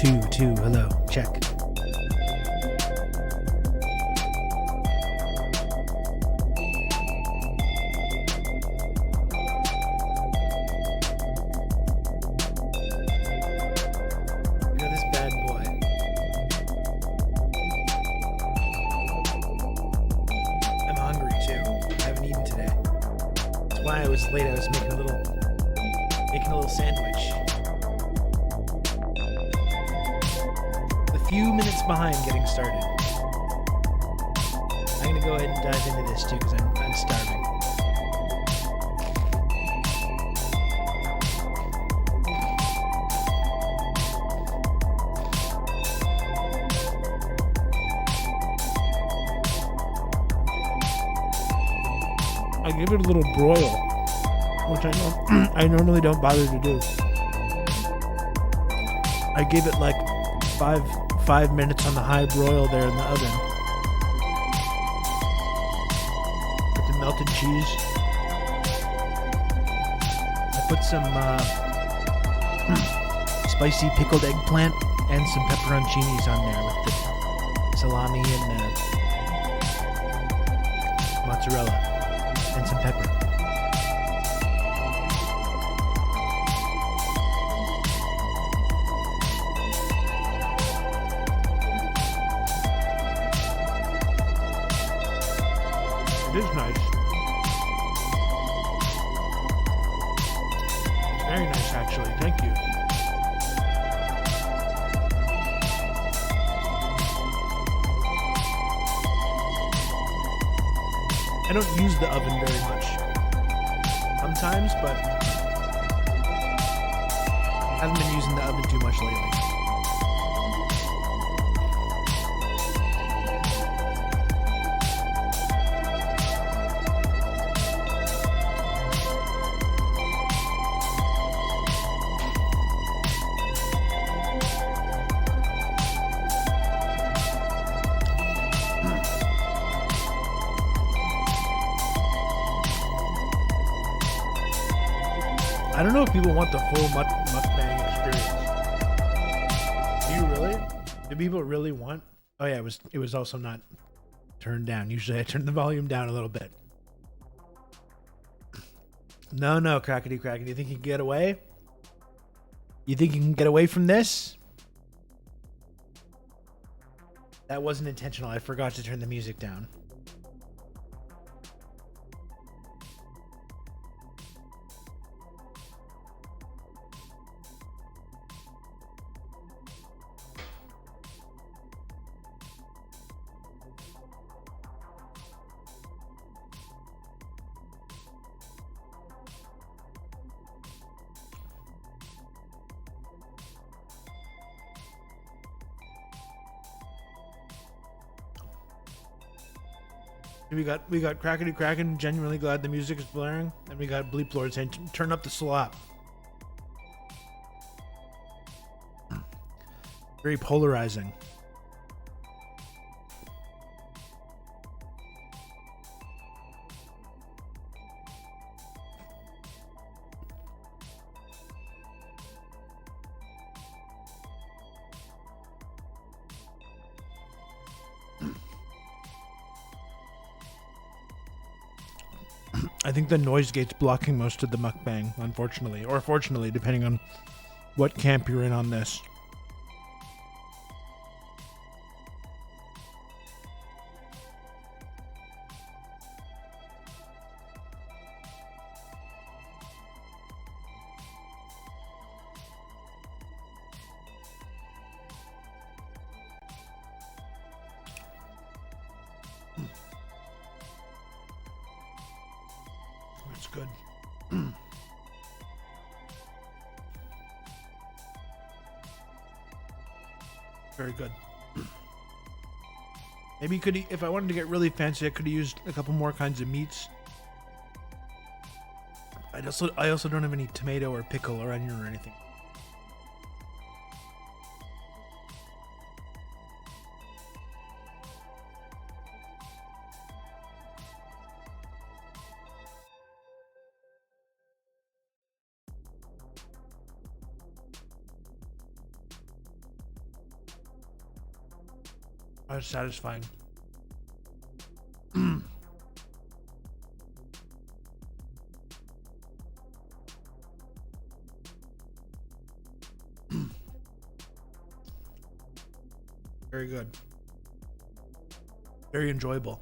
Two. Hello. Check. Look at this bad boy. I'm hungry too. I haven't eaten today. That's why I was late. I was making a little sandwich. Few minutes behind getting started. I'm gonna go ahead and dive into this too because I'm starving. I give it a little broil, which I normally don't bother to do. I gave it like 5 minutes on the high broil there in the oven. Put the melted cheese. I put some spicy pickled eggplant and some pepperoncinis on there with the salami and mozzarella and some pepper. It is nice. It's very nice, actually. Thank you. I don't use the oven very much. Sometimes, but I haven't been using the oven too much lately. I don't know if people want the full mukbang experience. Do you really? Do people really want? Oh yeah, it was also not turned down. Usually I turn the volume down a little bit. No, crackety. You think you can get away? You think you can get away from this? That wasn't intentional. I forgot to turn the music down. We got Crackety Kraken, genuinely glad the music is blaring, and we got Bleep Lord saying turn up the slop. Very polarizing. I think the noise gate's blocking most of the mukbang, unfortunately. Or fortunately, depending on what camp you're in on this. That's good. Very good. Maybe you could, if I wanted to get really fancy, I could have used a couple more kinds of meats. I also don't have any tomato or pickle or onion or anything. That's satisfying. Very good. Very enjoyable.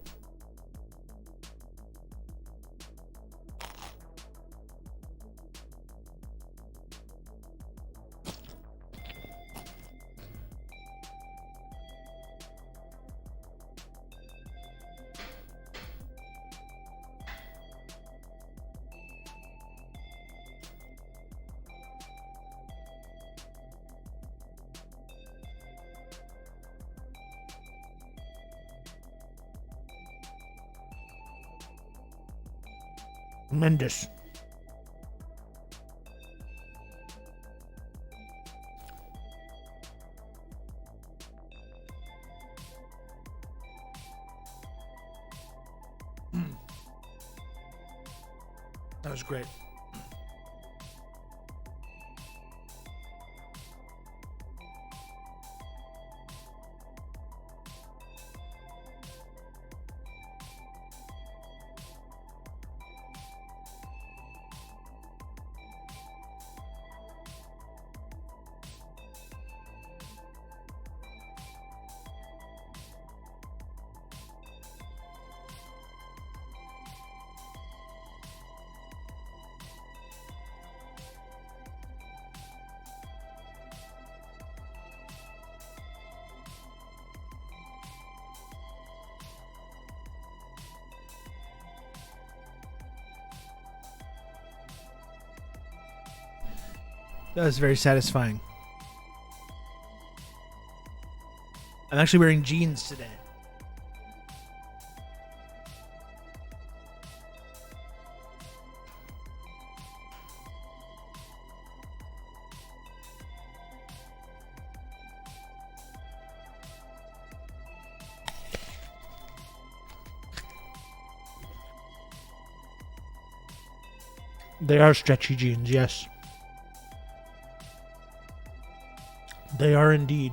Tremendous. That was great. That was very satisfying. I'm actually wearing jeans today. They are stretchy jeans, yes. They are indeed.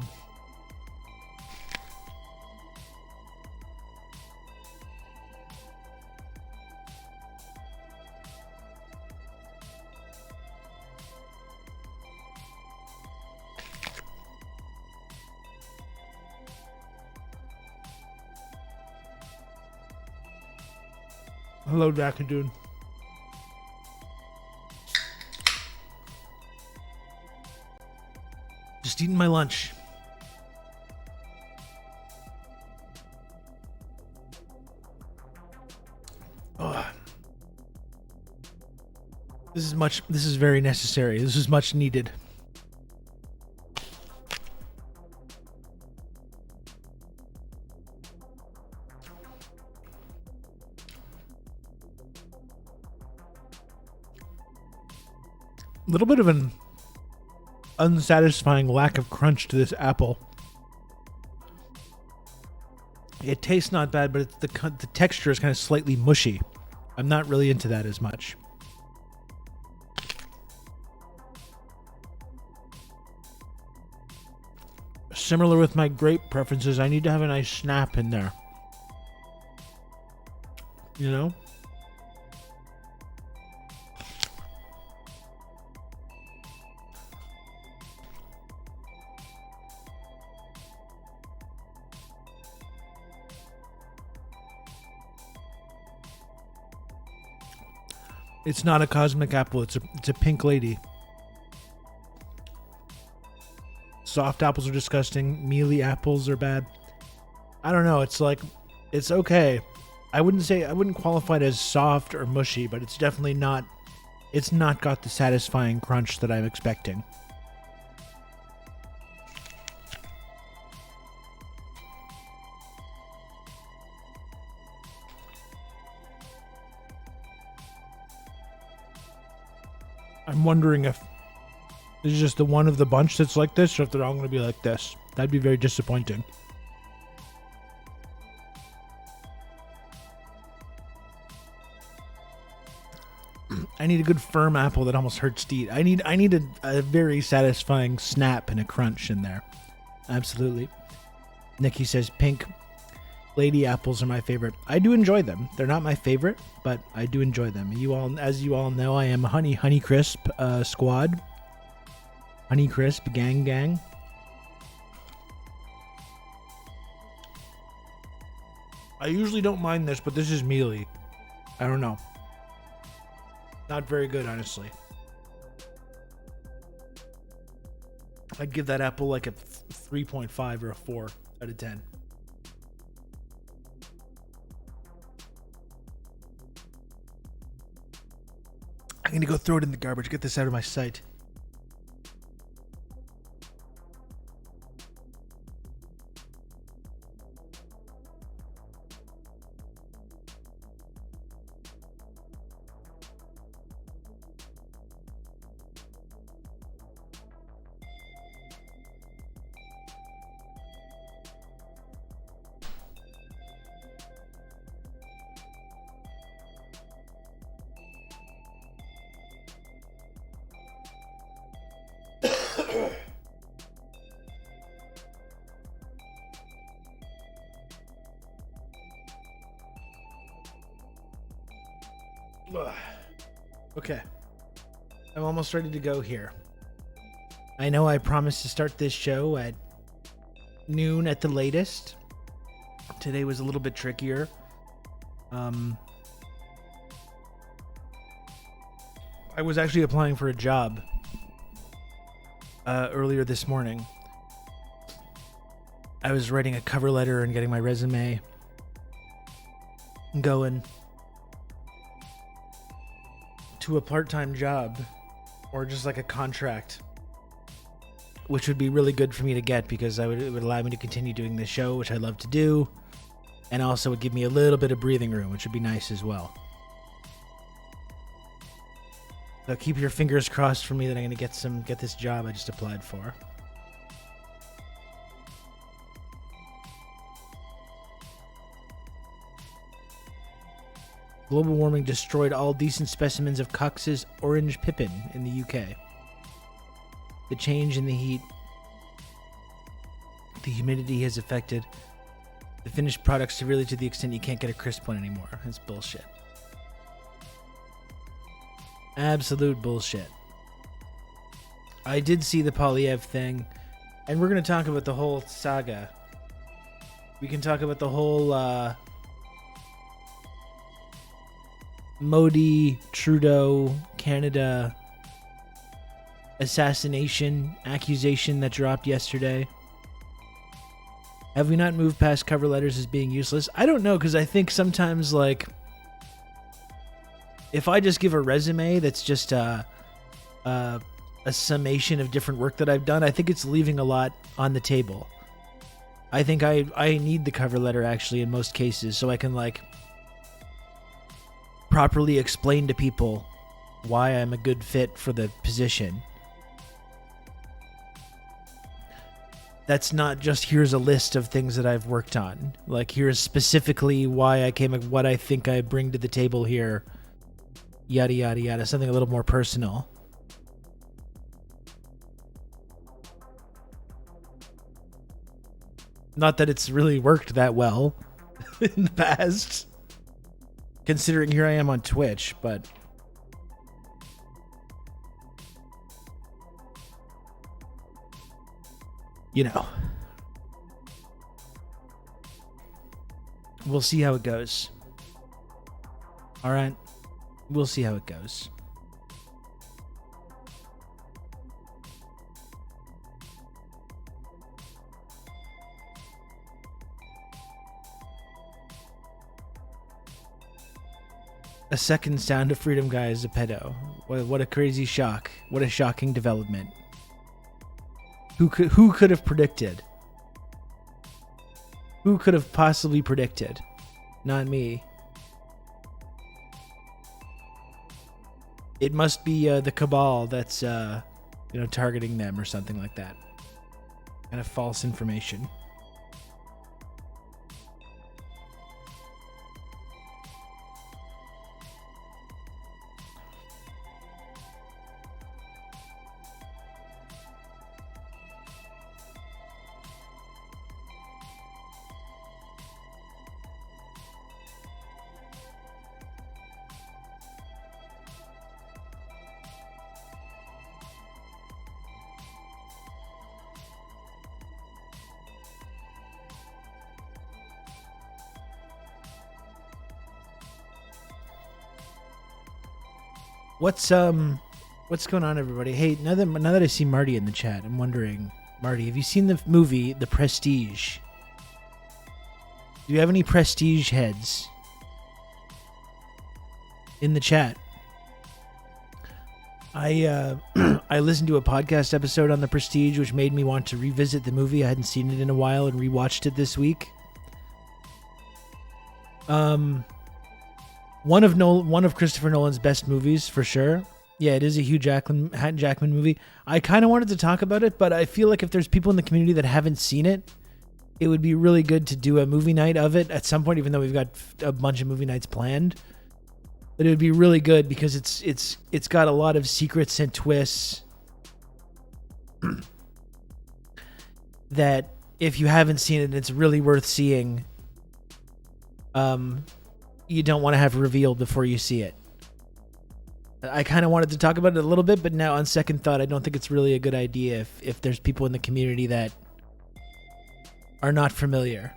Hello, Dakadoon. Just eating my lunch. Oh. This is very necessary. This is much needed. A little bit of an unsatisfying lack of crunch to this apple. It tastes not bad, but the texture is kind of slightly mushy. I'm not really into that as much. Similar with my grape preferences, I need to have a nice snap in there. You know? It's not a cosmic apple. It's a pink lady. Soft apples are disgusting. Mealy apples are bad. I don't know. It's like, it's okay. I wouldn't qualify it as soft or mushy, but it's definitely not. It's not got the satisfying crunch that I'm expecting. I'm wondering if this is just the one of the bunch that's like this, or if they're all going to be like this. That'd be very disappointing. I need a good firm apple that almost hurts to eat. I need a very satisfying snap and a crunch in there. Absolutely. Nikki says pink lady apples are my favorite. I do enjoy them. They're not my favorite, but I do enjoy them. As you all know, I am Honey Crisp squad. Honey Crisp gang. I usually don't mind this, but this is mealy. I don't know. Not very good, honestly. I'd give that apple like a 3.5 or a 4 out of 10. I'm gonna go throw it in the garbage. Get this out of my sight. Okay. I'm almost ready to go here. I know I promised to start this show at noon at the latest. Today was a little bit trickier. I was actually applying for a job earlier this morning. I was writing a cover letter and getting my resume going to a part-time job or just like a contract, which would be really good for me to get because it would allow me to continue doing this show, which I love to do, and also would give me a little bit of breathing room, which would be nice as well. So keep your fingers crossed for me that I'm going to get this job I just applied for. Global warming destroyed all decent specimens of Cox's orange pippin in the UK. The change in the heat, the humidity has affected the finished product severely to the extent you can't get a crisp one anymore. That's bullshit. Absolute bullshit. I did see the Polyev thing, and we're going to talk about the whole saga. We can talk about the whole Modi, Trudeau, Canada assassination accusation that dropped yesterday. Have we not moved past cover letters as being useless? I don't know, because I think sometimes, like, if I just give a resume that's just a summation of different work that I've done, I think it's leaving a lot on the table. I think I need the cover letter, actually, in most cases, so I can, like, properly explain to people why I'm a good fit for the position. That's not just here's a list of things that I've worked on. Like, here's specifically why I came, what I think I bring to the table here. Yada, yada, yada. Something a little more personal. Not that it's really worked that well in the past, considering here I am on Twitch, but you know, we'll see how it goes. All right, we'll see how it goes. A second Sound of Freedom guy is a pedo. What a crazy shock. What a shocking development. Who could have predicted? Who could have possibly predicted? Not me. It must be the cabal that's targeting them or something like that. Kind of false information. What's going on, everybody? Hey, now that I see Marty in the chat, I'm wondering, Marty, have you seen the movie The Prestige? Do you have any Prestige heads in the chat? I I listened to a podcast episode on The Prestige, which made me want to revisit the movie. I hadn't seen it in a while and rewatched it this week. One of Christopher Nolan's best movies for sure. Yeah, it is a Hugh Jackman movie. I kind of wanted to talk about it, but I feel like if there's people in the community that haven't seen it, it would be really good to do a movie night of it at some point, even though we've got a bunch of movie nights planned. But it would be really good because it's got a lot of secrets and twists that if you haven't seen it, it's really worth seeing. You don't want to have revealed before you see it. I kind of wanted to talk about it a little bit, but now on second thought, I don't think it's really a good idea if there's people in the community that are not familiar.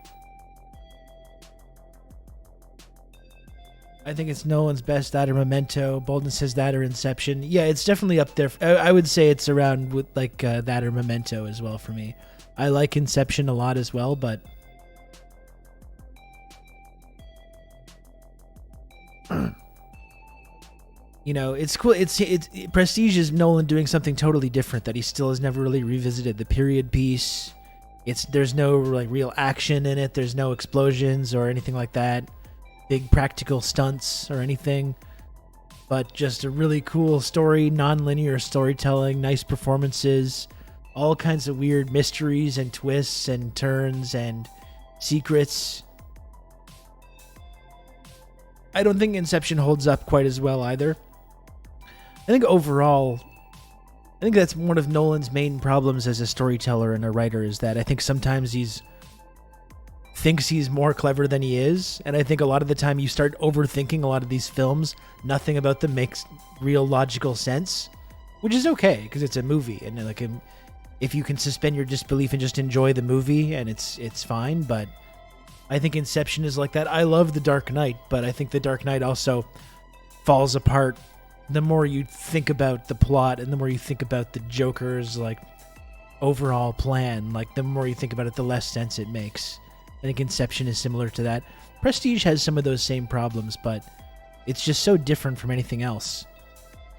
I think it's Nolan's best, that or Memento. Bolden says that or Inception. Yeah, it's definitely up there. I would say it's around with like that or Memento as well for me. I like Inception a lot as well, but you know, it's cool. It's Prestige is Nolan doing something totally different that he still has never really revisited. The period piece. There's no like real action in it. There's no explosions or anything like that. Big practical stunts or anything, but just a really cool story, non-linear storytelling, nice performances, all kinds of weird mysteries and twists and turns and secrets. I don't think Inception holds up quite as well either. I think overall, I think that's one of Nolan's main problems as a storyteller and a writer, is that I think sometimes thinks he's more clever than he is, and I think a lot of the time you start overthinking a lot of these films. Nothing about them makes real logical sense, which is okay because it's a movie, and like if you can suspend your disbelief and just enjoy the movie, and it's fine. But I think Inception is like that. I love The Dark Knight, but I think The Dark Knight also falls apart the more you think about the plot and the more you think about the Joker's like overall plan. Like the more you think about it, the less sense it makes. I think Inception is similar to that. Prestige has some of those same problems, but it's just so different from anything else.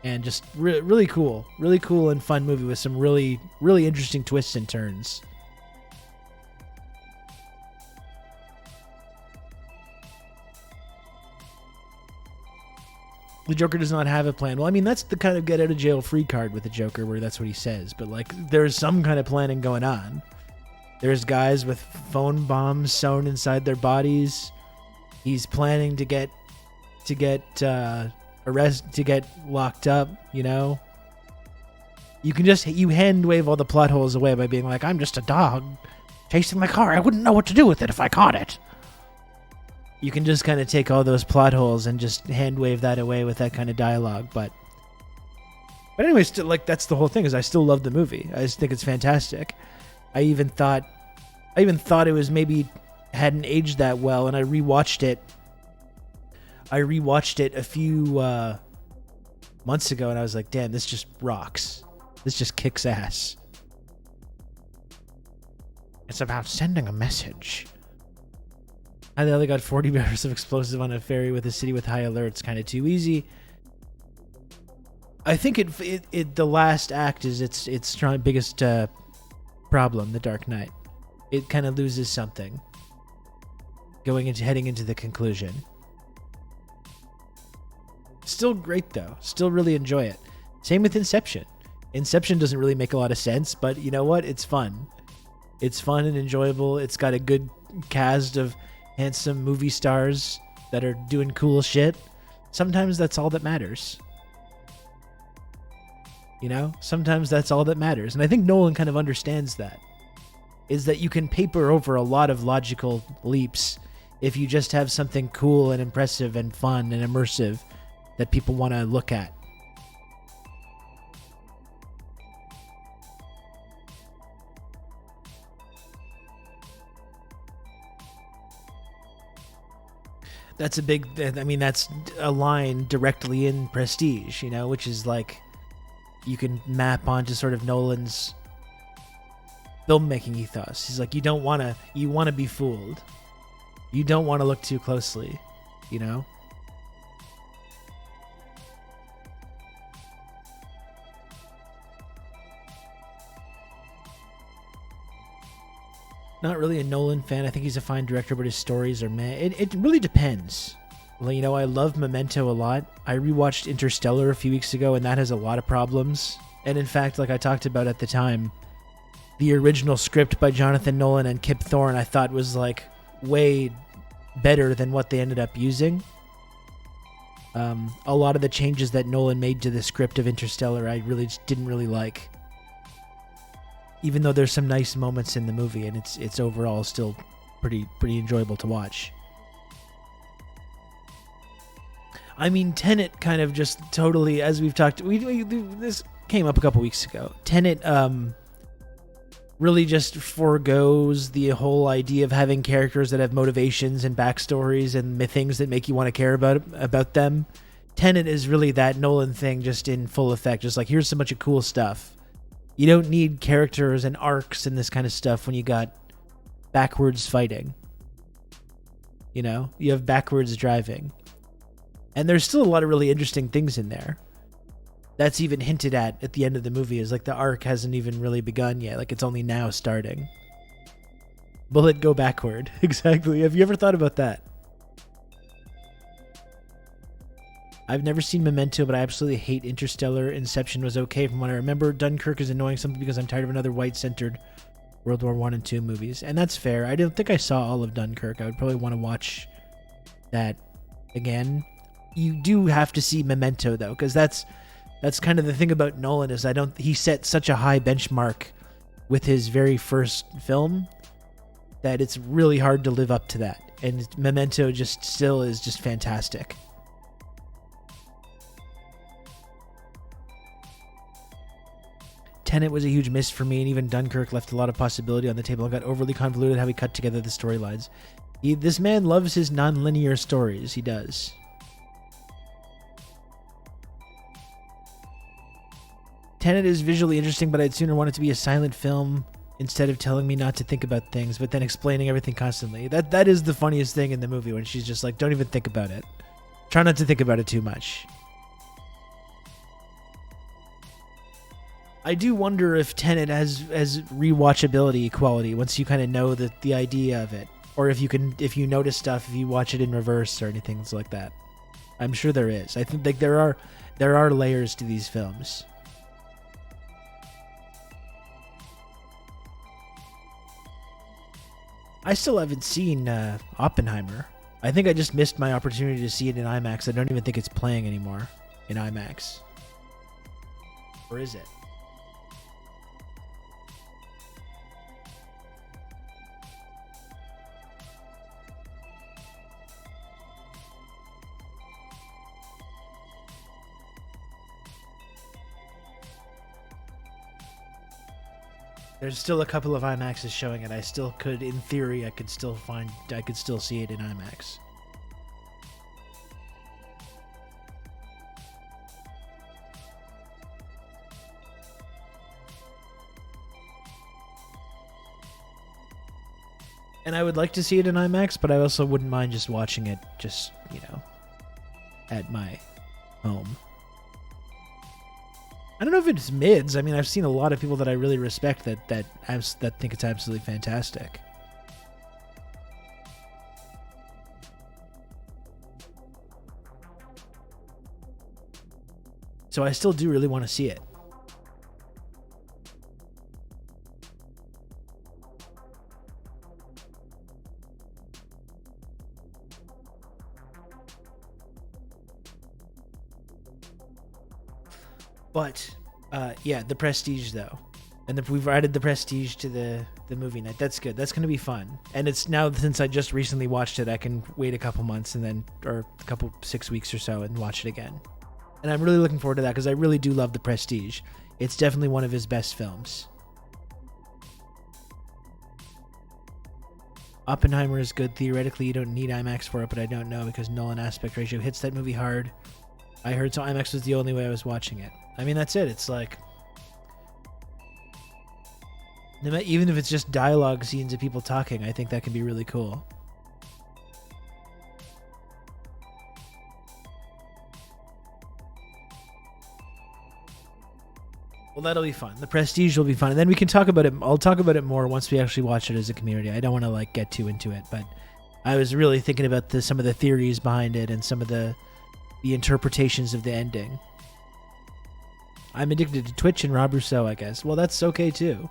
And just really cool and fun movie with some really, really interesting twists and turns. The Joker does not have a plan. Well, I mean, that's the kind of get out of jail free card with the Joker where that's what he says. But like, there's some kind of planning going on. There's guys with phone bombs sewn inside their bodies. He's planning to get arrested, to get locked up, you know? You hand wave all the plot holes away by being like, I'm just a dog chasing my car. I wouldn't know what to do with it if I caught it. You can just kind of take all those plot holes and just hand wave that away with that kind of dialogue. But anyway, still, like, that's the whole thing, is I still love the movie. I just think it's fantastic. I even thought it was maybe hadn't aged that well, and I rewatched it. A few months ago, and I was like, damn, this just rocks. This just kicks ass. It's about sending a message. I only got 40 barrels of explosive on a ferry with a city with high alerts. Kind of too easy. I think the last act is its biggest problem, The Dark Knight. It kind of loses something heading into the conclusion. Still great though. Still really enjoy it. Same with Inception. Inception doesn't really make a lot of sense, but you know what? It's fun. It's fun and enjoyable. It's got a good cast of handsome movie stars that are doing cool shit. Sometimes that's all that matters. You know, sometimes that's all that matters. And I think Nolan kind of understands that. Is that you can paper over a lot of logical leaps if you just have something cool and impressive and fun and immersive that people want to look at. That's a big, I mean, that's a line directly in Prestige, you know, which is like, you can map onto sort of Nolan's filmmaking ethos. He's like, you want to be fooled. You don't want to look too closely, you know? Not really a Nolan fan. I think he's a fine director, but his stories are meh. It really depends. Well, you know, I love Memento a lot. I rewatched Interstellar a few weeks ago, and that has a lot of problems. And in fact, like I talked about at the time, the original script by Jonathan Nolan and Kip Thorne I thought was like way better than what they ended up using. A lot of the changes that Nolan made to the script of Interstellar I really just didn't really like. Even though there's some nice moments in the movie, and it's overall still pretty enjoyable to watch. I mean, Tenet kind of just totally, as we've talked, this came up a couple weeks ago. Tenet really just forgoes the whole idea of having characters that have motivations and backstories and things that make you want to care about them. Tenet is really that Nolan thing just in full effect. Just like, here's so much of cool stuff. You don't need characters and arcs and this kind of stuff when you got backwards fighting. You know, you have backwards driving. And there's still a lot of really interesting things in there. That's even hinted at the end of the movie, is like the arc hasn't even really begun yet. Like, it's only now starting. Bullet go backward. Exactly. Have you ever thought about that? I've never seen Memento, but I absolutely hate Interstellar. Inception was okay from what I remember. Dunkirk is annoying simply because I'm tired of another white-centered World War I and II movies. And that's fair. I don't think I saw all of Dunkirk. I would probably want to watch that again. You do have to see Memento, though, because that's kind of the thing about Nolan, is he set such a high benchmark with his very first film that it's really hard to live up to that. And Memento just still is just fantastic. Tenet was a huge miss for me, and even Dunkirk left a lot of possibility on the table and got overly convoluted how he cut together the storylines. This man loves his non-linear stories. He does. Tenet is visually interesting, but I'd sooner want it to be a silent film instead of telling me not to think about things, but then explaining everything constantly. That is the funniest thing in the movie, when she's just like, don't even think about it. Try not to think about it too much. I do wonder if Tenet has rewatchability quality once you kind of know the idea of it, or if you notice stuff if you watch it in reverse or anything like that. I'm sure there is. I think like there are layers to these films. I still haven't seen Oppenheimer. I think I just missed my opportunity to see it in IMAX. I don't even think it's playing anymore in IMAX. Or is it? There's still a couple of IMAXs showing it. I still could, in theory, I could still see it in IMAX. And I would like to see it in IMAX, but I also wouldn't mind just watching it just, at my home. I don't know if it's mids. I mean, I've seen a lot of people that I really respect that think it's absolutely fantastic. So I still do really want to see it. But, yeah, the Prestige, though. And we've added the Prestige to the movie night. That's good. That's going to be fun. And it's now, since I just recently watched it, I can wait a couple months or 6 weeks or so and watch it again. And I'm really looking forward to that because I really do love the Prestige. It's definitely one of his best films. Oppenheimer is good. Theoretically, you don't need IMAX for it, but I don't know because Nolan aspect ratio hits that movie hard. I heard so IMAX was the only way I was watching it. I mean, that's it. It's like, even if it's just dialogue scenes of people talking, I think that can be really cool. Well, that'll be fun. The Prestige will be fun, and then we can talk about it. I'll talk about it more once we actually watch it as a community. I don't want to like get too into it, but I was really thinking about some of the theories behind it and some of the interpretations of the ending. I'm addicted to Twitch and Rob Rousseau, I guess. Well, that's okay too.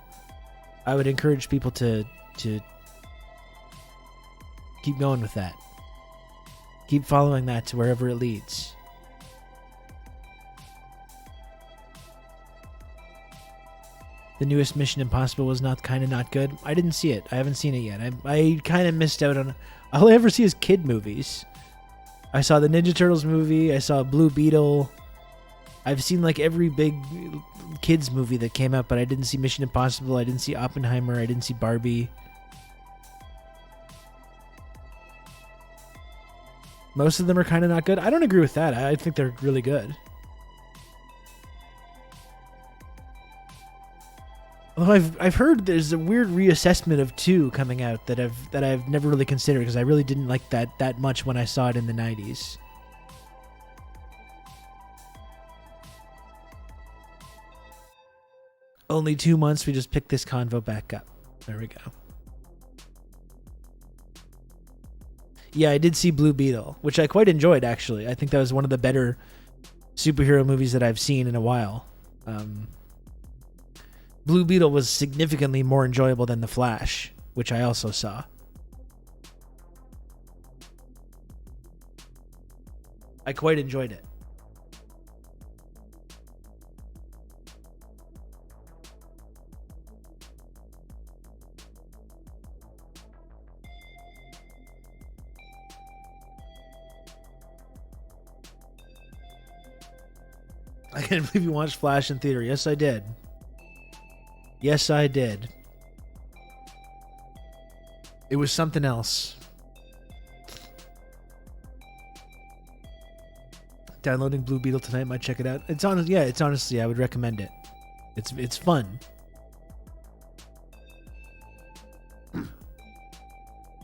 I would encourage people to keep going with that. Keep following that to wherever it leads. The newest Mission Impossible was not good. I didn't see it. I haven't seen it yet. I kind of missed out on... All I ever see is kid movies. I saw the Ninja Turtles movie. I saw Blue Beetle. I've seen like every big kids movie that came out, but I didn't see Mission Impossible. I didn't see Oppenheimer. I didn't see Barbie. Most of them are kind of not good. I don't agree with that. I think they're really good. Although I've heard there's a weird reassessment of 2 coming out that I've never really considered because I really didn't like that much when I saw it in the 90s. Only 2 months, we just picked this convo back up. There we go. Yeah, I did see Blue Beetle, which I quite enjoyed, actually. I think that was one of the better superhero movies that I've seen in a while. Blue Beetle was significantly more enjoyable than The Flash, which I also saw. I quite enjoyed it. I can't believe you watched Flash in theater. Yes, I did. Yes, I did. It was something else. Downloading Blue Beetle tonight, might check it out. It's honestly, I would recommend it. It's fun.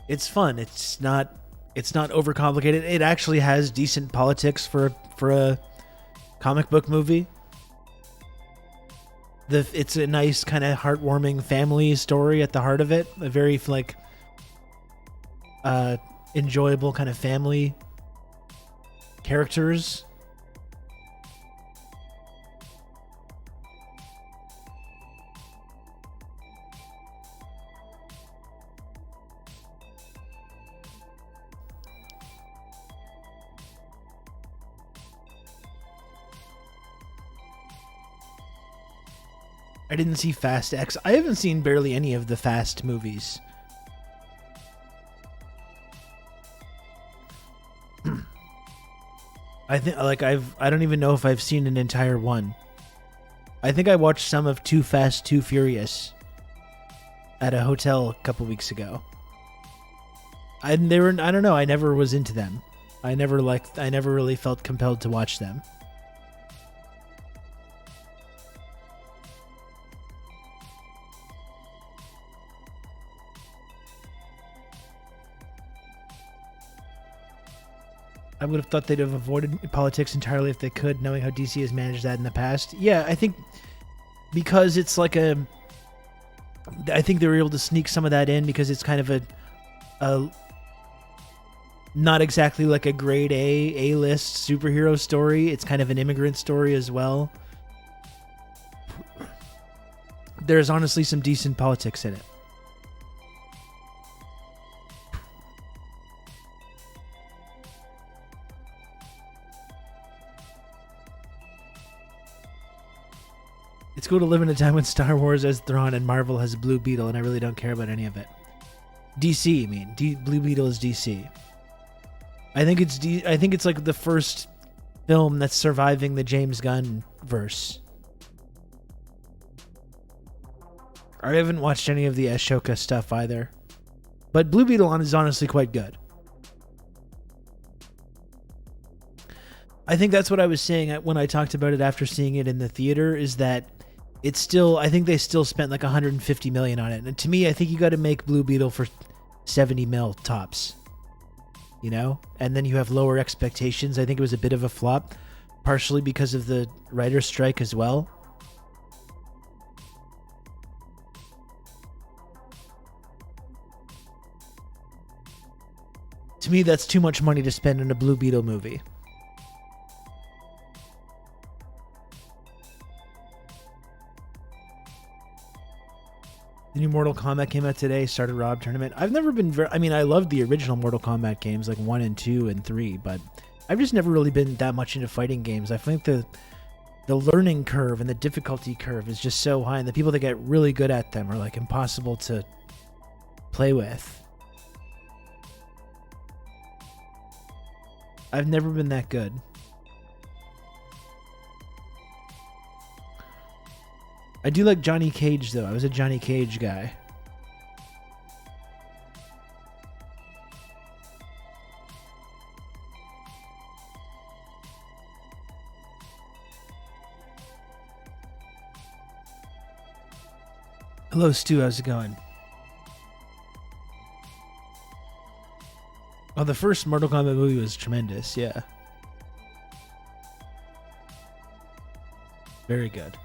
It's fun. It's not overcomplicated. It actually has decent politics for a comic book movie. It's a nice kind of heartwarming family story at the heart of it. A very enjoyable kind of family characters. I didn't see Fast X. I haven't seen barely any of the Fast movies. I don't even know if I've seen an entire one. I think I watched some of Too Fast, Too Furious at a hotel a couple weeks ago. I don't know, I never was into them. I never really felt compelled to watch them. I would have thought they'd have avoided politics entirely if they could, knowing how DC has managed that in the past. Yeah, I think because it's like I think they were able to sneak some of that in because it's kind of a not exactly like a grade A-list superhero story. It's kind of an immigrant story as well. There's honestly some decent politics in it. It's cool to live in a time when Star Wars has Thrawn and Marvel has Blue Beetle, and I really don't care about any of it. DC, I mean. Blue Beetle is DC. I think it's like the first film that's surviving the James Gunn verse. I haven't watched any of the Ashoka stuff either. But Blue Beetle is honestly quite good. I think that's what I was saying when I talked about it after seeing it in the theater, is that it's still, I think they still spent like 150 million on it. And to me, I think you got to make Blue Beetle for 70 mil tops, you know? And then you have lower expectations. I think it was a bit of a flop, partially because of the writer's strike as well. To me, that's too much money to spend on a Blue Beetle movie. The new Mortal Kombat came out today, started Rob Tournament. I've never been I loved the original Mortal Kombat games, like 1 and 2 and 3, but I've just never really been that much into fighting games. I think the learning curve and the difficulty curve is just so high, and the people that get really good at them are like impossible to play with. I've never been that good. I do like Johnny Cage, though. I was a Johnny Cage guy. Hello, Stu. How's it going? Oh, the first Mortal Kombat movie was tremendous. Yeah. Very good.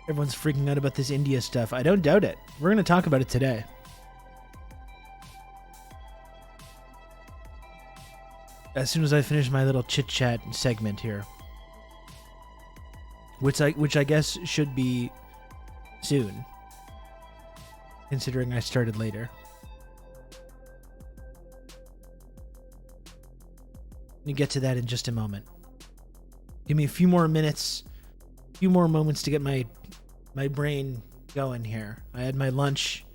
Everyone's freaking out about this India stuff. I don't doubt it. We're going to talk about it today. As soon as I finish my little chit-chat segment here. Which I guess should be soon. Considering I started later. Let me get to that in just a moment. Give me a few more minutes. A few more moments to get my brain going here. I had my lunch.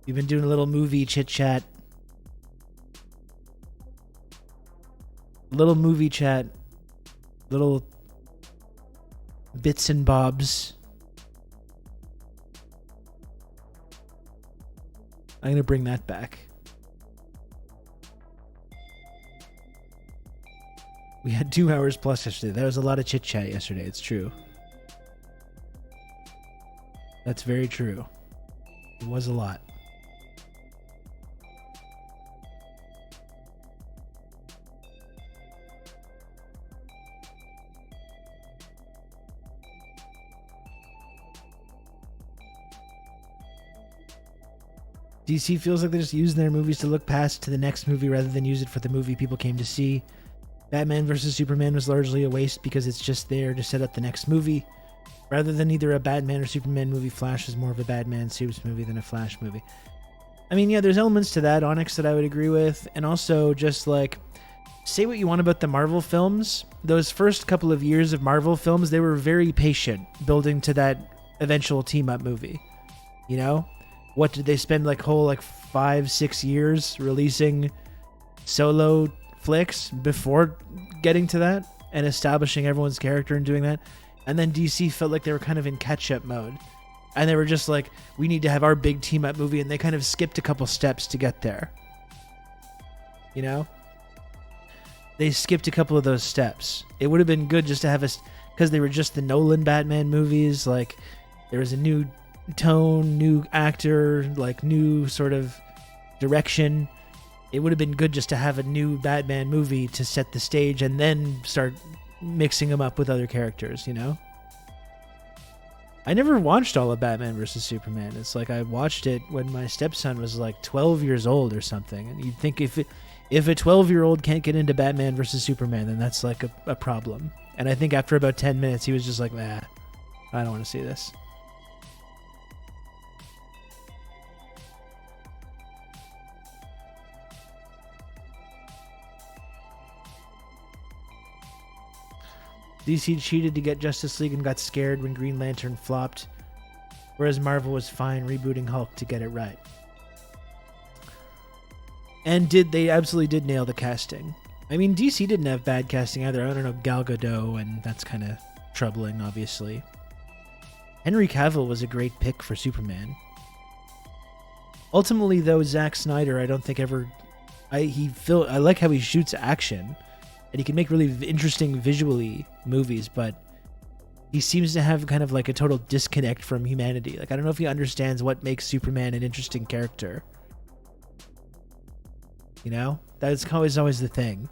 We've been doing a little movie chit-chat. Little movie chat. Little bits and bobs. I'm going to bring that back. We had 2 hours plus yesterday. There was a lot of chit-chat yesterday. It's true. That's very true. It was a lot. DC feels like they're just using their movies to look past to the next movie rather than use it for the movie people came to see. Batman vs. Superman was largely a waste because it's just there to set up the next movie. Rather than either a Batman or Superman movie, Flash is more of a Batman Supes movie than a Flash movie. I mean, yeah, there's elements to that, Onyx, that I would agree with. And also just like, say what you want about the Marvel films. Those first couple of years of Marvel films, they were very patient building to that eventual team-up movie. You know? What did they spend like 5-6 years releasing solo flicks before getting to that and establishing everyone's character and doing that? And then DC felt like they were kind of in catch-up mode. And they were just like, we need to have our big team-up movie, and they kind of skipped a couple steps to get there. You know? They skipped a couple of those steps. It would have been good just to have because they were just the Nolan Batman movies, like, there was a new tone, new actor, like, new sort of direction. It would have been good just to have a new Batman movie to set the stage and then start mixing them up with other characters, you know? I never watched all of Batman vs. Superman. It's like I watched it when my stepson was like 12 years old or something. And you'd think if a 12-year-old can't get into Batman vs. Superman, then that's like a problem. And I think after about 10 minutes, he was just like, nah, I don't want to see this. DC cheated to get Justice League and got scared when Green Lantern flopped, whereas Marvel was fine rebooting Hulk to get it right. And they absolutely did nail the casting. I mean, DC didn't have bad casting either. I don't know, Gal Gadot, and that's kind of troubling, obviously. Henry Cavill was a great pick for Superman. Ultimately, though, Zack Snyder, I don't think ever... I like how he shoots action, and he can make really interesting visually movies, but he seems to have kind of like a total disconnect from humanity. Like, I don't know if he understands what makes Superman an interesting character. You know? That's always the thing.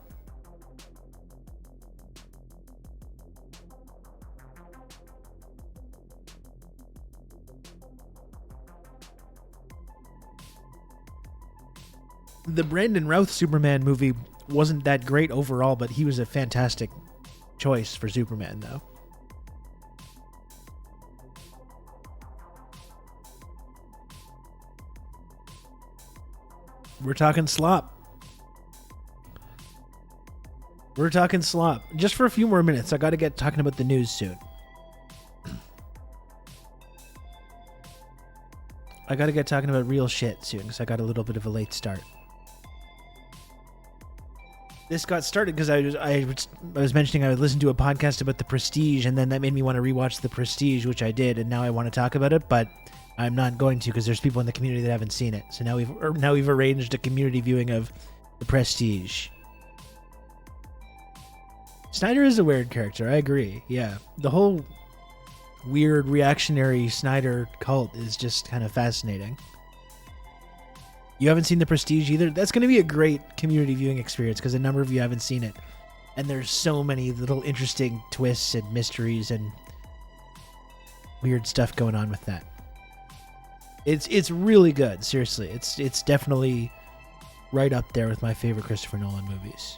The Brandon Routh Superman movie wasn't that great overall, but he was a fantastic choice for Superman, though. We're talking slop. We're talking slop. Just for a few more minutes. I got to get talking about the news soon. I got to get talking about real shit soon because I got a little bit of a late start. This got started because I was mentioning I would listen to a podcast about The Prestige, and then that made me want to rewatch The Prestige, which I did, and now I want to talk about it, but I'm not going to because there's people in the community that haven't seen it. So now we've arranged a community viewing of The Prestige. Snyder is a weird character, I agree. Yeah, the whole weird reactionary Snyder cult is just kind of fascinating. You haven't seen The Prestige either? That's going to be a great community viewing experience because a number of you haven't seen it. And there's so many little interesting twists and mysteries and weird stuff going on with that. It's really good, seriously. It's definitely right up there with my favorite Christopher Nolan movies.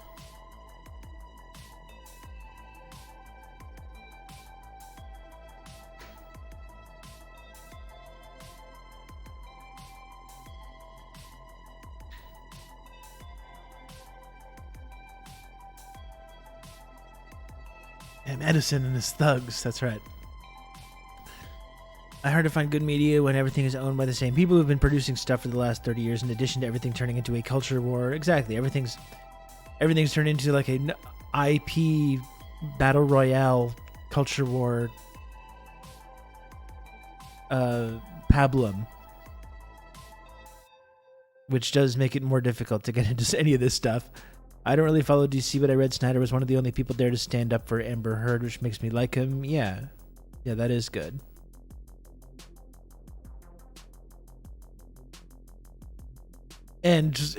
And Edison and his thugs, that's right. Hard to find good media when everything is owned by the same people who've been producing stuff for the last 30 years, in addition to everything turning into a culture war. Exactly. Everything's turned into like an IP battle royale culture war pablum, which does make it more difficult to get into any of this stuff. I don't really follow DC, but I read Snyder was one of the only people there to stand up for Amber Heard, which makes me like him. Yeah, that is good. And just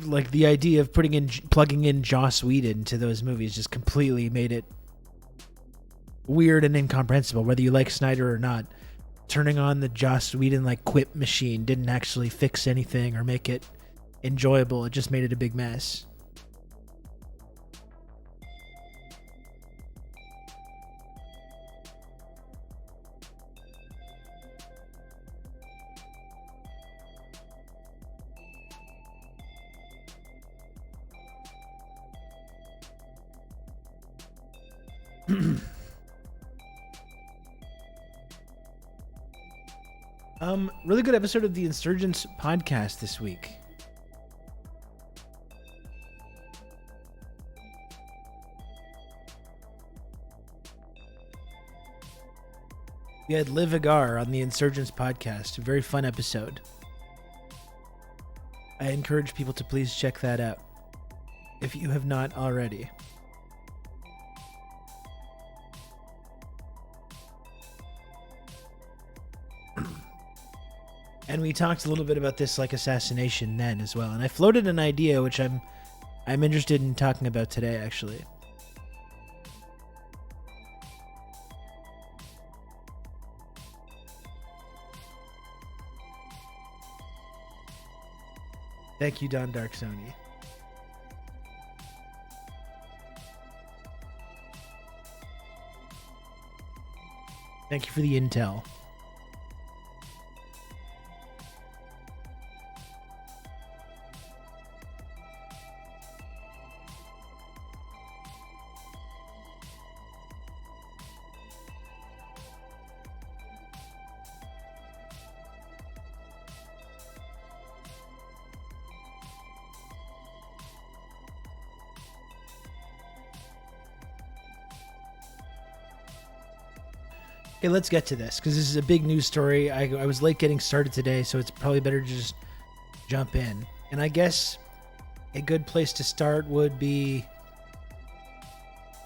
like the idea of plugging in Joss Whedon to those movies just completely made it weird and incomprehensible. Whether you like Snyder or not, turning on the Joss Whedon like quip machine didn't actually fix anything or make it enjoyable. It just made it a big mess. Really good episode of the Insurgents podcast this week. We had Liv Agar on the Insurgents podcast. A very fun episode. I encourage people to please check that out if you have not already. And we talked a little bit about this like assassination then as well. And I floated an idea which I'm interested in talking about today, actually. Thank you, Don Dark Sony. Thank you for the intel. Okay, let's get to this because this is a big news story. I was late getting started today, so it's probably better to just jump in. And I guess a good place to start would be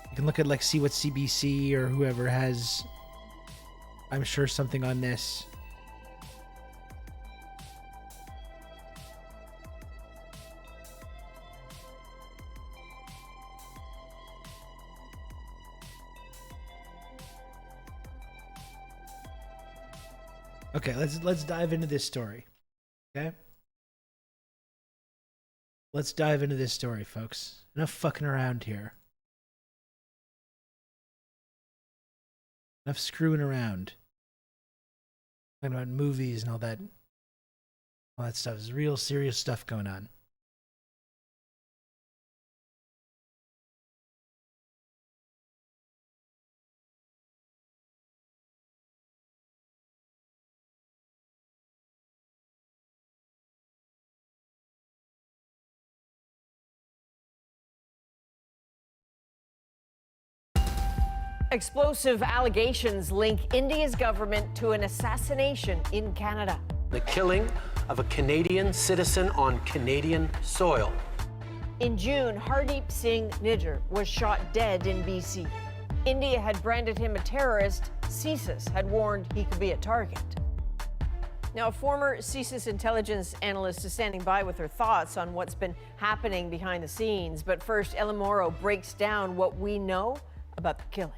you can look at see what CBC or whoever has, I'm sure, something on this. Okay, let's dive into this story. Okay? Let's dive into this story, folks. Enough fucking around here. Enough screwing around. Talking about movies and all that stuff. There's real serious stuff going on. Explosive allegations link India's government to an assassination in Canada. The killing of a Canadian citizen on Canadian soil. In June, Hardeep Singh Nijjar was shot dead in BC. India had branded him a terrorist. CSIS had warned he could be a target. Now, a former CSIS intelligence analyst is standing by with her thoughts on what's been happening behind the scenes. But first, Ellen Morrow breaks down what we know about the killing.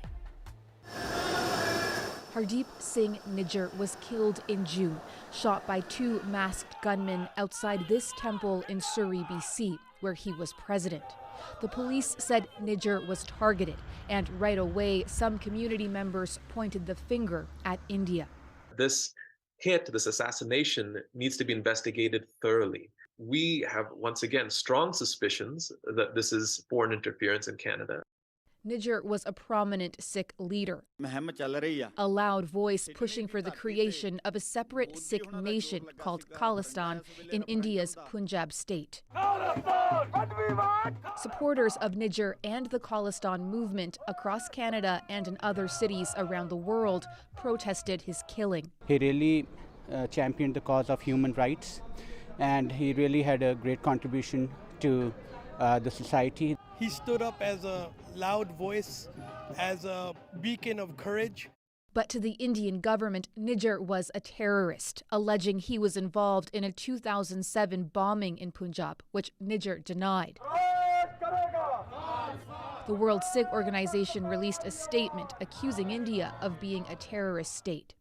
Hardeep Singh Nijjar was killed in June, shot by two masked gunmen outside this temple in Surrey, BC, where he was president. The police said Nijjar was targeted, and right away, some community members pointed the finger at India. This assassination needs to be investigated thoroughly. We have, once again, strong suspicions that this is foreign interference in Canada. Nijjar was a prominent Sikh leader, a loud voice pushing for the creation of a separate Sikh nation called Khalistan in India's Punjab state. Supporters of Nijjar and the Khalistan movement across Canada and in other cities around the world protested his killing. He really championed the cause of human rights, and he really had a great contribution to the society. He stood up as a loud voice, as a beacon of courage. But to the Indian government, Nijjar was a terrorist, alleging he was involved in a 2007 bombing in Punjab, which Nijjar denied. The World Sikh Organization released a statement accusing India of being a terrorist state.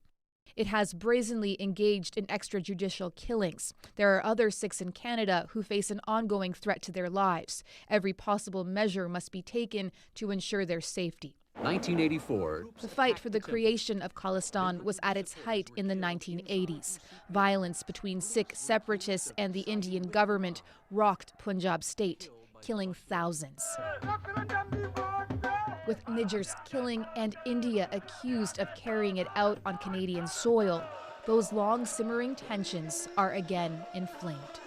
It has brazenly engaged in extrajudicial killings. There are other Sikhs in Canada who face an ongoing threat to their lives. Every possible measure must be taken to ensure their safety. 1984. The fight for the creation of Khalistan was at its height in the 1980s. Violence between Sikh separatists and the Indian government rocked Punjab state, killing thousands. With Nijjar's killing and India accused of carrying it out on Canadian soil, those long simmering tensions are again inflamed.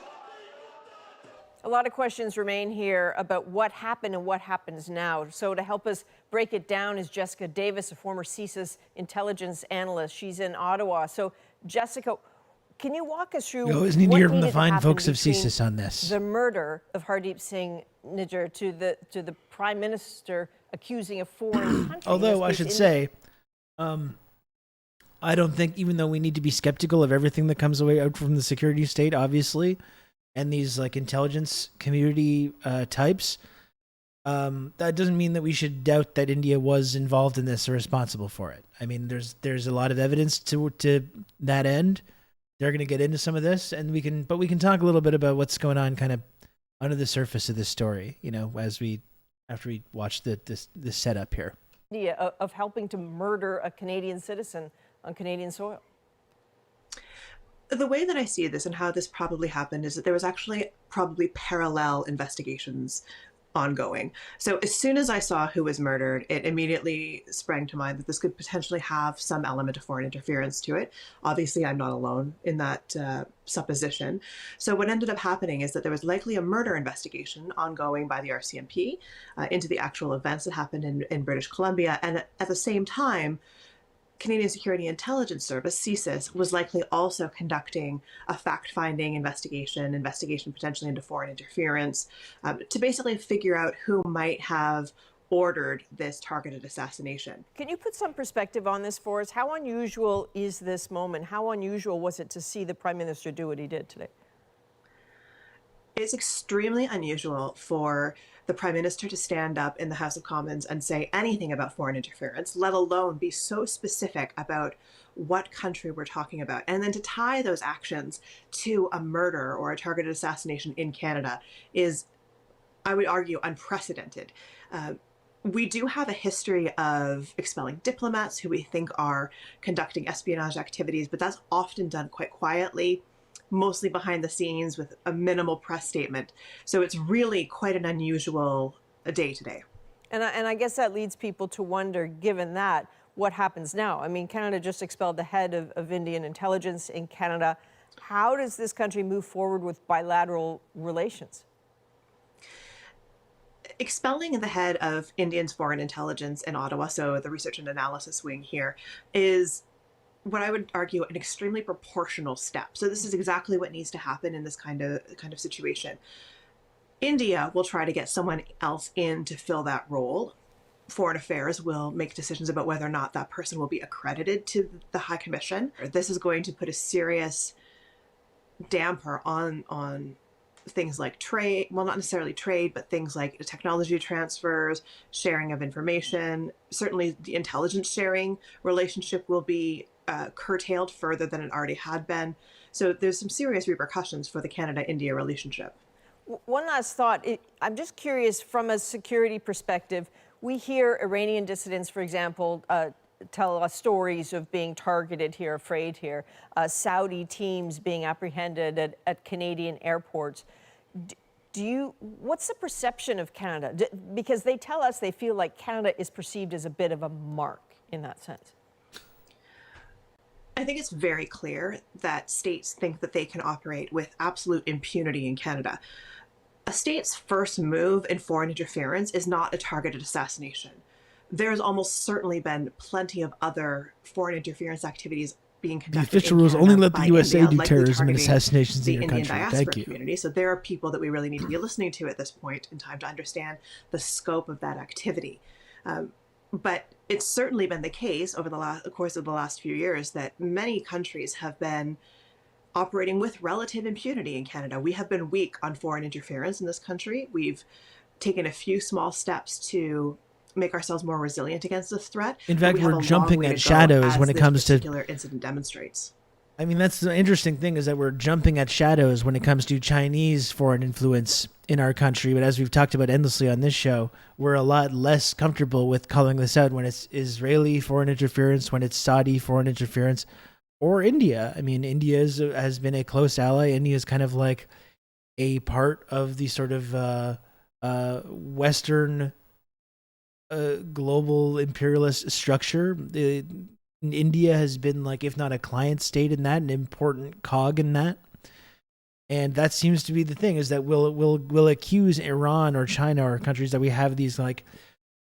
A lot of questions remain here about what happened and what happens now. So to help us break it down is Jessica Davis, a former CSIS intelligence analyst. She's in Ottawa. So Jessica, can you walk us through We always need to hear from the fine happen folks of between CSIS on this. the murder of Hardeep Singh Nijjar to the Prime Minister accusing a foreign country? Although I should say, I don't think, even though we need to be skeptical of everything that comes away out from the security state, obviously, and these intelligence community types, that doesn't mean that we should doubt that India was involved in this or responsible for it. I mean, there's a lot of evidence to that end. They're going to get into some of this, and we can talk a little bit about what's going on kind of under the surface of this story, after we watch this setup here. Idea of helping to murder a Canadian citizen on Canadian soil. The way that I see this and how this probably happened is that there was actually probably parallel investigations ongoing. So as soon as I saw who was murdered, it immediately sprang to mind that this could potentially have some element of foreign interference to it. Obviously, I'm not alone in that supposition. So what ended up happening is that there was likely a murder investigation ongoing by the RCMP into the actual events that happened in British Columbia. And at the same time, Canadian Security Intelligence Service, CSIS, was likely also conducting a fact-finding investigation potentially into foreign interference, to basically figure out who might have ordered this targeted assassination. Can you put some perspective on this for us? How unusual is this moment? How unusual was it to see the Prime Minister do what he did today? It's extremely unusual for the Prime Minister to stand up in the House of Commons and say anything about foreign interference, let alone be so specific about what country we're talking about. And then to tie those actions to a murder or a targeted assassination in Canada is, I would argue, unprecedented. We do have a history of expelling diplomats who we think are conducting espionage activities, but that's often done quite quietly, mostly behind the scenes with a minimal press statement. So it's really quite an unusual day today. And I guess that leads people to wonder, given that, what happens now? I mean, Canada just expelled the head of Indian intelligence in Canada. How does this country move forward with bilateral relations? Expelling the head of Indian's foreign intelligence in Ottawa, so the research and analysis wing here, is what I would argue an extremely proportional step. So this is exactly what needs to happen in this kind of situation. India will try to get someone else in to fill that role. Foreign Affairs will make decisions about whether or not that person will be accredited to the High Commission. This is going to put a serious damper on things like trade, well, not necessarily trade, but things like technology transfers, sharing of information. Certainly the intelligence sharing relationship will be curtailed further than it already had been. So there's some serious repercussions for the Canada-India relationship. One last thought. I'm just curious, from a security perspective, we hear Iranian dissidents, for example, tell us stories of being targeted here, afraid here, Saudi teams being apprehended at Canadian airports. What's the perception of Canada? Because they tell us they feel like Canada is perceived as a bit of a mark in that sense. I think it's very clear that states think that they can operate with absolute impunity in Canada. A state's first move in foreign interference is not a targeted assassination. There's almost certainly been plenty of other foreign interference activities being conducted. The official rules only let the USA do terrorism and assassinations in your country. Thank you. Community. So there are people that we really need to be listening to at this point in time to understand the scope of that activity. But it's certainly been the case over the course of the last few years that many countries have been operating with relative impunity in Canada. We have been weak on foreign interference in this country. We've taken a few small steps to make ourselves more resilient against this threat. In fact, we're jumping at shadows when it comes to... this particular incident demonstrates. I mean, that's the interesting thing, is that we're jumping at shadows when it comes to Chinese foreign influence in our country. But as we've talked about endlessly on this show, we're a lot less comfortable with calling this out when it's Israeli foreign interference, when it's Saudi foreign interference, or India. I mean, India has been a close ally. India is kind of like a part of the sort of Western global imperialist structure. India has been, like, if not a client state in that, an important cog in that. And that seems to be the thing, is that we'll accuse Iran or China or countries that we have these like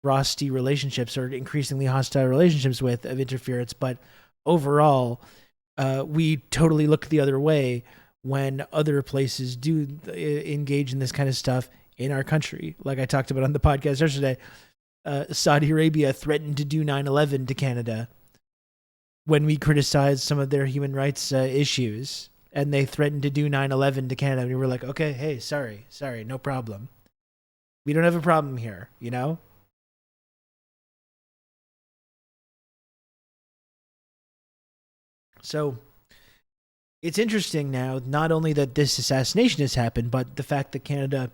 frosty relationships or increasingly hostile relationships with of interference. But overall, we totally look the other way when other places do engage in this kind of stuff in our country. Like I talked about on the podcast yesterday, Saudi Arabia threatened to do 9/11 to Canada when we criticized some of their human rights issues, and they threatened to do 9/11 to Canada. And we were like, okay, hey, sorry, no problem. We don't have a problem here, you know? So it's interesting now, not only that this assassination has happened, but the fact that Canada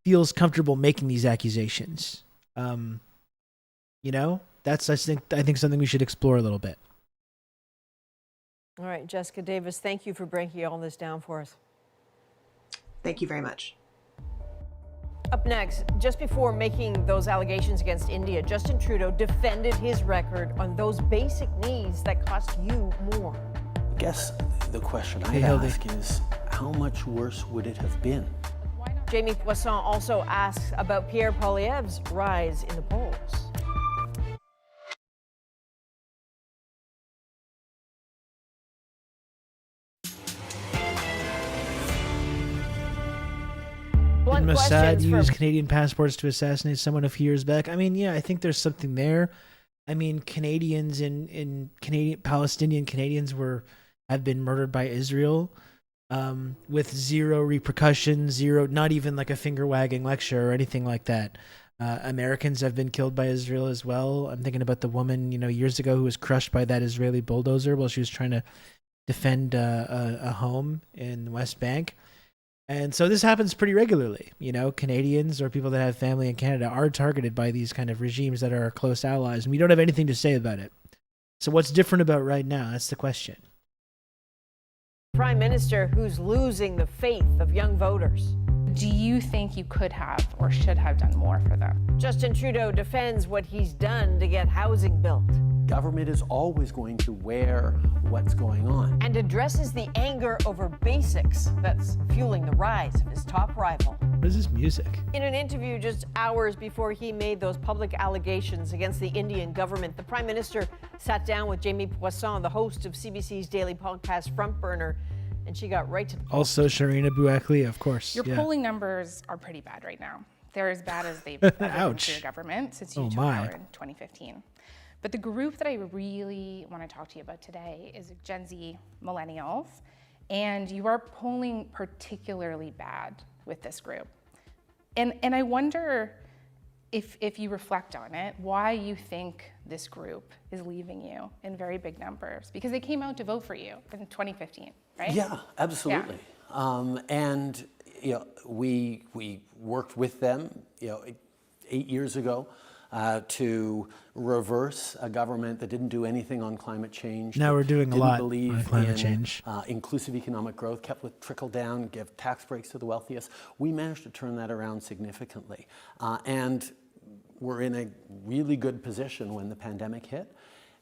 feels comfortable making these accusations. You know, that's, I think something we should explore a little bit. All right, Jessica Davis, thank you for breaking all this down for us. Thank you very much. Up next, just before making those allegations against India, Justin Trudeau defended his record on those basic needs that cost you more. I guess the question I ask is, how much worse would it have been? Jamie Poisson also asks about Pierre Poilievre's rise in the polls. when got Mossad questions used from Canadian passports to assassinate someone a few years back. I mean, yeah, I think there's something there. I mean, Canadians in Canadian Palestinian Canadians have been murdered by Israel, with zero repercussions, not even like a finger wagging lecture or anything like that. Americans have been killed by Israel as well. I'm thinking about the woman, years ago who was crushed by that Israeli bulldozer while she was trying to defend a home in the West Bank. And so this happens pretty regularly. Canadians or people that have family in Canada are targeted by these kind of regimes that are our close allies, and we don't have anything to say about it. So what's different about right now? That's the question. Prime Minister who's losing the faith of young voters. Do you think you could have or should have done more for them? Justin Trudeau defends what he's done to get housing built. Government is always going to wear what's going on. And addresses the anger over basics that's fueling the rise of his top rival. What is this music? In an interview just hours before he made those public allegations against the Indian government, the Prime Minister sat down with Jamie Poisson, the host of CBC's daily podcast Front Burner, and she got right to the point. Also Sharina Bouakli, of course. Your polling numbers are pretty bad right now. They're as bad as they've ever been for your government since you took power in 2015. But the group that I really want to talk to you about today is Gen Z millennials, and you are polling particularly bad with this group. And I wonder if you reflect on it, why you think this group is leaving you in very big numbers, because they came out to vote for you in 2015, right? Yeah, absolutely. Yeah. And we worked with them 8 years ago to reverse a government that didn't do anything on climate change. Now we're doing a lot believe on climate in, change. Inclusive economic growth, kept with trickle down, give tax breaks to the wealthiest. We managed to turn that around significantly. And we're in a really good position when the pandemic hit.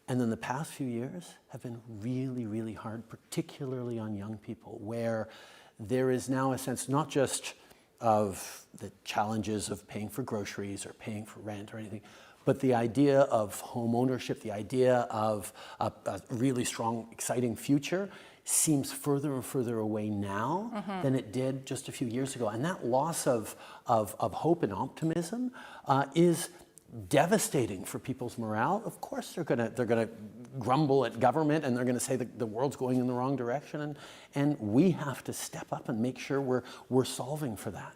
And then the past few years have been really, really hard, particularly on young people, where there is now a sense not just of the challenges of paying for groceries or paying for rent or anything, but the idea of home ownership, the idea of a really strong, exciting future seems further and further away now than it did just a few years ago. And that loss of hope and optimism is devastating for people's morale. Of course, they're gonna grumble at government, and they're gonna say that the world's going in the wrong direction, and we have to step up and make sure we're solving for that.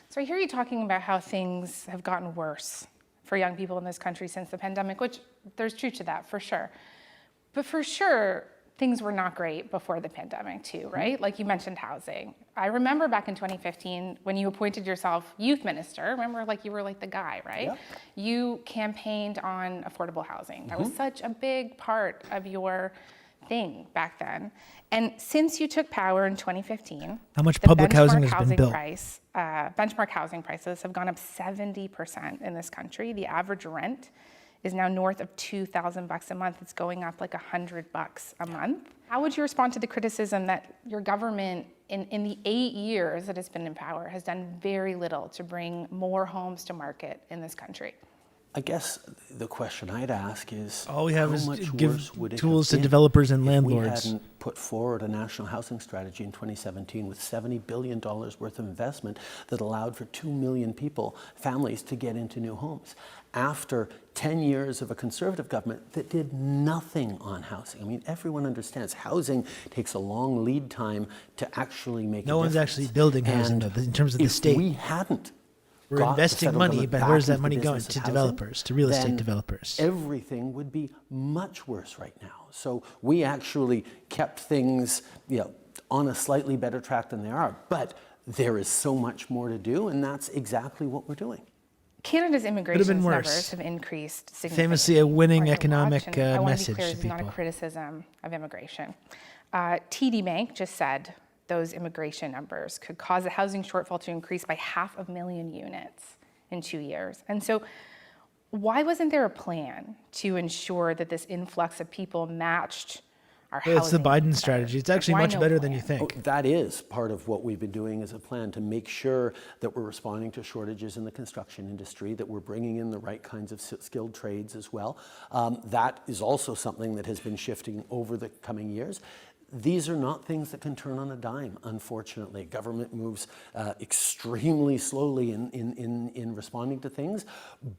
So I hear you talking about how things have gotten worse for young people in this country since the pandemic, which there's truth to that for sure. But for sure, things were not great before the pandemic too, right? Like you mentioned housing. I remember back in 2015 when you appointed yourself youth minister, remember like you were like the guy, right? Yep. You campaigned on affordable housing. That was such a big part of your thing back then. And since you took power in 2015, how much public housing has been built? Benchmark housing prices have gone up 70% in this country. The average rent is now north of $2,000 a month. It's going up like $100 a month. How would you respond to the criticism that your government in the 8 years that it's been in power has done very little to bring more homes to market in this country? I guess the question I'd ask is, all we have how is much give worse would it tools have to been developers and if landlords. we hadn't put forward a national housing strategy in 2017 with $70 billion worth of investment that allowed for 2 million people, families, to get into new homes. After 10 years of a Conservative government that did nothing on housing. I mean, everyone understands housing takes a long lead time to actually make a difference. No one's actually building housing, though, in terms of the state. If we hadn't We're investing money, but where's that money going? To developers, to real estate developers. Everything would be much worse right now. So we actually kept things, on a slightly better track than they are. But there is so much more to do, and that's exactly what we're doing. Canada's immigration numbers have increased significantly. Famously a winning economic message I want to be clear, to this is not a people. criticism of immigration. TD Bank just said those immigration numbers could cause the housing shortfall to increase by 500,000 units in 2 years. And so why wasn't there a plan to ensure that this influx of people matched our housing? It's the Biden strategy. It's actually much better than you think. That is part of what we've been doing as a plan to make sure that we're responding to shortages in the construction industry, that we're bringing in the right kinds of skilled trades as well. That is also something that has been shifting over the coming years. These are not things that can turn on a dime, unfortunately. Government moves extremely slowly in responding to things,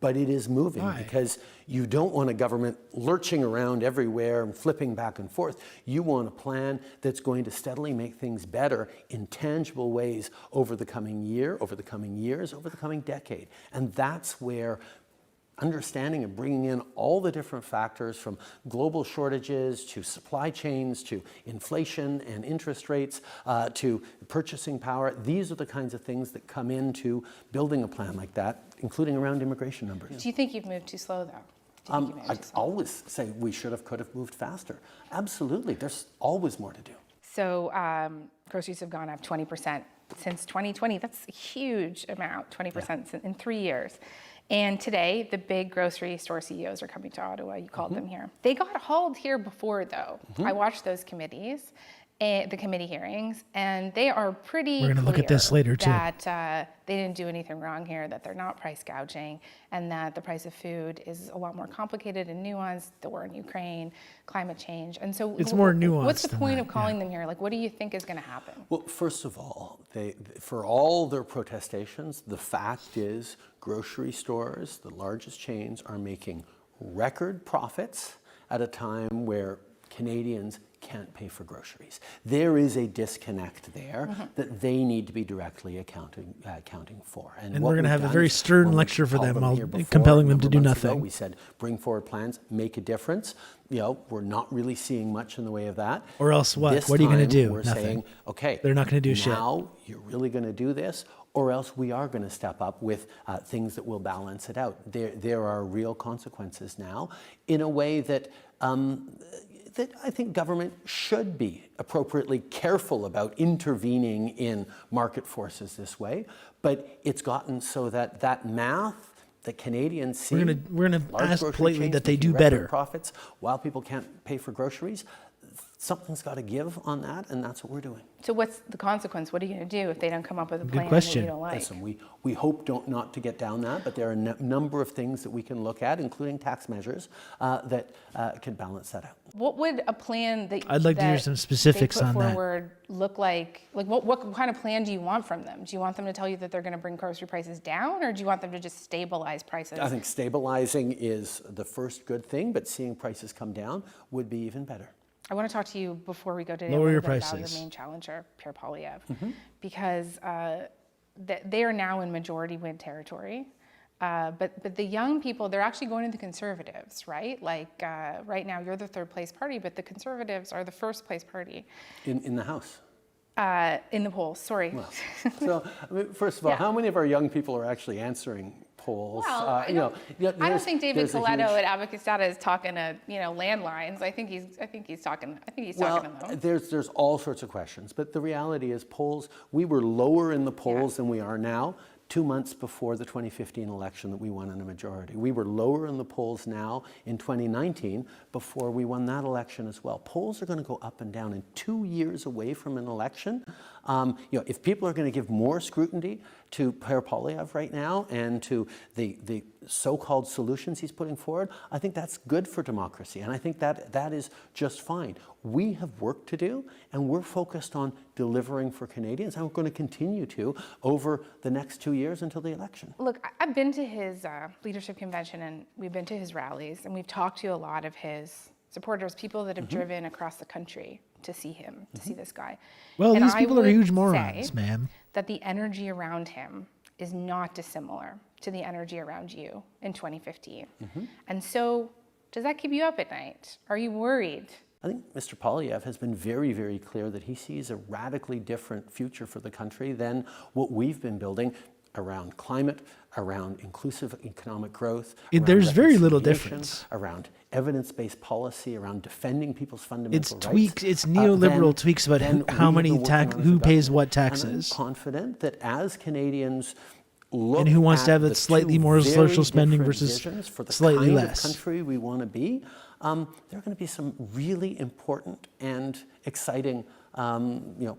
but it is moving. Why? Because you don't want a government lurching around everywhere and flipping back and forth. You want a plan that's going to steadily make things better in tangible ways over the coming year, over the coming years, over the coming decade. And that's where understanding and bringing in all the different factors, from global shortages to supply chains to inflation and interest rates to purchasing power. These are the kinds of things that come into building a plan like that, including around immigration numbers. Do you think you've moved too slow, though? I always say we could have moved faster. Absolutely, there's always more to do. So groceries have gone up 20% since 2020. That's a huge amount, 20% in 3 years. And today, the big grocery store CEOs are coming to Ottawa. You called them here. They got hauled here before, though. I watched those committees, the committee hearings, and they are pretty We're going to look at this later, too. That they didn't do anything wrong here, that they're not price gouging, and that the price of food is a lot more complicated and nuanced. The war in Ukraine, climate change. And so it's more nuanced. What's the than point that, of calling them here? Like, what do you think is going to happen? Well, first of all, for all their protestations, the fact is grocery stores, the largest chains, are making record profits at a time where Canadians can't pay for groceries. There is a disconnect there that they need to be directly accounting for. And we're going to have a very stern lecture for them while compelling them to do nothing. We said, bring forward plans, make a difference. You know, we're not really seeing much in the way of that. Or else what? This What are you going to time, do? We're Nothing. saying, okay, They're not going to do shit. now you're really going to do this, or else we are going to step up with things that will balance it out. There are real consequences now in a way that that I think government should be appropriately careful about intervening in market forces this way, but it's gotten so that that math that Canadians see, we're gonna large ask grocery politely chains that they making do record better. profits while people can't pay for groceries. Something's got to give on that, and that's what we're doing. So what's the consequence? What are you going to do if they don't come up with a Good plan that question. you don't like? Listen, we hope not to get down that, but there are a number of things that we can look at, including tax measures, that can balance that out. What would a plan that I'd like to hear some specifics they put on that. forward look like? Like what kind of plan do you want from them? Do you want them to tell you that they're going to bring grocery prices down, or do you want them to just stabilize prices? I think stabilizing is the first good thing, but seeing prices come down would be even better. I want to talk to you before we go to Lower your about prices. your main challenger, Pierre Poilievre, because they are now in majority win territory. But the young people, they're actually going to the Conservatives, right? Like right now, you're the third place party, but the Conservatives are the first place party. In the House? In the polls, sorry. Well, so, I mean, first of all, how many of our young people are actually answering polls? Well, I don't think David Coletto at Advocates Data is talking to landlines. I think he's talking to them. There's all sorts of questions, but the reality is polls. We were lower in the polls than we are now. 2 months before the 2015 election that we won in a majority. We were lower in the polls now in 2019 before we won that election as well. Polls are going to go up and down. In 2 years away from an election, if people are going to give more scrutiny to Pierre Poilievre right now and to the so-called solutions he's putting forward, I think that's good for democracy, and I think that is just fine. We have work to do, and we're focused on delivering for Canadians, and we're going to continue to over the next 2 years until the election. Look, I've been to his leadership convention, and we've been to his rallies, and we've talked to a lot of his supporters, people that have driven across the country to see him, to see this guy. Well, and these people are huge I would morons, say ma'am. that the energy around him is not dissimilar to the energy around you in 2015. And so, does that keep you up at night? Are you worried? I think Mr. Poilievre has been very, very clear that he sees a radically different future for the country than what we've been building around climate, around inclusive economic growth. There's very little reconciliation, difference. Around evidence-based policy, around defending people's fundamental It's rights. tweaks. It's neoliberal tweaks about how many who pays what taxes. And I'm confident that as Canadians look And who wants at to have the it slightly two more very social spending different versus visions for the slightly kind less. of country we want to be, there are going to be some really important and exciting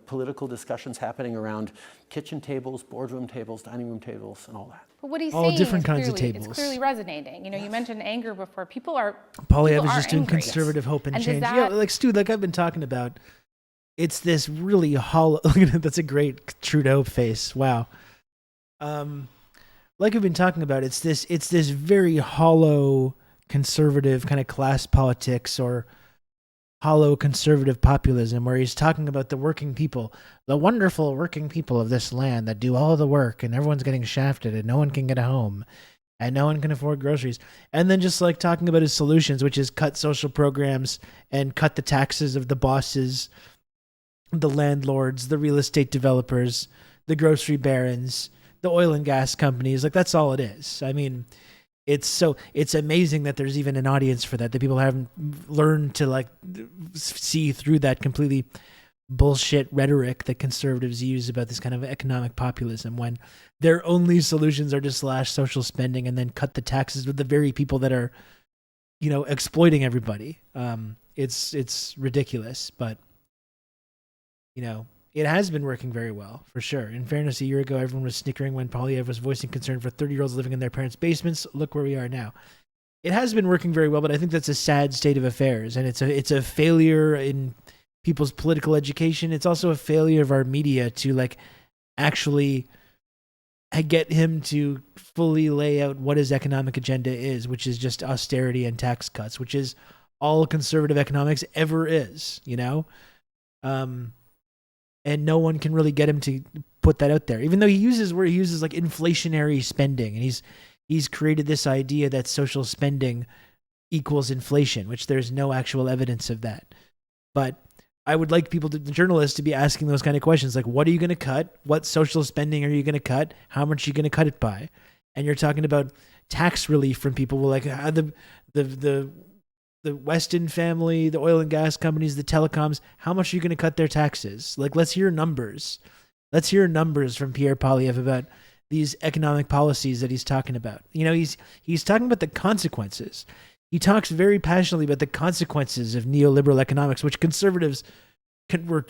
political discussions happening around kitchen tables, boardroom tables, dining room tables, and all that. But what he's All saying different is kinds of clearly, tables. It's clearly resonating. You mentioned anger before. People are. Poilievre people is are just doing angry. conservative hope and And does change. that- Yeah, like Stu, like I've been talking about. it's this really hollow. That's a great Trudeau face. Wow. Like we've been talking about, it's this very hollow conservative kind of class politics or hollow conservative populism where he's talking about the working people, the wonderful working people of this land that do all the work, and everyone's getting shafted and no one can get a home and no one can afford groceries. And then just like talking about his solutions, which is cut social programs and cut the taxes of the bosses, the landlords, the real estate developers, the grocery barons, the oil and gas companies. Like, that's all it is. I mean, it's amazing that there's even an audience for that people haven't learned to like see through that completely bullshit rhetoric that conservatives use about this kind of economic populism, when their only solutions are to slash social spending and then cut the taxes with the very people that are, exploiting everybody. It's ridiculous, but it has been working very well, for sure. In fairness, a year ago, everyone was snickering when Polyev was voicing concern for 30-year-olds living in their parents' basements. Look where we are now. It has been working very well, but I think that's a sad state of affairs, and it's a failure in people's political education. It's also a failure of our media to like actually get him to fully lay out what his economic agenda is, which is just austerity and tax cuts, which is all conservative economics ever is, and no one can really get him to put that out there, even though he uses like inflationary spending, and he's created this idea that social spending equals inflation, which there's no actual evidence of that. But I would like the journalists to be asking those kind of questions, like, what are you going to cut? What social spending are you going to cut? How much are you going to cut it by? And you're talking about tax relief from people. Well, like the Weston family, the oil and gas companies, the telecoms, how much are you going to cut their taxes? Like, let's hear numbers. Let's hear numbers from Pierre Poilievre about these economic policies that he's talking about. He's talking about the consequences. He talks very passionately about the consequences of neoliberal economics, which conservatives were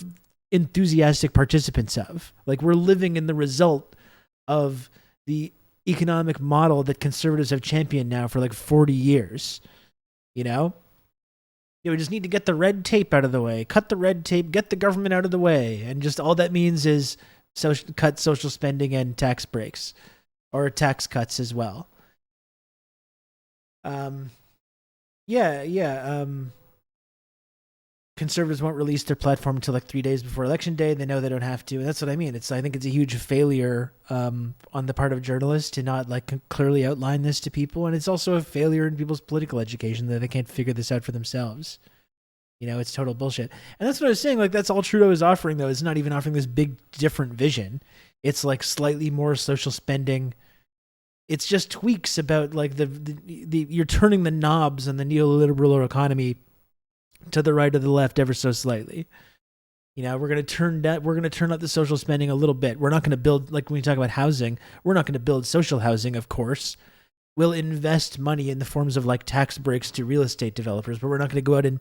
enthusiastic participants of. Like, we're living in the result of the economic model that conservatives have championed now for like 40 years. We just need to get the red tape out of the way, cut the red tape, get the government out of the way. And just all that means is cut social spending and tax breaks, or tax cuts as well. Conservatives won't release their platform until like 3 days before election day. They know they don't have to. And that's what I mean. I think it's a huge failure on the part of journalists to not like clearly outline this to people. And it's also a failure in people's political education that they can't figure this out for themselves. It's total bullshit. And that's what I was saying. Like, that's all Trudeau is offering, though. It's not even offering this big different vision. It's like slightly more social spending. It's just tweaks about like you're turning the knobs on the neoliberal economy to the right or the left ever so slightly. We're going to turn up the social spending a little bit. We're not going to build, like when we talk about housing, we're not going to build social housing, of course. We'll invest money in the forms of like tax breaks to real estate developers, but we're not going to go out and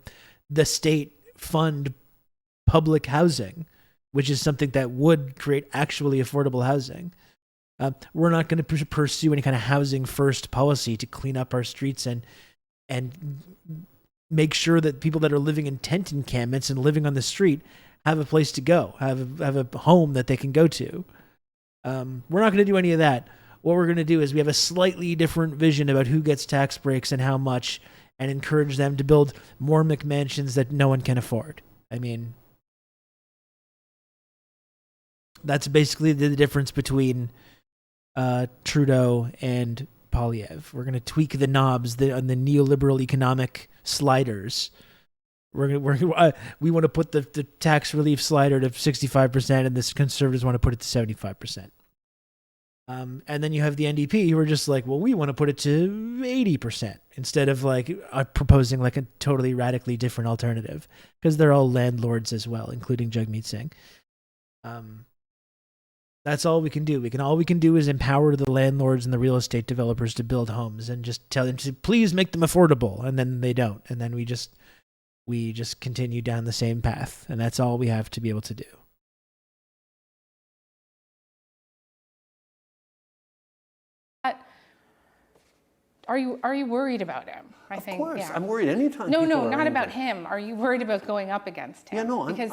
the state fund public housing, which is something that would create actually affordable housing. We're not going to pursue any kind of housing first policy to clean up our streets and make sure that people that are living in tent encampments and living on the street have a place to go, have a home that they can go to. We're not going to do any of that. What we're going to do is we have a slightly different vision about who gets tax breaks and how much, and encourage them to build more McMansions that no one can afford. I mean, that's basically the difference between Trudeau and Poilievre. We're going to tweak the knobs on the neoliberal economic sliders. We want to put the tax relief slider to 65%, and the conservatives want to put it to 75%. And then you have the NDP who are just like, well, we want to put it to 80% instead of like proposing like a totally radically different alternative, because they're all landlords as well, including Jagmeet Singh. That's all we can do. All we can do is empower the landlords and the real estate developers to build homes and just tell them to please make them affordable, and then they don't, and then we just continue down the same path, and that's all we have to be able to do. Are you worried about him? I Of think, course, yeah. I'm worried anytime. No, people no, are not about angry. him. Are you worried about going up against him? Yeah, no, because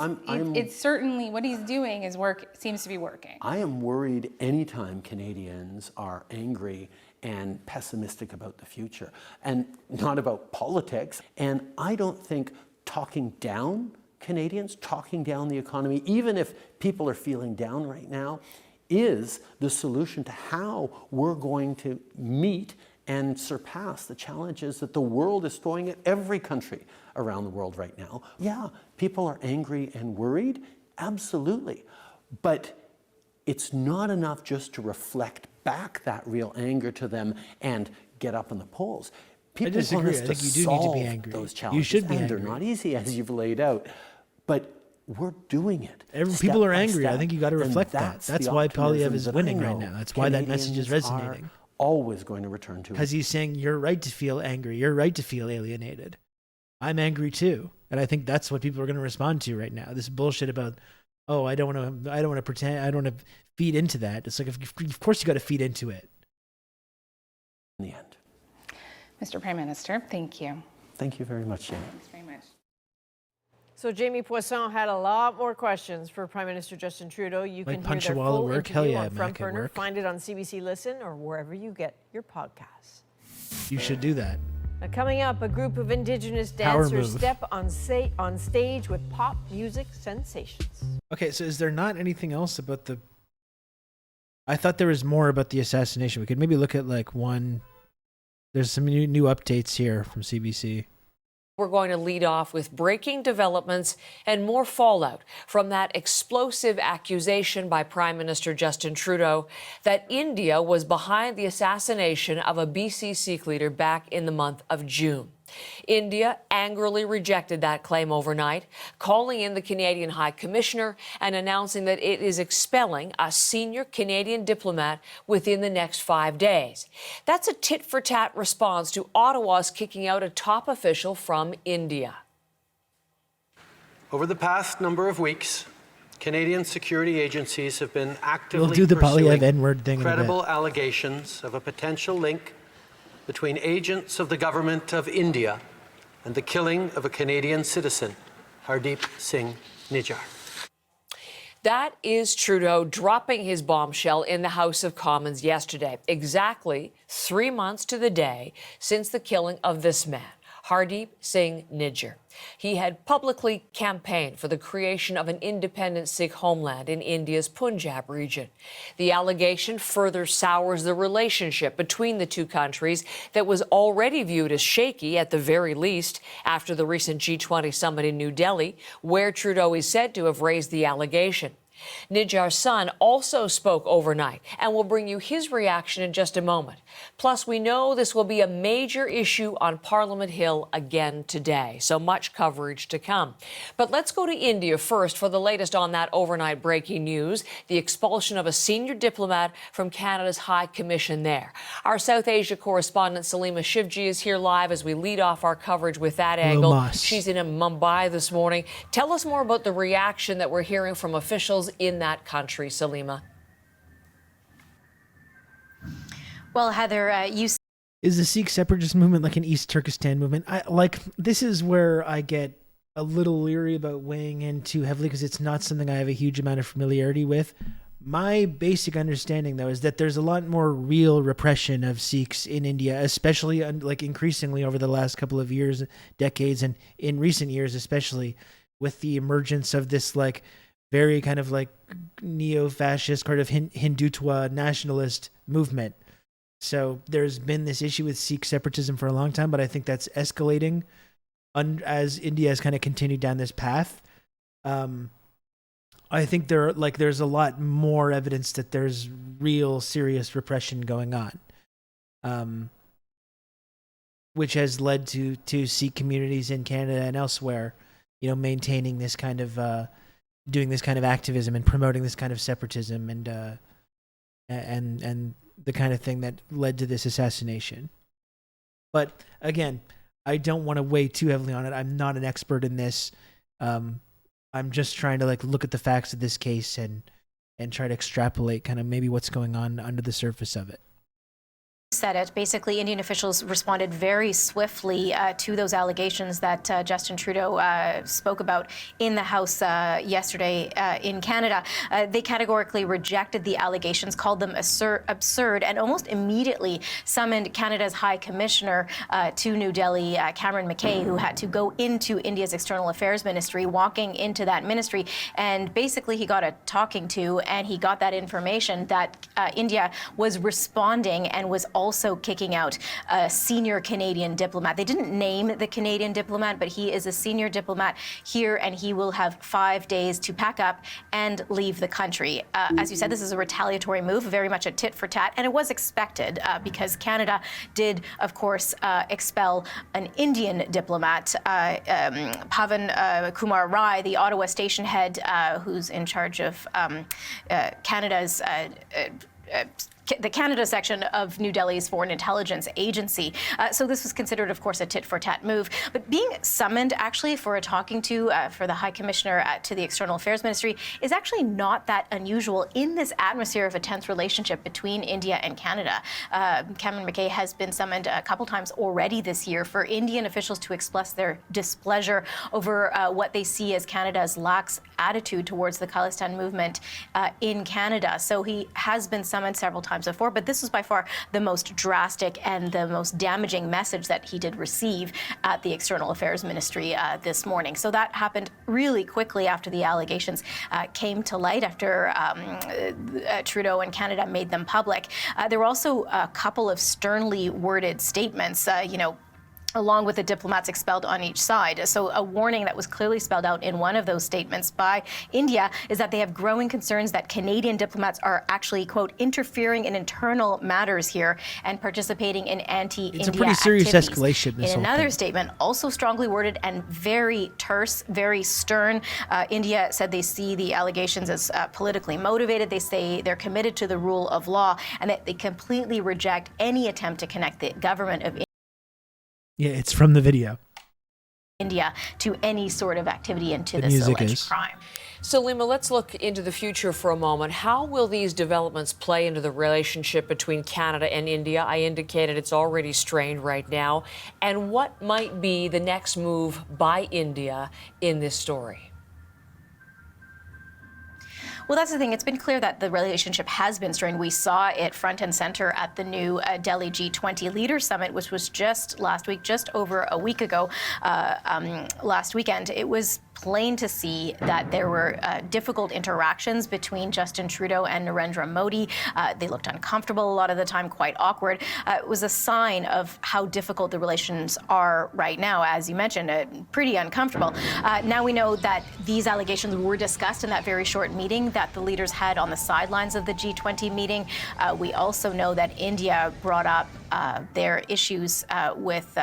it's certainly what he's doing seems to be working. I am worried anytime Canadians are angry and pessimistic about the future, and not about politics. And I don't think talking down Canadians, talking down the economy, even if people are feeling down right now, is the solution to how we're going to meet and surpass the challenges that the world is throwing at every country around the world right now. Yeah, people are angry and worried, absolutely. But it's not enough just to reflect back that real anger to them and get up in the polls. People want us to solve those challenges. You should be and angry. They're not easy, as you've laid out, but we're doing it. People are step by angry. I step, think you got to and reflect that. That's the why Polyev optimism is that winning I right know now. That's why that message is Canadians are resonating. Always going to return to. Because he's saying you're right to feel angry. You're right to feel alienated. I'm angry too, and I think that's what people are going to respond to right now. This bullshit about, oh, I don't want to pretend. I don't want to feed into that. It's like, of course you got to feed into it. In the end. Mr. Prime Minister, thank you. Thank you very much, Jamie. Thanks very much. So Jamie Poisson had a lot more questions for Prime Minister Justin Trudeau. You Like can punch hear a their wall at full work? Hell interview yeah, on Front Mac at Burner. work. Find it on CBC Listen or wherever you get your podcasts. You should do that. Now, coming up, a group of Indigenous Power dancers move. step on stage with pop music sensations. Okay, so is there not anything else about the... I thought there was more about the assassination. We could maybe look at like one... There's some new updates here from CBC. We're going to lead off with breaking developments and more fallout from that explosive accusation by Prime Minister Justin Trudeau that India was behind the assassination of a BC Sikh leader back in the month of June. India angrily rejected that claim overnight, calling in the Canadian High Commissioner and announcing that it is expelling a senior Canadian diplomat within the next 5 days. That's a tit-for-tat response to Ottawa's kicking out a top official from India. Over the past number of weeks, Canadian security agencies have been actively We'll do the Polyev pursuing N-word thing in a bit. credible allegations of a potential link between agents of the government of India and the killing of a Canadian citizen, Hardeep Singh Nijjar. That is Trudeau dropping his bombshell in the House of Commons yesterday, exactly 3 months to the day since the killing of this man, Hardeep Singh Nijjar. He had publicly campaigned for the creation of an independent Sikh homeland in India's Punjab region. The allegation further sours the relationship between the two countries that was already viewed as shaky at the very least after the recent G20 summit in New Delhi, where Trudeau is said to have raised the allegation. Nijjar's son also spoke overnight, and we'll bring you his reaction in just a moment. Plus, we know this will be a major issue on Parliament Hill again today, so much coverage to come. But let's go to India first for the latest on that overnight breaking news, the expulsion of a senior diplomat from Canada's High Commission there. Our South Asia correspondent Salima Shivji is here live as we lead off our coverage with that angle. Moss. She's in Mumbai this morning. Tell us more about the reaction that we're hearing from officials in that country, Salima. Well, Heather, Is the Sikh separatist movement like an East Turkestan movement? This is where I get a little leery about weighing in too heavily because it's not something I have a huge amount of familiarity with. My basic understanding, though, is that there's a lot more real repression of Sikhs in India, especially like increasingly over the last couple of years, decades, and in recent years, especially with the emergence of this like very kind of like neo-fascist kind of Hindutva nationalist movement. So there's been this issue with Sikh separatism for a long time, but I think that's escalating as India has kind of continued down this path. I think there's a lot more evidence that there's real serious repression going on, which has led to Sikh communities in Canada and elsewhere, maintaining this kind of doing this kind of activism and promoting this kind of separatism and the kind of thing that led to this assassination. But again, I don't want to weigh too heavily on it. I'm not an expert in this. I'm just trying to look at the facts of this case and try to extrapolate kind of maybe what's going on under the surface of it. said it. Basically, Indian officials responded very swiftly to those allegations that Justin Trudeau spoke about in the House yesterday in Canada. They categorically rejected the allegations, called them absurd, and almost immediately summoned Canada's High Commissioner to New Delhi, Cameron McKay, who had to go into India's External Affairs Ministry, walking into that ministry, and basically he got a talking to, and he got that information that India was responding and was also kicking out a senior Canadian diplomat. They didn't name the Canadian diplomat, but he is a senior diplomat here, and he will have 5 days to pack up and leave the country. As you said, this is a retaliatory move, very much a tit for tat, and it was expected because Canada did, of course, expel an Indian diplomat, Pavan Kumar Rai, the Ottawa station head, who's in charge of Canada's the Canada section of New Delhi's Foreign Intelligence Agency. So this was considered, of course, a tit-for-tat move. But being summoned, actually, for a talking to for the High Commissioner to the External Affairs Ministry is actually not that unusual in this atmosphere of a tense relationship between India and Canada. Cameron McKay has been summoned a couple times already this year for Indian officials to express their displeasure over what they see as Canada's lax attitude towards the Khalistan movement in Canada. So he has been summoned several times before, but this was by far the most drastic and the most damaging message that he did receive at the External Affairs Ministry this morning. So that happened really quickly after the allegations came to light, after Trudeau and Canada made them public. There were also a couple of sternly worded statements, along with the diplomats expelled on each side. So a warning that was clearly spelled out in one of those statements by India is that they have growing concerns that Canadian diplomats are actually, quote, interfering in internal matters here and participating in anti-India It's a pretty serious activities. escalation, this In whole another thing. statement, also strongly worded and very terse, very stern, India said they see the allegations as politically motivated. They say they're committed to the rule of law and that they completely reject any attempt to connect the government of Yeah, it's from the video. India to any sort of activity into The this music alleged is. crime. So, Lima, let's look into the future for a moment. How will these developments play into the relationship between Canada and India? I indicated it's already strained right now. And what might be the next move by India in this story? Well, that's the thing. It's been clear that the relationship has been strained. We saw it front and center at the new Delhi G20 Leaders Summit, which was just last week, just over a week ago, last weekend. It was plain to see that there were difficult interactions between Justin Trudeau and Narendra Modi. They looked uncomfortable a lot of the time, quite awkward. It was a sign of how difficult the relations are right now, as you mentioned, pretty uncomfortable. Now we know that these allegations were discussed in that very short meeting that the leaders had on the sidelines of the G20 meeting. We also know that India brought up their issues with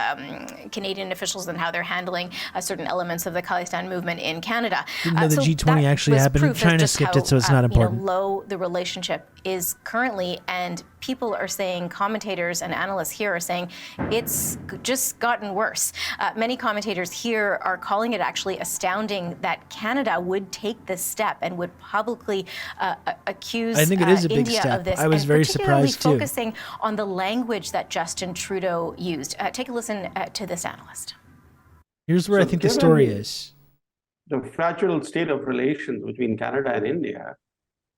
Canadian officials and how they're handling certain elements of the Khalistan movement in Canada. Didn't know the So G20 that actually was happened. proof of China just skipped how, it, so it's not important. low the relationship is currently, and people are saying, commentators and analysts here are saying, it's just gotten worse. Many commentators here are calling it actually astounding that Canada would take this step and would publicly accuse I think it is a big India step. of this. I was and very particularly surprised, too. focusing on the language that Justin Trudeau used. Take a listen to this analyst. Here's where I think the story is. The fragile state of relations between Canada and India,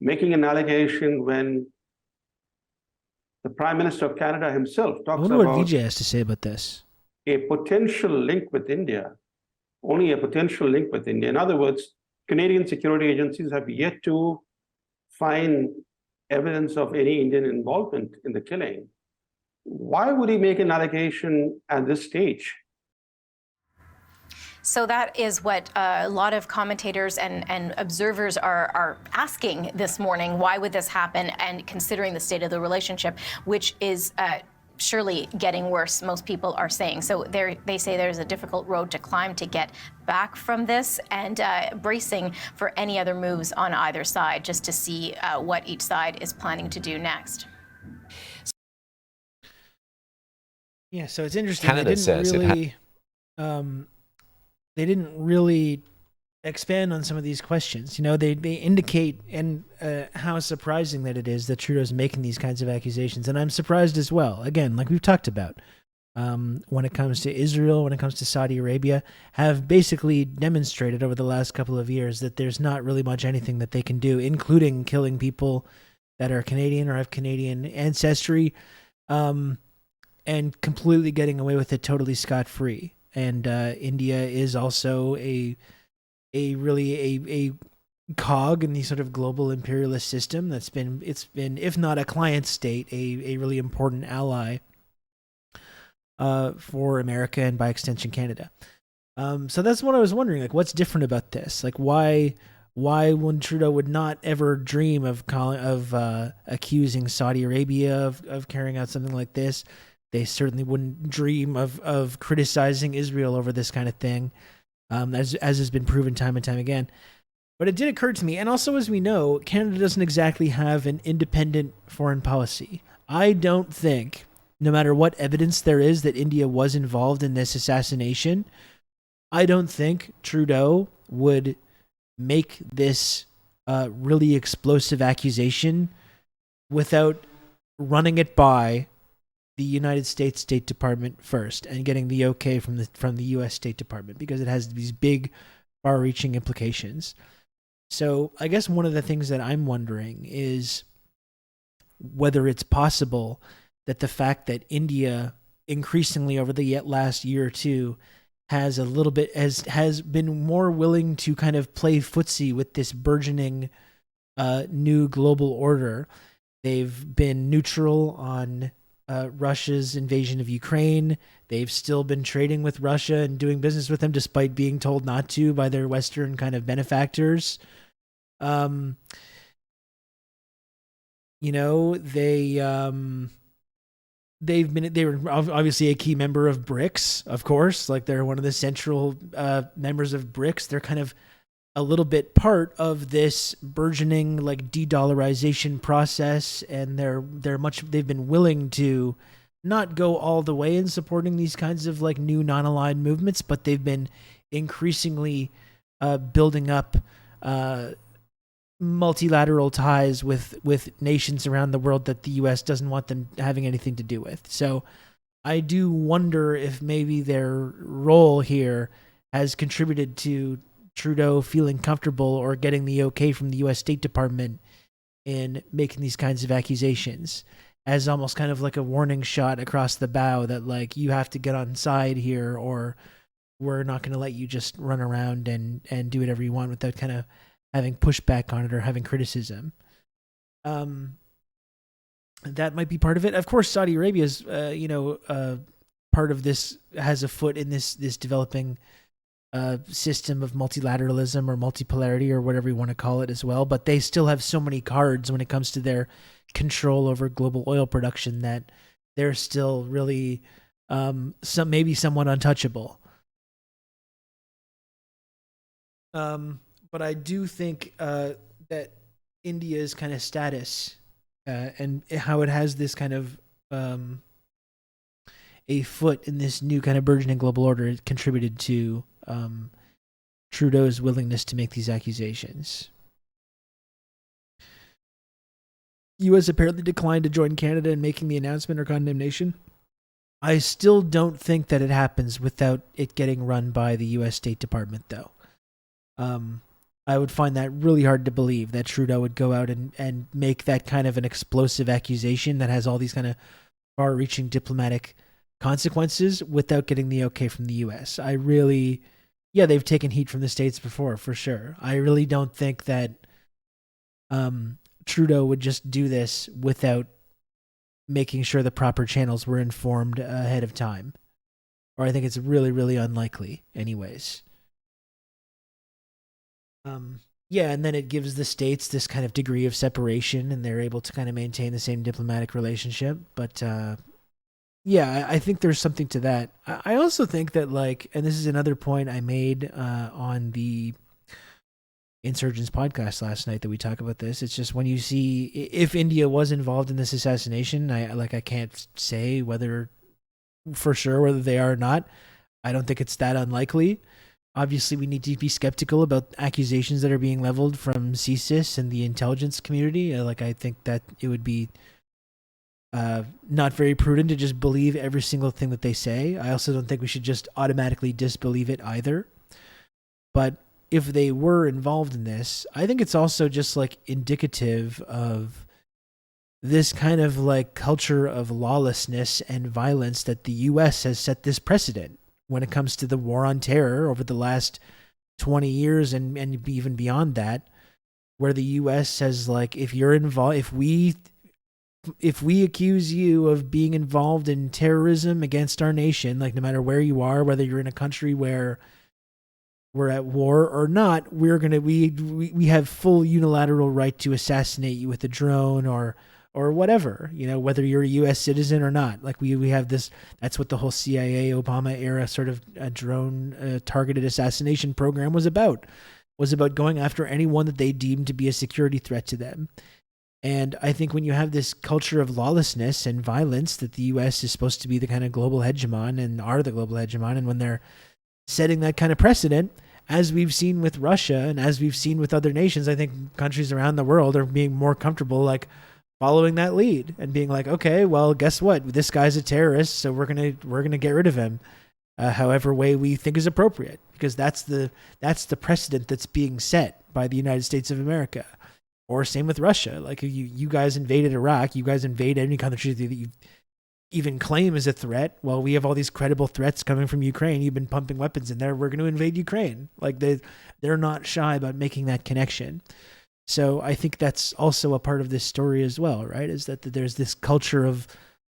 making an allegation when the Prime Minister of Canada himself I talks wonder what about VJ has to say about this. a potential link with India, only a potential link with India. In other words, Canadian security agencies have yet to find evidence of any Indian involvement in the killing. Why would he make an allegation at this stage? So that is what a lot of commentators and observers are asking this morning. Why would this happen? And considering the state of the relationship, which is surely getting worse, most people are saying. So they say there's a difficult road to climb to get back from this, and bracing for any other moves on either side, just to see what each side is planning to do next. Yeah, so it's interesting. Canada They says it didn't really expand on some of these questions. You know, they indicate and how surprising that it is that Trudeau's making these kinds of accusations, and I'm surprised as well. Again, like we've talked about, when it comes to Israel, when it comes to Saudi Arabia, have basically demonstrated over the last couple of years that there's not really much anything that they can do, including killing people that are Canadian or have Canadian ancestry, and completely getting away with it totally scot-free. And India is also a cog in the sort of global imperialist system that's been, if not a client state, a really important ally for America and by extension Canada. So that's what I was wondering, like, what's different about this? Like, why when Trudeau would not ever dream of accusing Saudi Arabia of carrying out something like this, they certainly wouldn't dream of criticizing Israel over this kind of thing, as has been proven time and time again. But it did occur to me, and also as we know, Canada doesn't exactly have an independent foreign policy. I don't think, no matter what evidence there is that India was involved in this assassination, I don't think Trudeau would make this really explosive accusation without running it by the United States State Department first and getting the okay from the U.S. State Department, because it has these big, far-reaching implications. So I guess one of the things that I'm wondering is whether it's possible that the fact that India increasingly over the last year or two has a little bit has been more willing to kind of play footsie with this burgeoning new global order. They've been neutral on Russia's invasion of Ukraine. They've still been trading with Russia and doing business with them despite being told not to by their Western kind of benefactors. You know, they were obviously a key member of BRICS, of course. Like, they're one of the central members of BRICS. They're kind of a little bit part of this burgeoning like de-dollarization process, and they've been willing to not go all the way in supporting these kinds of like new non-aligned movements, but they've been increasingly building up multilateral ties with nations around the world that the U.S. doesn't want them having anything to do with. So I do wonder if maybe their role here has contributed to Trudeau feeling comfortable or getting the okay from the U.S. State Department in making these kinds of accusations as almost kind of like a warning shot across the bow that like, you have to get on side here or we're not going to let you just run around and do whatever you want without kind of having pushback on it or having criticism. That might be part of it. Of course, Saudi Arabia's, part of this, has a foot in this developing system of multilateralism or multipolarity or whatever you want to call it as well. But they still have so many cards when it comes to their control over global oil production that they're still really maybe somewhat untouchable. But I do think that India's kind of status and how it has this kind of a foot in this new kind of burgeoning global order contributed to Trudeau's willingness to make these accusations. U.S. apparently declined to join Canada in making the announcement or condemnation. I still don't think that it happens without it getting run by the U.S. State Department, though. I would find that really hard to believe that Trudeau would go out and make that kind of an explosive accusation that has all these kind of far-reaching diplomatic consequences without getting the okay from the U.S. They've taken heat from the States before, for sure. I really don't think that Trudeau would just do this without making sure the proper channels were informed ahead of time. Or I think it's really, really unlikely anyways. And then it gives the states this kind of degree of separation and they're able to kind of maintain the same diplomatic relationship. But I think there's something to that. I also think that, like, and this is another point I made on the Insurgents podcast last night that we talk about this. It's just when you see if India was involved in this assassination, I can't say whether for sure whether they are or not. I don't think it's that unlikely. Obviously, we need to be skeptical about accusations that are being leveled from CSIS and the intelligence community. Like, I think that it would be not very prudent to just believe every single thing that they say. I also don't think we should just automatically disbelieve it either. But if they were involved in this, I think it's also just like indicative of this kind of like culture of lawlessness and violence that the US has set this precedent when it comes to the war on terror over the last 20 years and even beyond that, where the US has like, if you're involved, if we accuse you of being involved in terrorism against our nation, like no matter where you are, whether you're in a country where we're at war or not, we have full unilateral right to assassinate you with a drone or whatever, whether you're a US citizen or not. Like we have this, that's what the whole CIA Obama era sort of drone targeted assassination program was about going after anyone that they deemed to be a security threat to them. And I think when you have this culture of lawlessness and violence that the US is supposed to be the kind of global hegemon and are the global hegemon, and when they're setting that kind of precedent, as we've seen with Russia and as we've seen with other nations, I think countries around the world are being more comfortable like following that lead and being like, okay, well, guess what? This guy's a terrorist, so we're gonna get rid of him, however way we think is appropriate, because that's the precedent that's being set by the United States of America. Or same with Russia. Like you guys invaded Iraq, you guys invade any country that you even claim as a threat. Well, we have all these credible threats coming from Ukraine. You've been pumping weapons in there. We're going to invade Ukraine. Like they're not shy about making that connection. So I think that's also a part of this story as well, right? Is that there's this culture of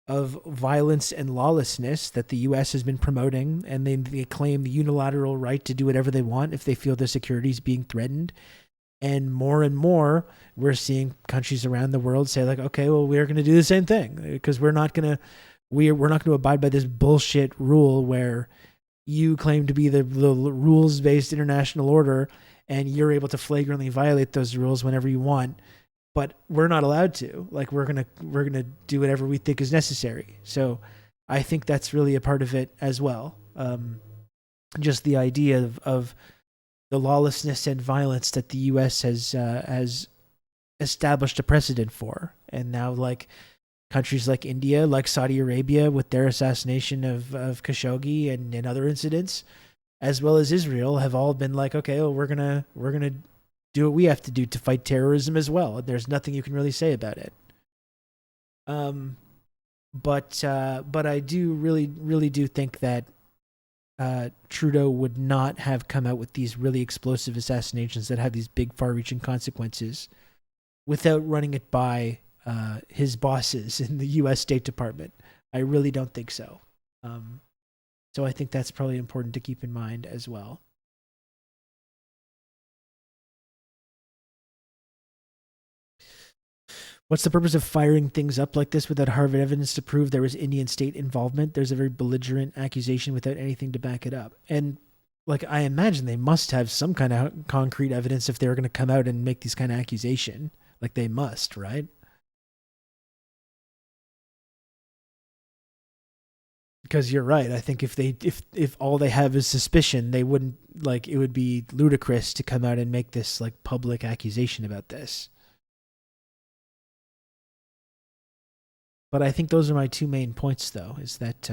violence and lawlessness that the U.S. has been promoting, and they claim the unilateral right to do whatever they want if they feel their security is being threatened. And more, we're seeing countries around the world say like, okay, well, we're going to do the same thing because we're not going to abide by this bullshit rule where you claim to be the rules-based international order and you're able to flagrantly violate those rules whenever you want, but we're not allowed to. Like we're gonna do whatever we think is necessary. So I think that's really a part of it as well. Just the idea of the lawlessness and violence that the U.S. has established a precedent for. And now like countries like India, like Saudi Arabia with their assassination of Khashoggi and other incidents, as well as Israel, have all been like, okay, well, we're gonna do what we have to do to fight terrorism as well. There's nothing you can really say about it. But I do really do think that Trudeau would not have come out with these really explosive assassinations that have these big, far-reaching consequences without running it by his bosses in the U.S. State Department. I really don't think so. So I think that's probably important to keep in mind as well. What's the purpose of firing things up like this without hard evidence to prove there was Indian state involvement? There's a very belligerent accusation without anything to back it up. And like, I imagine they must have some kind of concrete evidence if they're going to come out and make this kind of accusation. Like they must, right? Because you're right. I think if all they have is suspicion, they wouldn't, like, it would be ludicrous to come out and make this like public accusation about this. But I think those are my two main points, though, is that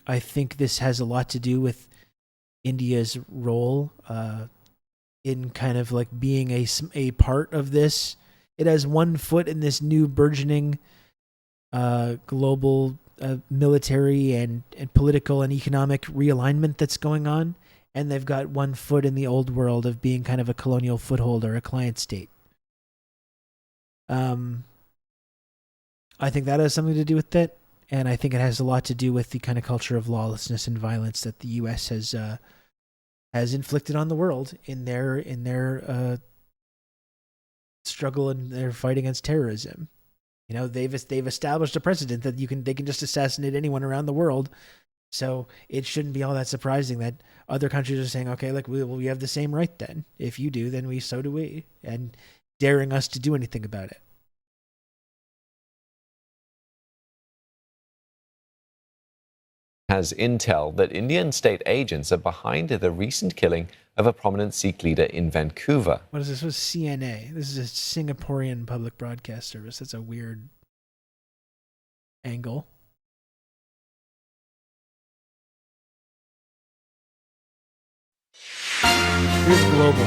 I think this has a lot to do with India's role in kind of like being a part of this. It has one foot in this new burgeoning global military and political and economic realignment that's going on, and they've got one foot in the old world of being kind of a colonial foothold or a client state. I think that has something to do with it, and I think it has a lot to do with the kind of culture of lawlessness and violence that the U.S. has inflicted on the world in their struggle and their fight against terrorism. You know, they've established a precedent that they can just assassinate anyone around the world. So it shouldn't be all that surprising that other countries are saying, okay, like we have the same right then. If you do, then so do we, and daring us to do anything about it. has intel that Indian state agents are behind the recent killing of a prominent Sikh leader in Vancouver. What is this? What's CNA? This is a Singaporean public broadcast service. That's a weird angle. Here's Global.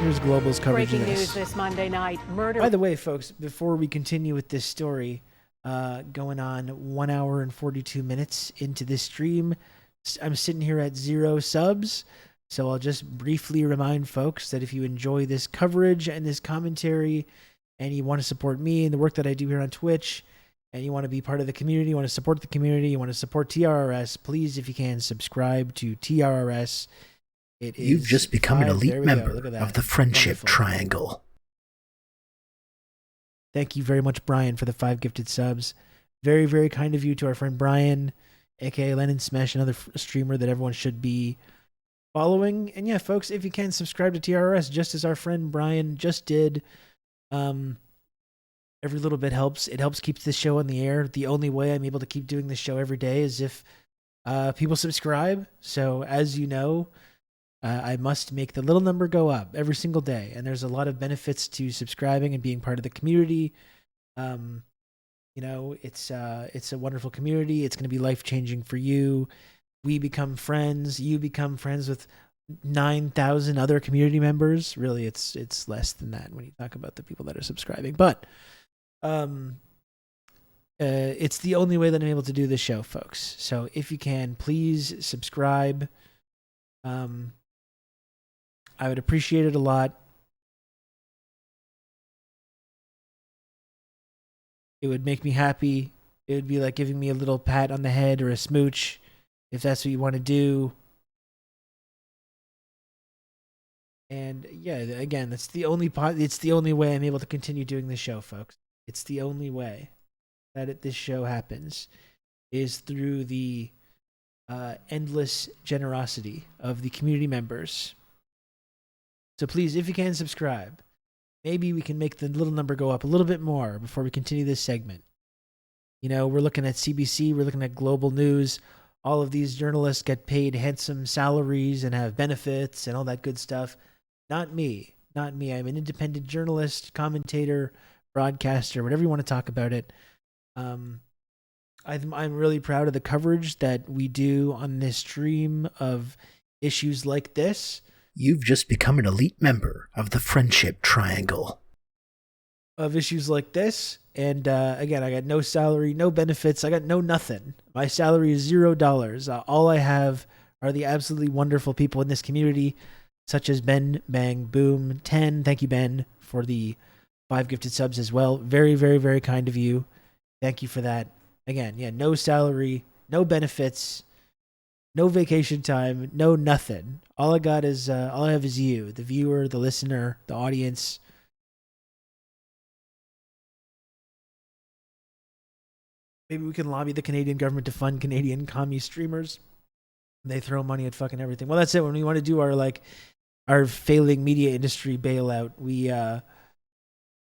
Here's Global's coverage. Breaking news this Monday night. Murder. By the way, folks, before we continue with this story, going on 1 hour and 42 minutes into this stream, I'm sitting here at 0 subs. So I'll just briefly remind folks that if you enjoy this coverage and this commentary and you want to support me and the work that I do here on Twitch and you want to be part of the community, you want to support the community, you want to support TRRS, please, if you can, subscribe to TRRS. You've just become an elite member of the Friendship Triangle. Thank you very much, Brian, for the 5 gifted subs. Very, very kind of you to our friend Brian, aka Lennon Smash, another streamer that everyone should be following. And yeah, folks, if you can, subscribe to TRRS, just as our friend Brian just did. Every little bit helps. It helps keep this show on the air. The only way I'm able to keep doing this show every day is if people subscribe. So as you know, I must make the little number go up every single day. And there's a lot of benefits to subscribing and being part of the community. It's a wonderful community. It's going to be life-changing for you. We become friends. You become friends with 9,000 other community members. Really, it's less than that when you talk about the people that are subscribing. But it's the only way that I'm able to do this show, folks. So if you can, please subscribe. I would appreciate it a lot. It would make me happy. It would be like giving me a little pat on the head or a smooch, if that's what you want to do. And yeah, again, it's the only way I'm able to continue doing this show, folks. It's the only way that this show happens is through the endless generosity of the community members. So please, if you can, subscribe. Maybe we can make the little number go up a little bit more before we continue this segment. You know, we're looking at CBC, we're looking at Global News. All of these journalists get paid handsome salaries and have benefits and all that good stuff. Not me. Not me. I'm an independent journalist, commentator, broadcaster, whatever you want to talk about it. I'm really proud of the coverage that we do on this stream of issues like this. You've just become an elite member of the Friendship Triangle. Of issues like this. And again, I got no salary, no benefits. I got no nothing. My salary is $0. All I have are the absolutely wonderful people in this community, such as Ben Bang Boom 10. Thank you, Ben, for the 5 gifted subs as well. Very, very, very kind of you. Thank you for that. Again, yeah, no salary, no benefits, no vacation time, no nothing. All I got is all I have is you, the viewer, the listener, the audience. Maybe we can lobby the Canadian government to fund Canadian commie streamers. They throw money at fucking everything. Well, that's it. When we want to do our failing media industry bailout, we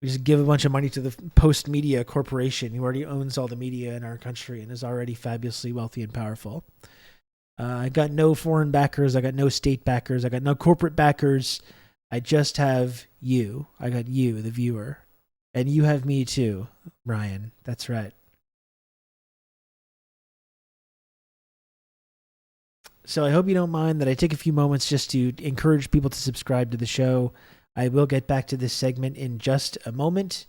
just give a bunch of money to the Post Media Corporation, who already owns all the media in our country and is already fabulously wealthy and powerful. I got no foreign backers. I got no state backers. I got no corporate backers. I just have you. I got you, the viewer. And you have me too, Ryan. That's right. So I hope you don't mind that I take a few moments just to encourage people to subscribe to the show. I will get back to this segment in just a moment.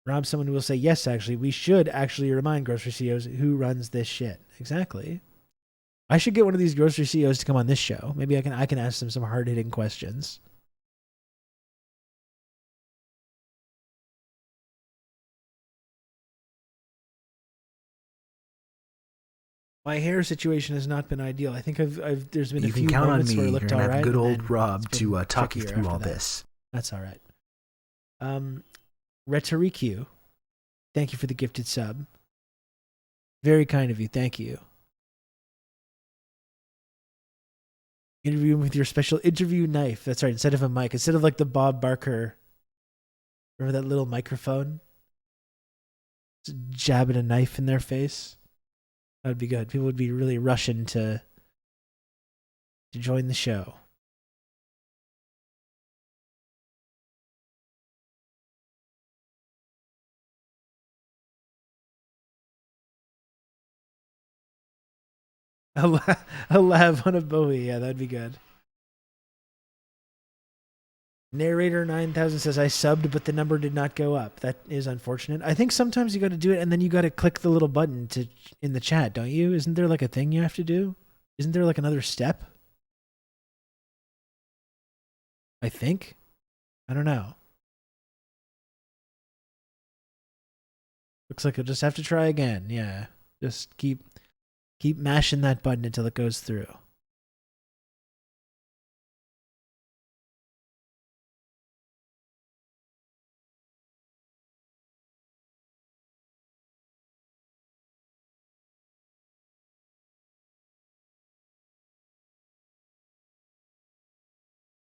Rob, someone will say, yes, actually, we should actually remind grocery CEOs who runs this shit. Exactly. I should get one of these grocery CEOs to come on this show. Maybe I can ask them some hard-hitting questions. My hair situation has not been ideal. I think there's been a few moments where it looked all right. You can count on me. You're going to have good old Rob to talk you through all that. this. That's all right. Rhetoricu, thank you for the gifted sub. Very kind of you. Thank you. Interview him with your special interview knife. That's right. Instead of a mic. Instead of like the Bob Barker. Remember that little microphone? jabbing a knife in their face. That would be good. People would be really rushing to join the show. A lav on a Bowie. Yeah, that'd be good. Narrator 9000 says, I subbed, but the number did not go up. That is unfortunate. I think sometimes you got to do it, and then you got to click the little button in the chat, don't you? Isn't there like a thing you have to do? Isn't there like another step? I think. I don't know. Looks like you'll just have to try again. Yeah. Just keep mashing that button until it goes through.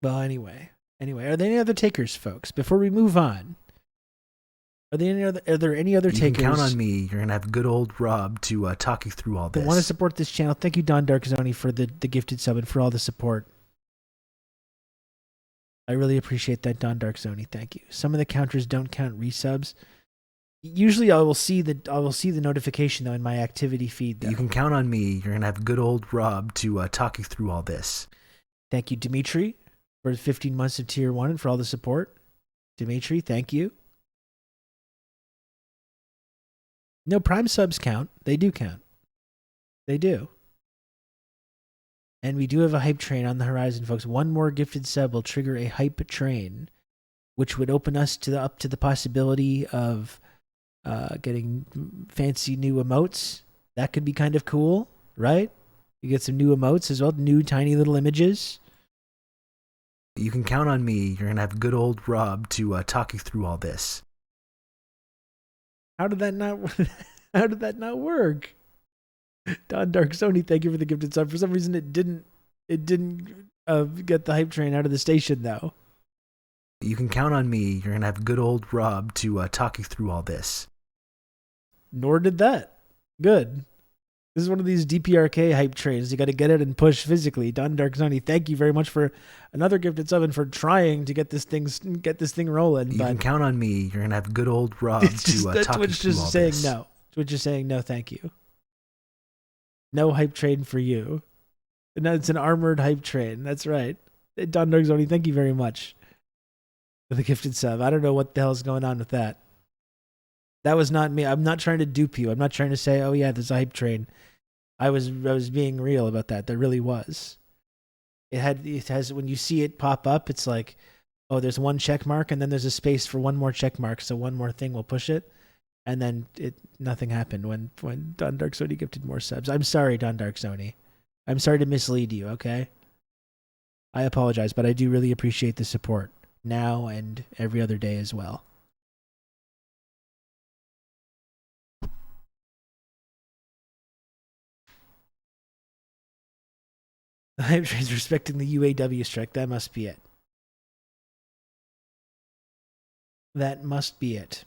Well, anyway, are there any other takers, folks? Before we move on, are there any other takers? You can count on me. You're gonna have good old Rob to talk you through all this. That want to support this channel. Thank you, Don Darkzoni, for the gifted sub and for all the support. I really appreciate that, Don Darkzoni. Thank you. Some of the counters don't count resubs. Usually, I will see the notification though in my activity feed. Though. You can count on me. You're gonna have good old Rob to talk you through all this. Thank you, Dimitri, for 15 months of Tier 1 and for all the support. Dimitri, thank you. No, Prime subs count. They do count. They do. And we do have a hype train on the horizon, folks. One more gifted sub will trigger a hype train, which would open us up to the possibility of getting fancy new emotes. That could be kind of cool, right? You get some new emotes as well, new tiny little images. You can count on me. You're gonna have good old Rob to talk you through all this. How did that not work? Don Darkzoni, thank you for the gifted sub. For some reason, it didn't get the hype train out of the station though. You can count on me. You're gonna have good old Rob to talk you through all this. Nor did that. Good. This is one of these DPRK hype trains. You got to get it and push physically. Don Darkzoni, thank you very much for another gifted sub and for trying to get this thing rolling. You can count on me. You're gonna have good old Rob to talk you through all this. No. Twitch is saying no, thank you. No hype train for you. No, it's an armored hype train. That's right. Don Darkzoni, thank you very much for the gifted sub. I don't know what the hell's going on with that. That was not me. I'm not trying to dupe you. I'm not trying to say, oh yeah, there's a hype train. I was being real about that. There really was. It has when you see it pop up, it's like, oh, there's one check mark and then there's a space for one more check mark, so one more thing will push it. And then nothing happened when Don Darkzoni gifted more subs. I'm sorry, Don Darkzoni. I'm sorry to mislead you, okay? I apologize, but I do really appreciate the support now and every other day as well. The hype train's respecting the UAW strike. That must be it. That must be it.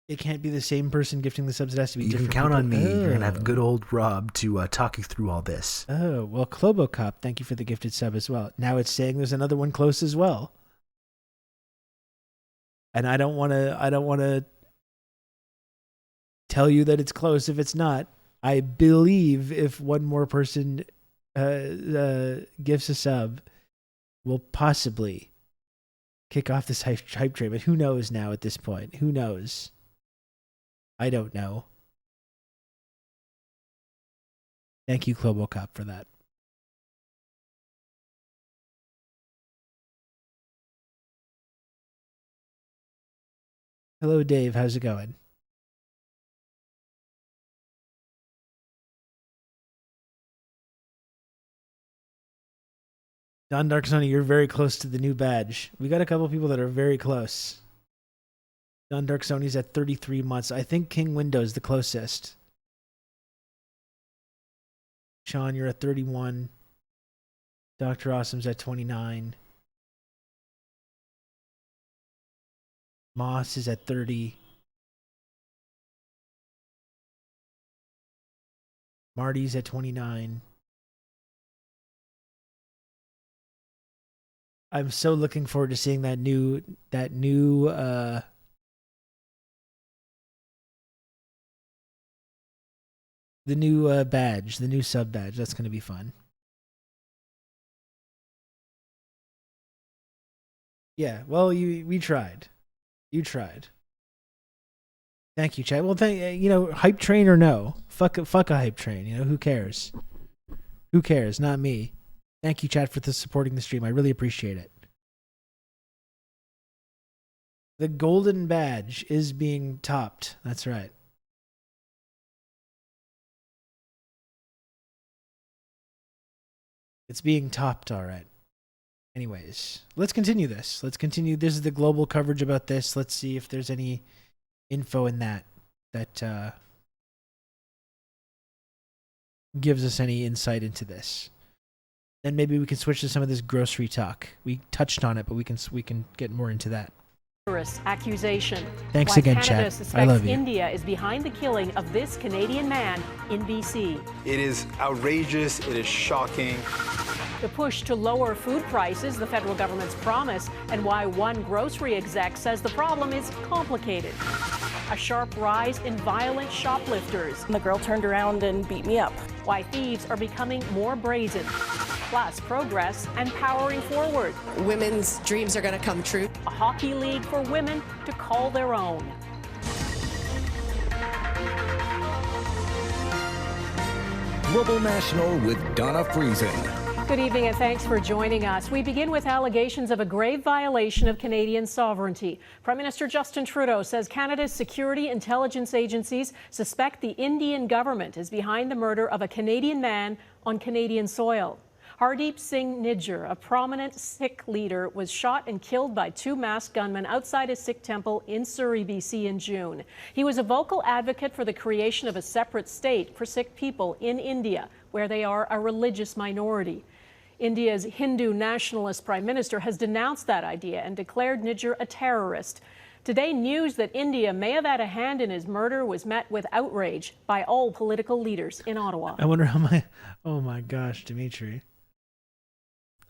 It can't be the same person gifting the subs. It has to be different. You can count on me. Oh. You're gonna have good old Rob to talk you through all this. Oh, well, Klobocop, thank you for the gifted sub as well. Now it's saying there's another one close as well. And I don't want to tell you that it's close if it's not. I believe if one more person gives a sub, we'll possibly kick off this hype train. But who knows now at this point? Who knows? I don't know. Thank you, Klobocop, for that. Hello, Dave. How's it going? Don Darkzoni, you're very close to the new badge. We got a couple people that are very close. Don Darkzoni's at 33 months. I think King Window's the closest. Sean, you're at 31. Dr. Awesome's at 29. Moss is at 30. Marty's at 29. I'm so looking forward to seeing that new badge, the new sub badge. That's going to be fun. Yeah, well, we tried. You tried. Thank you, Chad. Well, hype train or no? Fuck a hype train. Who cares? Who cares? Not me. Thank you, Chad, for supporting the stream. I really appreciate it. The golden badge is being topped. That's right. It's being topped, all right. Anyways, let's continue this. This is the global coverage about this. Let's see if there's any info in that gives us any insight into this. Then maybe we can switch to some of this grocery talk. We touched on it, but we can get more into that. Accusation. Thanks Why again, Canada Chad. suspects I love you. India is behind the killing of this Canadian man in BC. It is outrageous. It is shocking. The push to lower food prices, the federal government's promise, and why one grocery exec says the problem is complicated. A sharp rise in violent shoplifters. The girl turned around and beat me up. Why thieves are becoming more brazen. Plus, progress and powering forward. Women's dreams are going to come true. A hockey league for women to call their own. Global National with Donna Friesen. Good evening and thanks for joining us. We begin with allegations of a grave violation of Canadian sovereignty. Prime Minister Justin Trudeau says Canada's security intelligence agencies suspect the Indian government is behind the murder of a Canadian man on Canadian soil. Hardeep Singh Nijjar, a prominent Sikh leader, was shot and killed by two masked gunmen outside a Sikh temple in Surrey, BC in June. He was a vocal advocate for the creation of a separate state for Sikh people in India, where they are a religious minority. India's Hindu nationalist prime minister has denounced that idea and declared Nijjar a terrorist. Today, news that India may have had a hand in his murder was met with outrage by all political leaders in Ottawa. I wonder oh my gosh, Dimitri.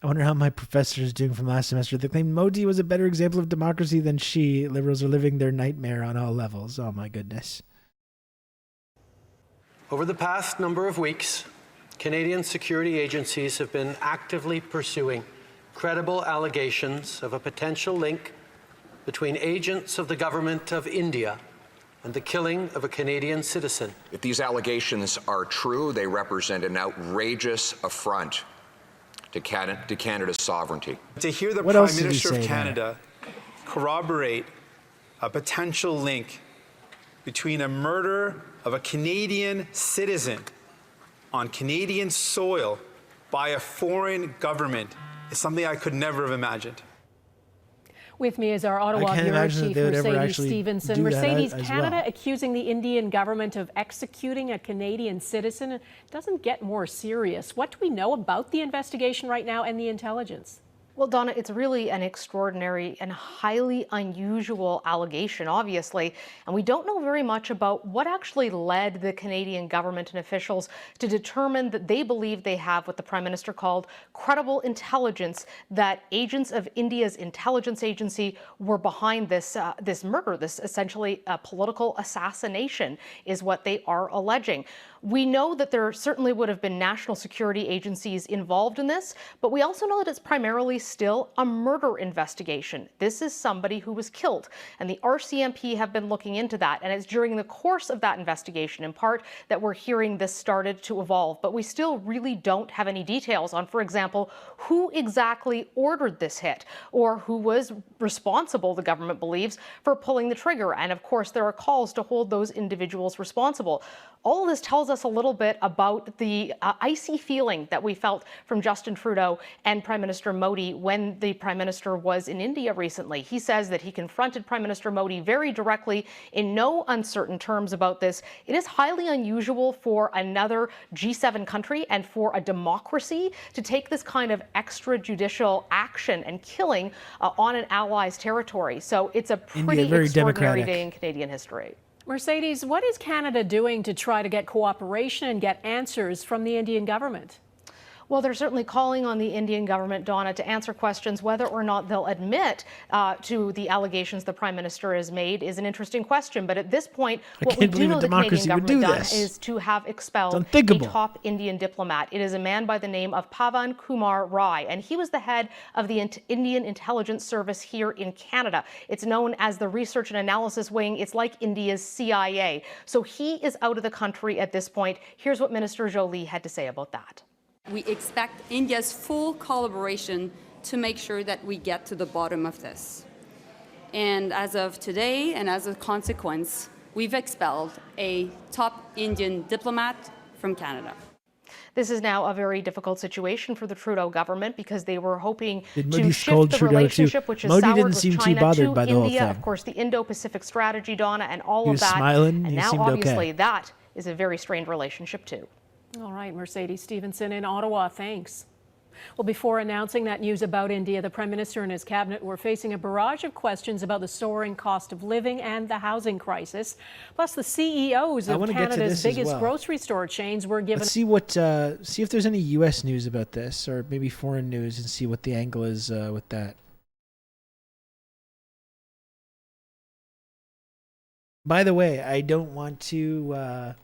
I wonder how my professor is doing from last semester. They claimed Modi was a better example of democracy than she. Liberals are living their nightmare on all levels. Oh my goodness. Over the past number of weeks, Canadian security agencies have been actively pursuing credible allegations of a potential link between agents of the government of India and the killing of a Canadian citizen. If these allegations are true, they represent an outrageous affront to Canada's sovereignty. To hear the Prime Minister of Canada corroborate a potential link between a murder of a Canadian citizen on Canadian soil by a foreign government is something I could never have imagined. With me is our Ottawa Bureau Chief, Mercedes Stevenson. Mercedes, Canada accusing the Indian government of executing a Canadian citizen doesn't get more serious. What do we know about the investigation right now and the intelligence? Well, Donna, it's really an extraordinary and highly unusual allegation, obviously, and we don't know very much about what actually led the Canadian government and officials to determine that they believe they have what the Prime Minister called credible intelligence that agents of India's intelligence agency were behind this murder, this essentially political assassination is what they are alleging. We know that there certainly would have been national security agencies involved in this, but we also know that it's primarily still a murder investigation. This is somebody who was killed, and the RCMP have been looking into that, and it's during the course of that investigation, in part, that we're hearing this started to evolve. But we still really don't have any details on, for example, who exactly ordered this hit, or who was responsible, the government believes, for pulling the trigger. And of course, there are calls to hold those individuals responsible. all of this tells us a little bit about the icy feeling that we felt from Justin Trudeau and Prime Minister Modi when the Prime Minister was in India recently. He says that he confronted Prime Minister Modi very directly in no uncertain terms about this. It is highly unusual for another G7 country and for a democracy to take this kind of extrajudicial action and killing on an ally's territory. So it's a pretty extraordinary day in Canadian history. Mercedes, what is Canada doing to try to get cooperation and get answers from the Indian government? Well, they're certainly calling on the Indian government, Donna, to answer questions. Whether or not they'll admit to the allegations the Prime Minister has made is an interesting question. But at this point, what we do know the Canadian government done is to have expelled a top Indian diplomat. It is a man by the name of Pavan Kumar Rai, and he was the head of the Indian Intelligence Service here in Canada. It's known as the Research and Analysis Wing. It's like India's CIA. So he is out of the country at this point. Here's what Minister Jolie had to say about that. We expect India's full collaboration to make sure that we get to the bottom of this. And as of today, and as a consequence, we've expelled a top Indian diplomat from Canada. This is now a very difficult situation for the Trudeau government because they were hoping to Modi shift the relationship, which is Modi soured didn't with seem China, too bothered to by the whole India, thing. of course, the Indo-Pacific strategy, Donna, and all He of was that. smiling, and he now, seemed obviously, okay. that is a very strained relationship, too. All right, Mercedes Stephenson in Ottawa, thanks. Well, before announcing that news about India, the Prime Minister and his cabinet were facing a barrage of questions about the soaring cost of living and the housing crisis. Plus, the CEOs of Canada's biggest grocery store chains were given... Let's see if there's any U.S. news about this, or maybe foreign news, and see what the angle is with that. By the way, I don't want to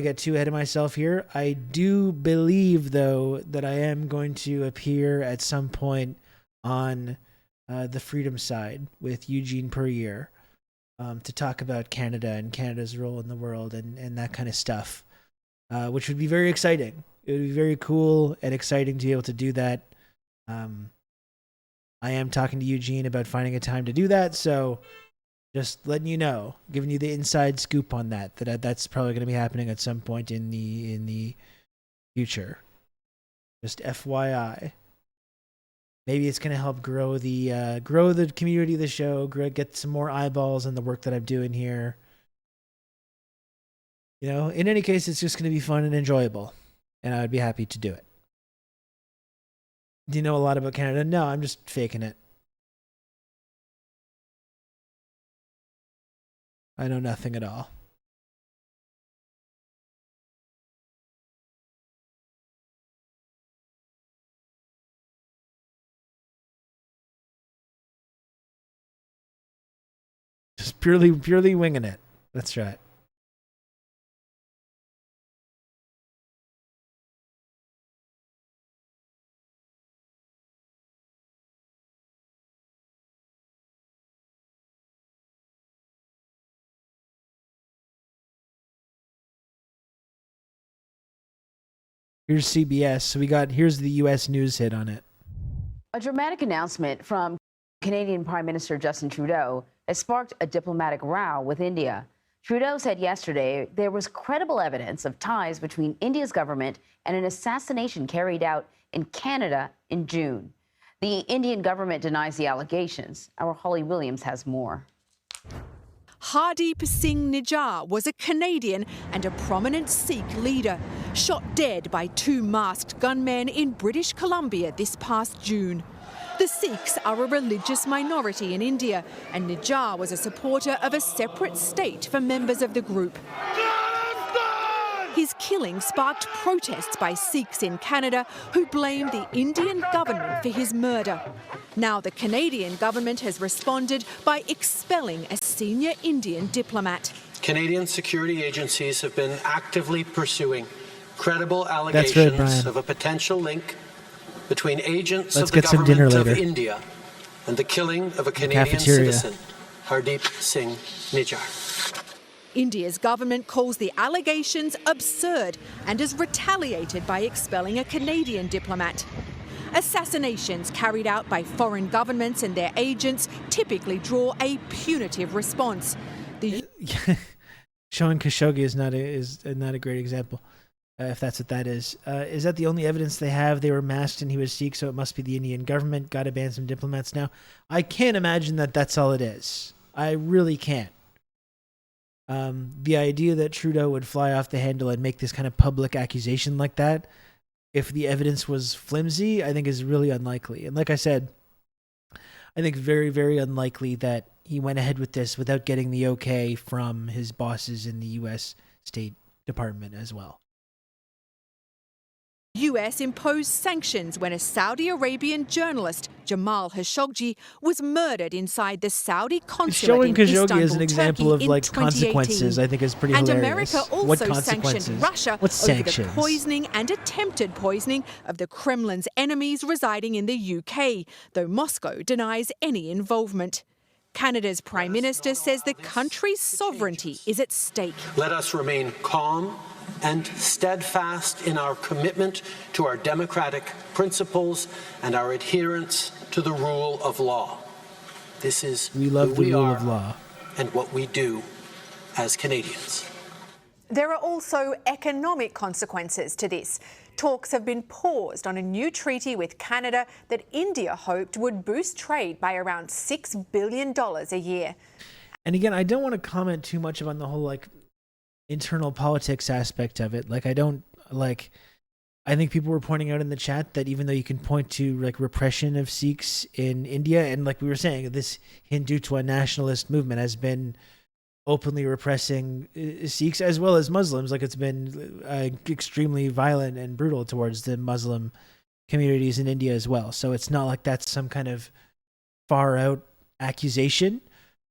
get too ahead of myself here. I do believe, though, that I am going to appear at some point on the Freedom Side with Eugene Puryear to talk about Canada and Canada's role in the world and that kind of stuff, which would be very exciting. It would be very cool and exciting to be able to do that. I am talking to Eugene about finding a time to do that, so... just letting you know, giving you the inside scoop on that's probably going to be happening at some point in the future. Just FYI. Maybe it's going to help grow the community of the show, get some more eyeballs on the work that I'm doing here. You know, in any case, it's just going to be fun and enjoyable, and I would be happy to do it. Do you know a lot about Canada? No, I'm just faking it. I know nothing at all. Just purely winging it. That's right. Here's CBS. So here's the U.S. news hit on it. A dramatic announcement from Canadian Prime Minister Justin Trudeau has sparked a diplomatic row with India. Trudeau said yesterday there was credible evidence of ties between India's government and an assassination carried out in Canada in June. The Indian government denies the allegations. Our Holly Williams has more. Hardeep Singh Nijjar was a Canadian and a prominent Sikh leader, shot dead by two masked gunmen in British Columbia this past June. The Sikhs are a religious minority in India, and Nijjar was a supporter of a separate state for members of the group. His killing sparked protests by Sikhs in Canada who blame the Indian government for his murder. Now the Canadian government has responded by expelling a senior Indian diplomat. Canadian security agencies have been actively pursuing credible allegations of a potential link between agents of the government of India and the killing of a Canadian citizen, Hardeep Singh Nijjar. India's government calls the allegations absurd and has retaliated by expelling a Canadian diplomat. Assassinations carried out by foreign governments and their agents typically draw a punitive response. Showing Khashoggi is not a great example, if that's what that is. Is that the only evidence they have? They were masked and he was Sikh, so it must be the Indian government. Got to ban some diplomats now. I can't imagine that that's all it is. I really can't. The idea that Trudeau would fly off the handle and make this kind of public accusation like that, if the evidence was flimsy, I think is really unlikely. And like I said, I think very, very unlikely that he went ahead with this without getting the okay from his bosses in the U.S. State Department as well. US imposed sanctions when a Saudi Arabian journalist, Jamal Khashoggi, was murdered inside the Saudi consulate Showing in Khashoggi Istanbul, as an example Turkey of like in 2018. consequences, I think is pretty and hilarious. America also What consequences? sanctioned Russia What over the sanctions? poisoning and attempted poisoning of the Kremlin's enemies residing in the UK, though Moscow denies any involvement. Canada's Prime Minister says the country's sovereignty is at stake. Let us remain calm and steadfast in our commitment to our democratic principles and our adherence to the rule of law. This is We love who the we rule are of law. and what we do as Canadians. There are also economic consequences to this. Talks have been paused on a new treaty with Canada that India hoped would boost trade by around $6 billion a year. And again, I don't want to comment too much on the whole like internal politics aspect of it. Like I think people were pointing out in the chat that even though you can point to like repression of Sikhs in India, and like we were saying, this Hindutva nationalist movement has been openly repressing Sikhs as well as Muslims. Like it's been extremely violent and brutal towards the Muslim communities in India as well. So it's not like that's some kind of far out accusation.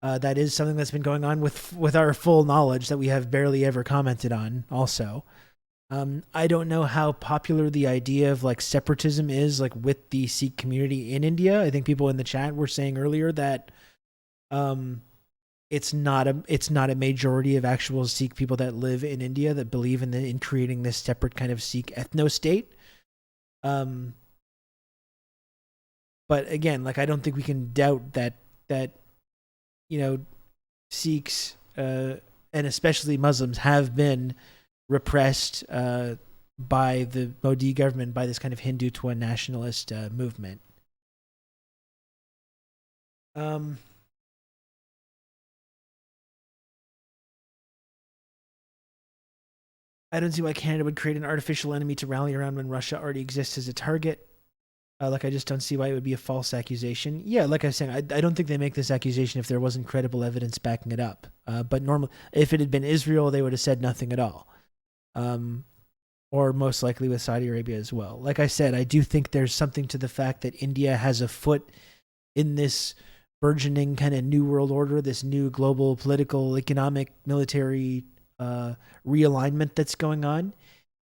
That is something that's been going on with our full knowledge that we have barely ever commented on also. I don't know how popular the idea of like separatism is like with the Sikh community in India. I think people in the chat were saying earlier that it's not a majority of actual Sikh people that live in India that believe in creating this separate kind of Sikh ethno-state. But again, like I don't think we can doubt that Sikhs and especially Muslims have been repressed by the Modi government, by this kind of Hindutva nationalist movement. I don't see why Canada would create an artificial enemy to rally around when Russia already exists as a target. I just don't see why it would be a false accusation. Yeah, like I was saying, I don't think they make this accusation if there wasn't credible evidence backing it up. But normally, if it had been Israel, they would have said nothing at all. Or most likely with Saudi Arabia as well. Like I said, I do think there's something to the fact that India has a foot in this burgeoning kind of new world order, this new global political, economic, military realignment that's going on.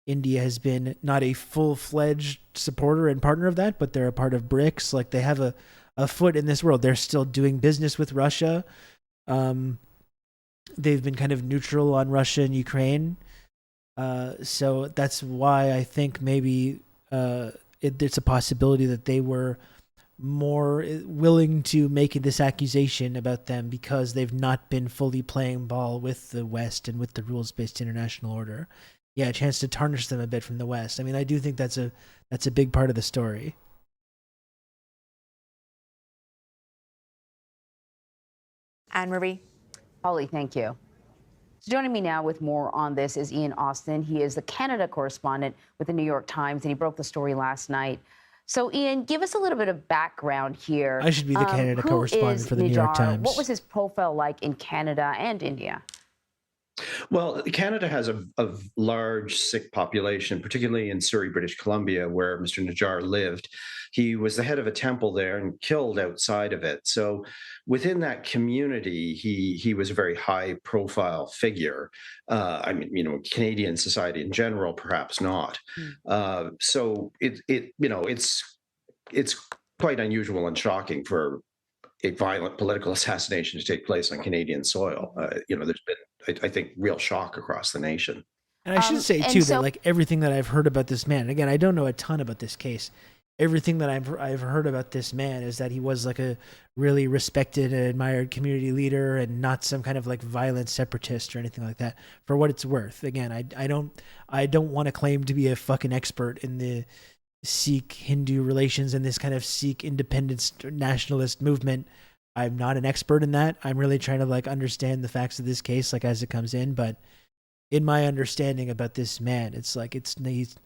India has been not a full-fledged supporter and partner of that, but they're a part of BRICS. Like they have a foot in this world. They're still doing business with Russia. They've been kind of neutral on Russia and Ukraine. So that's why I think maybe it's a possibility that they were more willing to make this accusation about them because they've not been fully playing ball with the West and with the rules-based international order. Yeah, a chance to tarnish them a bit from the West. I mean, I do think that's a big part of the story. Anne-Marie. Holly, thank you. So joining me now with more on this is Ian Austin. He is the Canada correspondent with the New York Times, and he broke the story last night. So, Ian, give us a little bit of background here. I should be the Canada correspondent for the New York Times. What was his profile like in Canada and India? Well, Canada has a large Sikh population, particularly in Surrey, British Columbia, where Mr. Najjar lived. He was the head of a temple there and killed outside of it. So within that community, he was a very high-profile figure. I mean, Canadian society in general, perhaps not. So it's quite unusual and shocking for a violent political assassination to take place on Canadian soil. There's been, I think, real shock across the nation. And I should say, too, that like everything that I've heard about this man, again, I don't know a ton about this case. everything that I've heard about this man is that he was like a really respected and admired community leader and not some kind of like violent separatist or anything like that. For what it's worth, again, I don't want to claim to be a fucking expert in the Sikh Hindu relations and this kind of Sikh independence nationalist movement. I'm not an expert in that. I'm really trying to like understand the facts of this case like as it comes in, but in my understanding about this man, it's like he's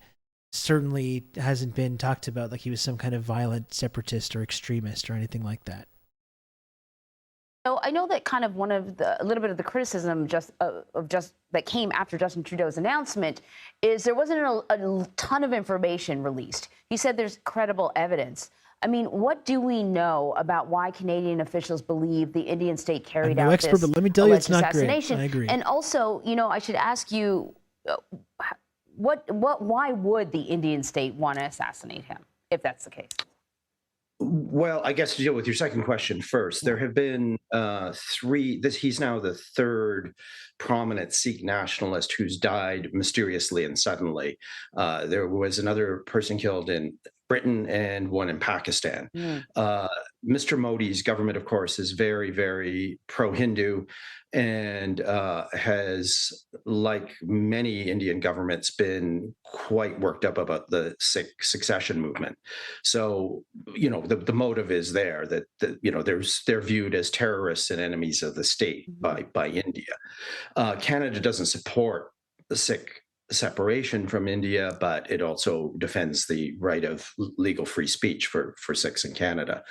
certainly hasn't been talked about like he was some kind of violent separatist or extremist or anything like that. So I know that kind of a little bit of the criticism that came after Justin Trudeau's announcement is there wasn't a ton of information released. He said there's credible evidence. I mean, what do we know about why Canadian officials believe the Indian state carried out expert, this but let me tell you, it's not assassination? great. I agree. And also, I should ask you, why would the Indian state want to assassinate him, if that's the case? Well, I guess to deal with your second question first, there have been he's now the third prominent Sikh nationalist who's died mysteriously and suddenly. There was another person killed in Britain and one in Pakistan. Mr. Modi's government, of course, is very, very pro-Hindu and has, like many Indian governments, been quite worked up about the Sikh succession movement. So, the motive is there that they're viewed as terrorists and enemies of the state by India. Canada doesn't support the Sikh separation from India, but it also defends the right of legal free speech for Sikhs in Canada.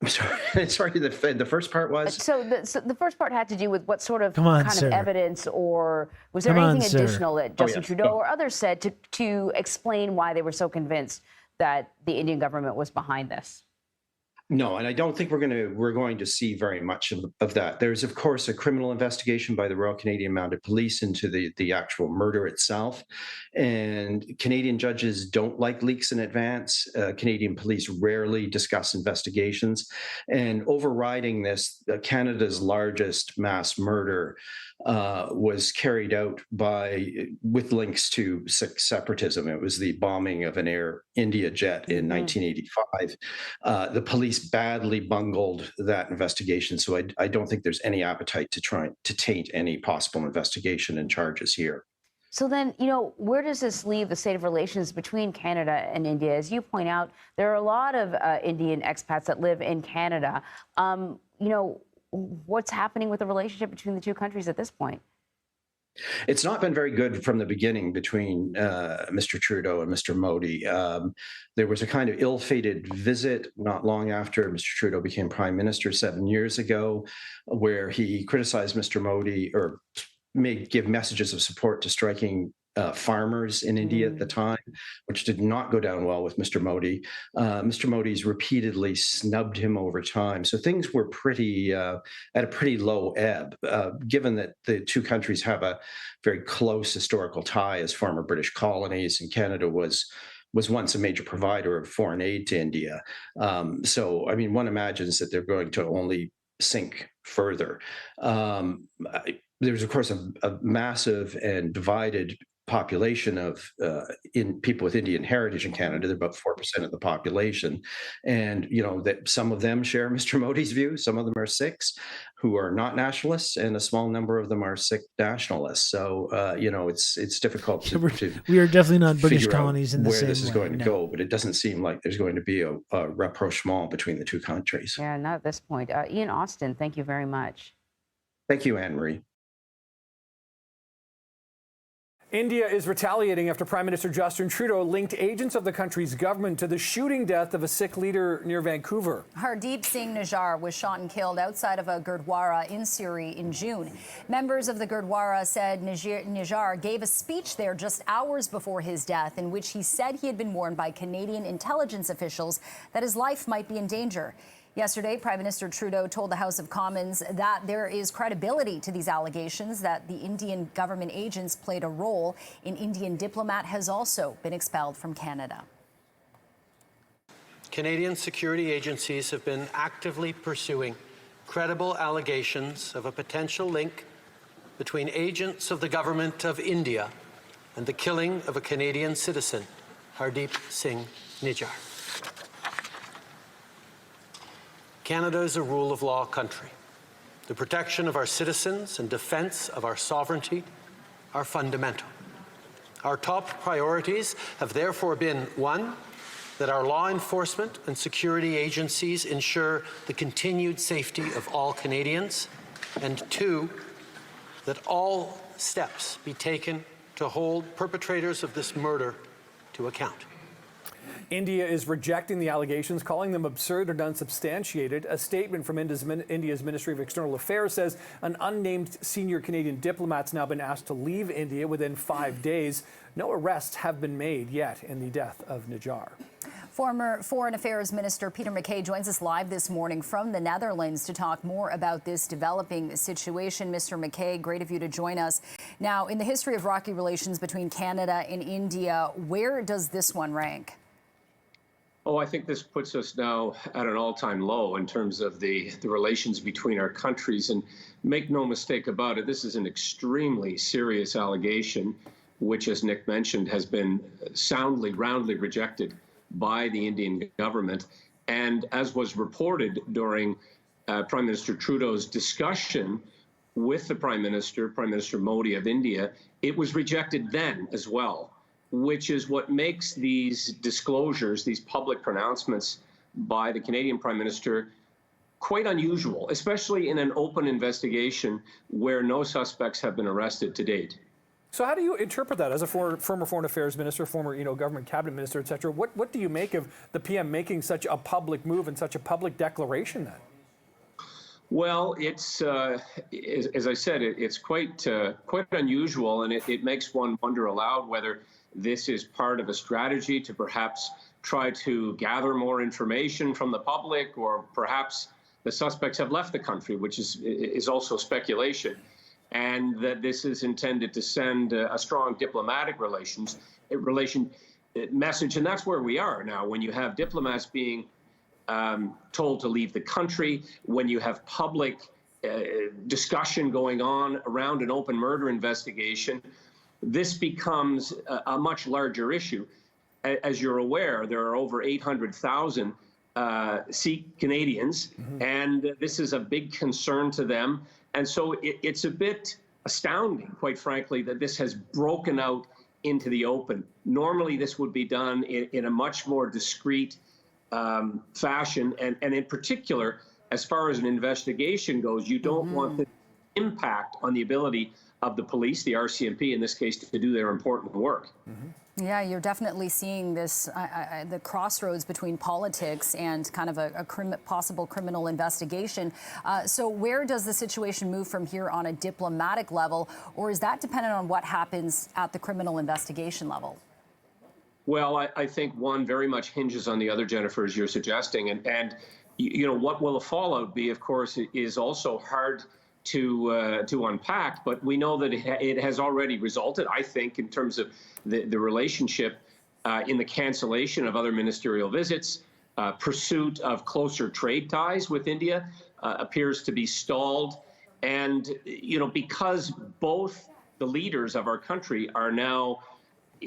Sorry, the first part was? So the first part had to do with what sort of of evidence, or was there anything additional that Justin Trudeau or others said to explain why they were so convinced that the Indian government was behind this? No, and I don't think we're going to see very much of that. There's, of course, a criminal investigation by the Royal Canadian Mounted Police into the actual murder itself. And Canadian judges don't like leaks in advance. Canadian police rarely discuss investigations. And overriding this, Canada's largest mass murder was carried out with links to Sikh separatism. It was the bombing of an Air India jet in 1985. The police badly bungled that investigation, so I don't think there's any appetite to try to taint any possible investigation and charges here. So then, where does this leave the state of relations between Canada and India? As you point out, there are a lot of Indian expats that live in Canada. What's happening with the relationship between the two countries at this point? It's not been very good from the beginning between Mr. Trudeau and Mr. Modi. There was a kind of ill-fated visit not long after Mr. Trudeau became Prime Minister 7 years ago, where he criticized Mr. Modi or give messages of support to striking farmers in India at the time, which did not go down well with Mr. Modi. Mr. Modi's repeatedly snubbed him over time. So things were at a pretty low ebb, given that the two countries have a very close historical tie as former British colonies, and Canada was once a major provider of foreign aid to India. So, I mean, one imagines that they're going to only sink further. There's, of course, a massive and divided population of people with Indian heritage in Canada. They're about 4% of the population, and that some of them share Mr. Modi's view. Some of them are Sikhs who are not nationalists, and a small number of them are Sikh nationalists. So it's difficult to we are definitely not British colonies in the where same this is way, going to go, but it doesn't seem like there's going to be a rapprochement between the two countries. Yeah, not at this point. Ian Austin, thank you very much. Thank you, Anne-Marie. India is retaliating after Prime Minister Justin Trudeau linked agents of the country's government to the shooting death of a Sikh leader near Vancouver. Hardeep Singh Nijjar was shot and killed outside of a Gurdwara in Surrey in June. Members of the Gurdwara said Nijjar gave a speech there just hours before his death in which he said he had been warned by Canadian intelligence officials that his life might be in danger. Yesterday, Prime Minister Trudeau told the House of Commons that there is credibility to these allegations that the Indian government agents played a role. An Indian diplomat has also been expelled from Canada. Canadian security agencies have been actively pursuing credible allegations of a potential link between agents of the government of India and the killing of a Canadian citizen Hardeep Singh Nijjar. Canada is a rule of law country. The protection of our citizens and defense of our sovereignty are fundamental. Our top priorities have therefore been, one, that our law enforcement and security agencies ensure the continued safety of all Canadians, and two, that all steps be taken to hold perpetrators of this murder to account. India is rejecting the allegations, calling them absurd and unsubstantiated. A statement from India's Ministry of External Affairs says an unnamed senior Canadian diplomat's now been asked to leave India within 5 days. No arrests have been made yet in the death of Nijjar. Former Foreign Affairs Minister Peter MacKay joins us live this morning from the Netherlands to talk more about this developing situation. Mr. MacKay, great of you to join us. Now, in the history of rocky relations between Canada and India, where does this one rank? Oh, I think this puts us now at an all-time low in terms of the relations between our countries. And make no mistake about it, this is an extremely serious allegation, which, as Nick mentioned, has been roundly rejected by the Indian government. And as was reported during Prime Minister Trudeau's discussion with the Prime Minister Modi of India, it was rejected then as well, which is what makes these disclosures, these public pronouncements by the Canadian Prime Minister quite unusual, especially in an open investigation where no suspects have been arrested to date. So how do you interpret that as a former Foreign Affairs Minister, former government cabinet minister, et cetera? What do you make of the PM making such a public move and such a public declaration then? Well, it's, as I said, it's quite unusual, and it makes one wonder aloud whether this is part of a strategy to perhaps try to gather more information from the public, or perhaps the suspects have left the country, which is also speculation, and that this is intended to send a strong diplomatic message. And that's where we are now, when you have diplomats being told to leave the country, when you have public discussion going on around an open murder investigation. This becomes a much larger issue. As you're aware, there are over 800,000 Sikh Canadians, and this is a big concern to them. And so it's a bit astounding, quite frankly, that this has broken out into the open. Normally, this would be done in a much more discreet fashion. And in particular, as far as an investigation goes, you don't want the impact on the ability of the police, the RCMP in this case, to do their important work. Yeah, you're definitely seeing this, the crossroads between politics and kind of a possible criminal investigation. So where does the situation move from here on a diplomatic level, or is that dependent on what happens at the criminal investigation level? Well, I think one very much hinges on the other, Jennifer, as you're suggesting. And what will the fallout be, of course, is also hard to unpack, but we know that it has already resulted, I think, in terms of the relationship in the cancellation of other ministerial visits, pursuit of closer trade ties with India appears to be stalled. And, because both the leaders of our country are now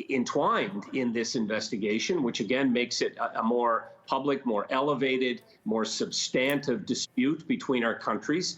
entwined in this investigation, which again makes it a more public, more elevated, more substantive dispute between our countries.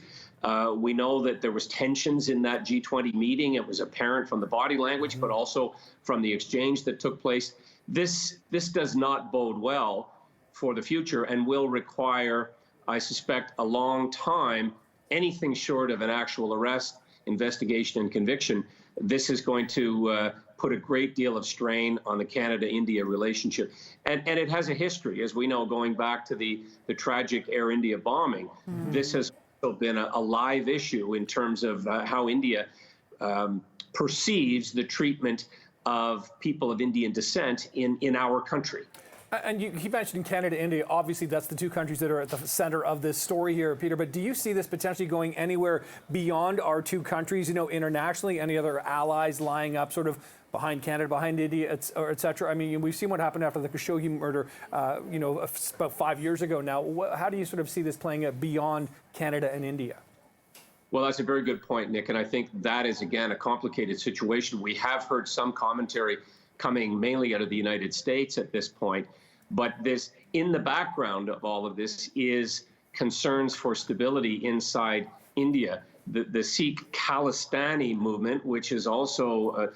We know that there was tensions in that G20 meeting. It was apparent from the body language, but also from the exchange that took place. This does not bode well for the future and will require, I suspect, a long time, anything short of an actual arrest, investigation, and conviction. This is going to put a great deal of strain on the Canada-India relationship. And it has a history, as we know, going back to the tragic Air India bombing. This has been a live issue in terms of how India perceives the treatment of people of Indian descent in our country. And he mentioned Canada, India. Obviously, that's the two countries that are at the center of this story here, Peter. But do you see this potentially going anywhere beyond our two countries, internationally? Any other allies lying up sort of behind Canada, behind India, et cetera? I mean, we've seen what happened after the Khashoggi murder, about 5 years ago now. How do you sort of see this playing out beyond Canada and India? Well, that's a very good point, Nick. And I think that is, again, a complicated situation. We have heard some commentary coming mainly out of the United States at this point. But this, in the background of all of this, is concerns for stability inside India. The Sikh Khalistani movement, which is also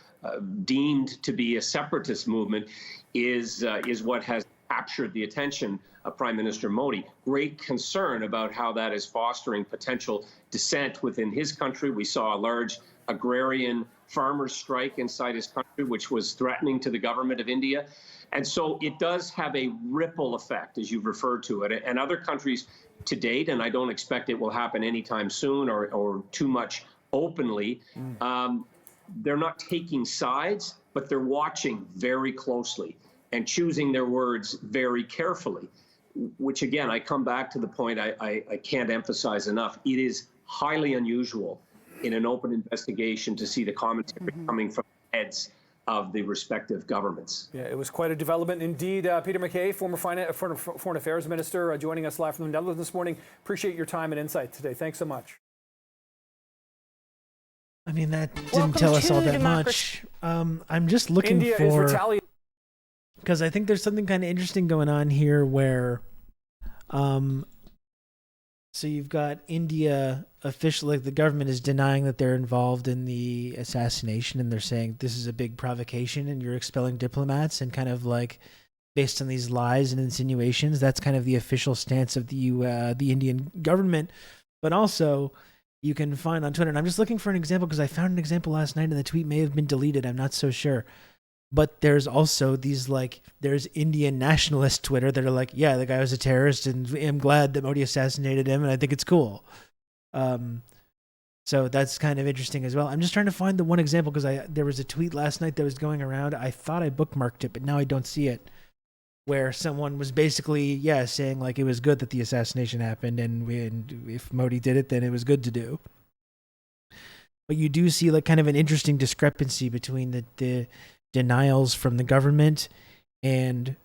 deemed to be a separatist movement, is what has captured the attention of Prime Minister Modi. Great concern about how that is fostering potential dissent within his country. We saw a large agrarian farmers strike inside his country, which was threatening to the government of India. And so it does have a ripple effect, as you've referred to it. And other countries to date, and I don't expect it will happen anytime soon or too much openly, they're not taking sides, but they're watching very closely and choosing their words very carefully, which again, I come back to the point I can't emphasize enough. It is highly unusual in an open investigation to see the commentary coming from the heads of the respective governments. Yeah, it was quite a development indeed. Peter MacKay, former Foreign Affairs Minister, joining us live from the Netherlands this morning. Appreciate your time and insight today. Thanks so much. I mean, that didn't tell us all that much. I'm just looking India for... is retaliating. Because I think there's something kind of interesting going on here where... So you've got India officially, the government is denying that they're involved in the assassination, and they're saying this is a big provocation and you're expelling diplomats, and kind of like based on these lies and insinuations, that's kind of the official stance of the Indian government. But also you can find on Twitter, and I'm just looking for an example because I found an example last night and the tweet may have been deleted. I'm not so sure. But there's also these there's Indian nationalist Twitter that are like, yeah, the guy was a terrorist and I'm glad that Modi assassinated him and I think it's cool. So that's kind of interesting as well. I'm just trying to find the one example because there was a tweet last night that was going around. I thought I bookmarked it, but now I don't see it. Where someone was basically, saying like it was good that the assassination happened and if Modi did it, then it was good to do. But you do see like kind of an interesting discrepancy between the denials from the government and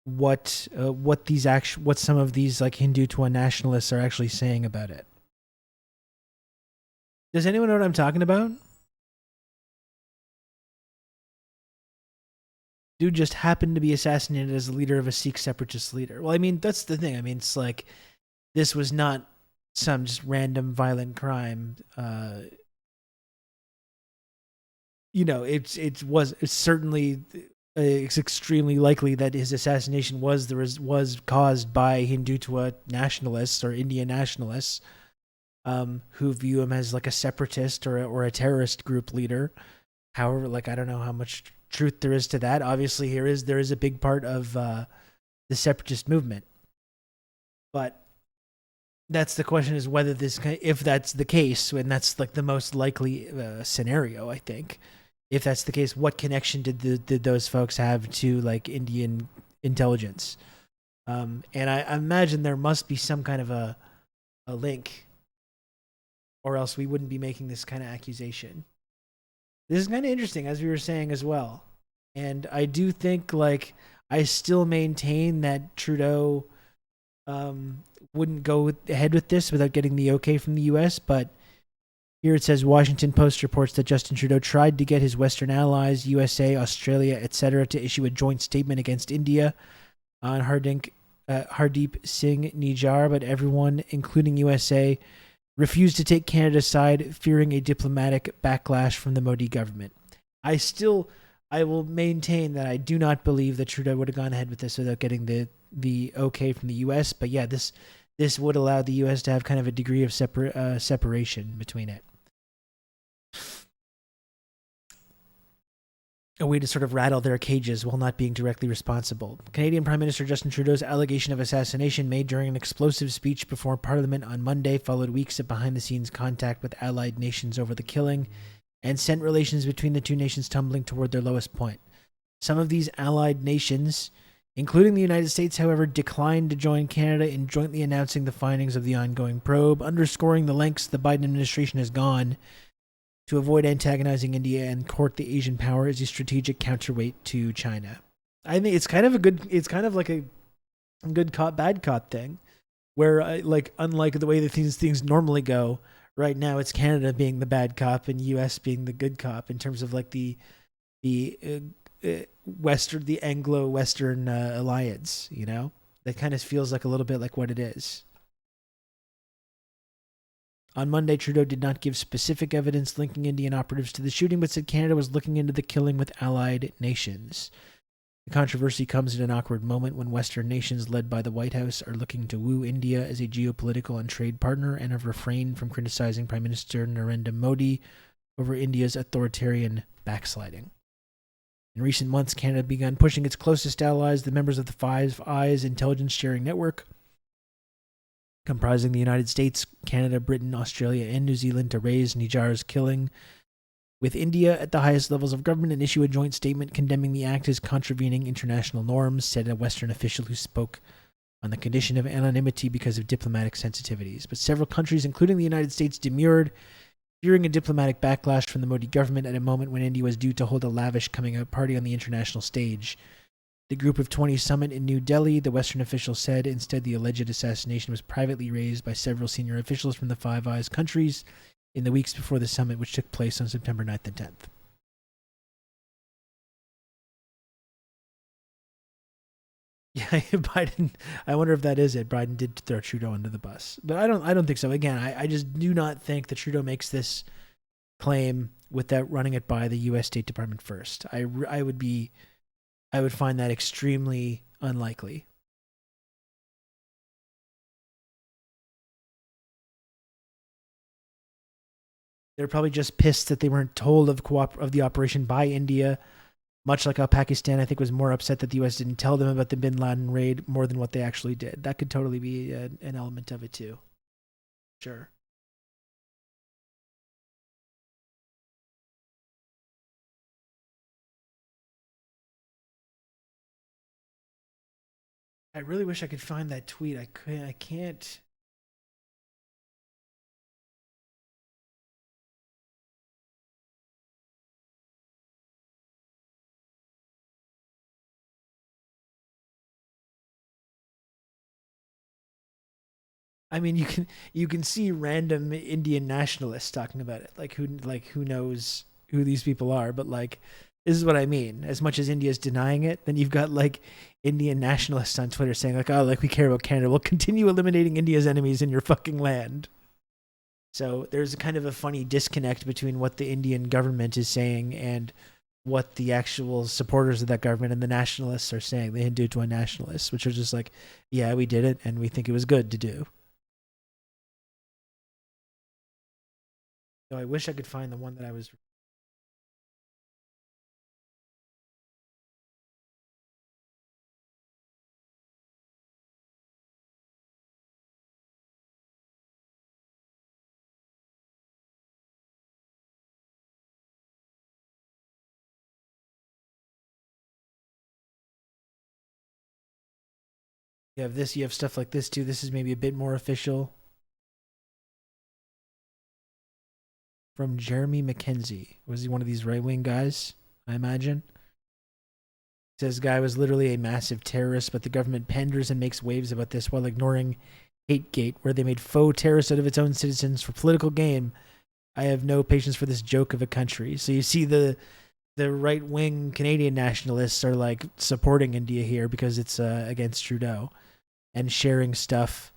what some of these like Hindutva nationalists are actually saying about it. Does anyone know what I'm talking about? Dude just happened to be assassinated as the leader of a Sikh separatist leader. Well, I mean, that's the thing. I mean, it's like this was not some just random violent crime. It's certainly it's extremely likely that his assassination was caused by Hindutva nationalists or Indian nationalists who view him as like a separatist or a terrorist group leader. However, I don't know how much truth there is to that. Obviously, there is a big part of the separatist movement, but that's the question: is whether if that's the case, and that's like the most likely scenario, I think. If that's the case, what connection did those folks have to like Indian intelligence? And I imagine there must be some kind of a link, or else we wouldn't be making this kind of accusation. This is kind of interesting, as we were saying as well. And I do think I still maintain that Trudeau wouldn't go ahead with this without getting the okay from the U.S., but here it says Washington Post reports that Justin Trudeau tried to get his Western allies, USA, Australia, etc., to issue a joint statement against India on Hardeep Singh Nijjar, but everyone, including USA, refused to take Canada's side, fearing a diplomatic backlash from the Modi government. I will maintain that I do not believe that Trudeau would have gone ahead with this without getting the okay from the U.S., but yeah, this would allow the U.S. to have kind of a degree of separation between it. A way to sort of rattle their cages while not being directly responsible. Canadian Prime Minister Justin Trudeau's allegation of assassination made during an explosive speech before Parliament on Monday followed weeks of behind-the-scenes contact with allied nations over the killing and sent relations between the two nations tumbling toward their lowest point. Some of these allied nations, including the United States, however, declined to join Canada in jointly announcing the findings of the ongoing probe, underscoring the lengths the Biden administration has gone to avoid antagonizing India and court the Asian power as a strategic counterweight to China. I think it's kind of like a good cop, bad cop thing, where unlike the way that things normally go, right now it's Canada being the bad cop and US being the good cop in terms of like the the Anglo-Western alliance. You know, that kind of feels like a little bit like what it is. On Monday, Trudeau did not give specific evidence linking Indian operatives to the shooting, but said Canada was looking into the killing with allied nations. The controversy comes at an awkward moment when Western nations led by the White House are looking to woo India as a geopolitical and trade partner and have refrained from criticizing Prime Minister Narendra Modi over India's authoritarian backsliding. In recent months, Canada began pushing its closest allies, the members of the Five Eyes intelligence sharing network, comprising the United States, Canada, Britain, Australia, and New Zealand, to raise Nijar's killing with India at the highest levels of government and issue a joint statement condemning the act as contravening international norms, said a Western official who spoke on the condition of anonymity because of diplomatic sensitivities. But several countries, including the United States, demurred, fearing a diplomatic backlash from the Modi government at a moment when India was due to hold a lavish coming-out party on the international stage. The Group of 20 summit in New Delhi, the Western official said. Instead, the alleged assassination was privately raised by several senior officials from the Five Eyes countries in the weeks before the summit, which took place on September 9th and 10th. Yeah, Biden. I wonder if that is it. Biden did throw Trudeau under the bus, but I don't think so. Again, I just do not think that Trudeau makes this claim without running it by the U.S. State Department first. I would find that extremely unlikely. They're probably just pissed that they weren't told of the operation by India, much like how Pakistan, I think, was more upset that the U.S. didn't tell them about the bin Laden raid more than what they actually did. That could totally be an element of it too. Sure. I really wish I could find that tweet. I can't. I mean, you can see random Indian nationalists talking about it, like who knows who these people are, but like this is what I mean. As much as India's denying it, then you've got like Indian nationalists on Twitter saying like, "Oh, like we care about Canada. We'll continue eliminating India's enemies in your fucking land." So there's kind of a funny disconnect between what the Indian government is saying and what the actual supporters of that government and the nationalists are saying, the Hindutva nationalists, which are just like, yeah, we did it and we think it was good to do. So I wish I could find the one that I was. You have this, you have stuff like this too. This is maybe a bit more official. From Jeremy McKenzie. Was he one of these right-wing guys, I imagine? It says guy was literally a massive terrorist, but the government panders and makes waves about this while ignoring Hategate, where they made faux terrorists out of its own citizens for political gain. I have no patience for this joke of a country. So you see the right-wing Canadian nationalists are like supporting India here because it's against Trudeau and sharing stuff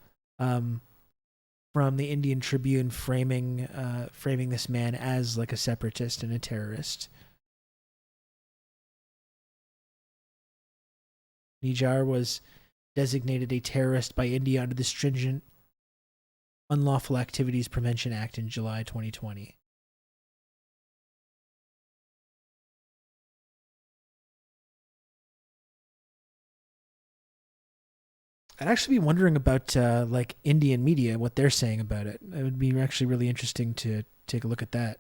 from the Indian Tribune framing this man as like a separatist and a terrorist. Nijar was designated a terrorist by India under the stringent Unlawful Activities Prevention Act in July 2020. I'd actually be wondering about like Indian media, what they're saying about it. It would be actually really interesting to take a look at that.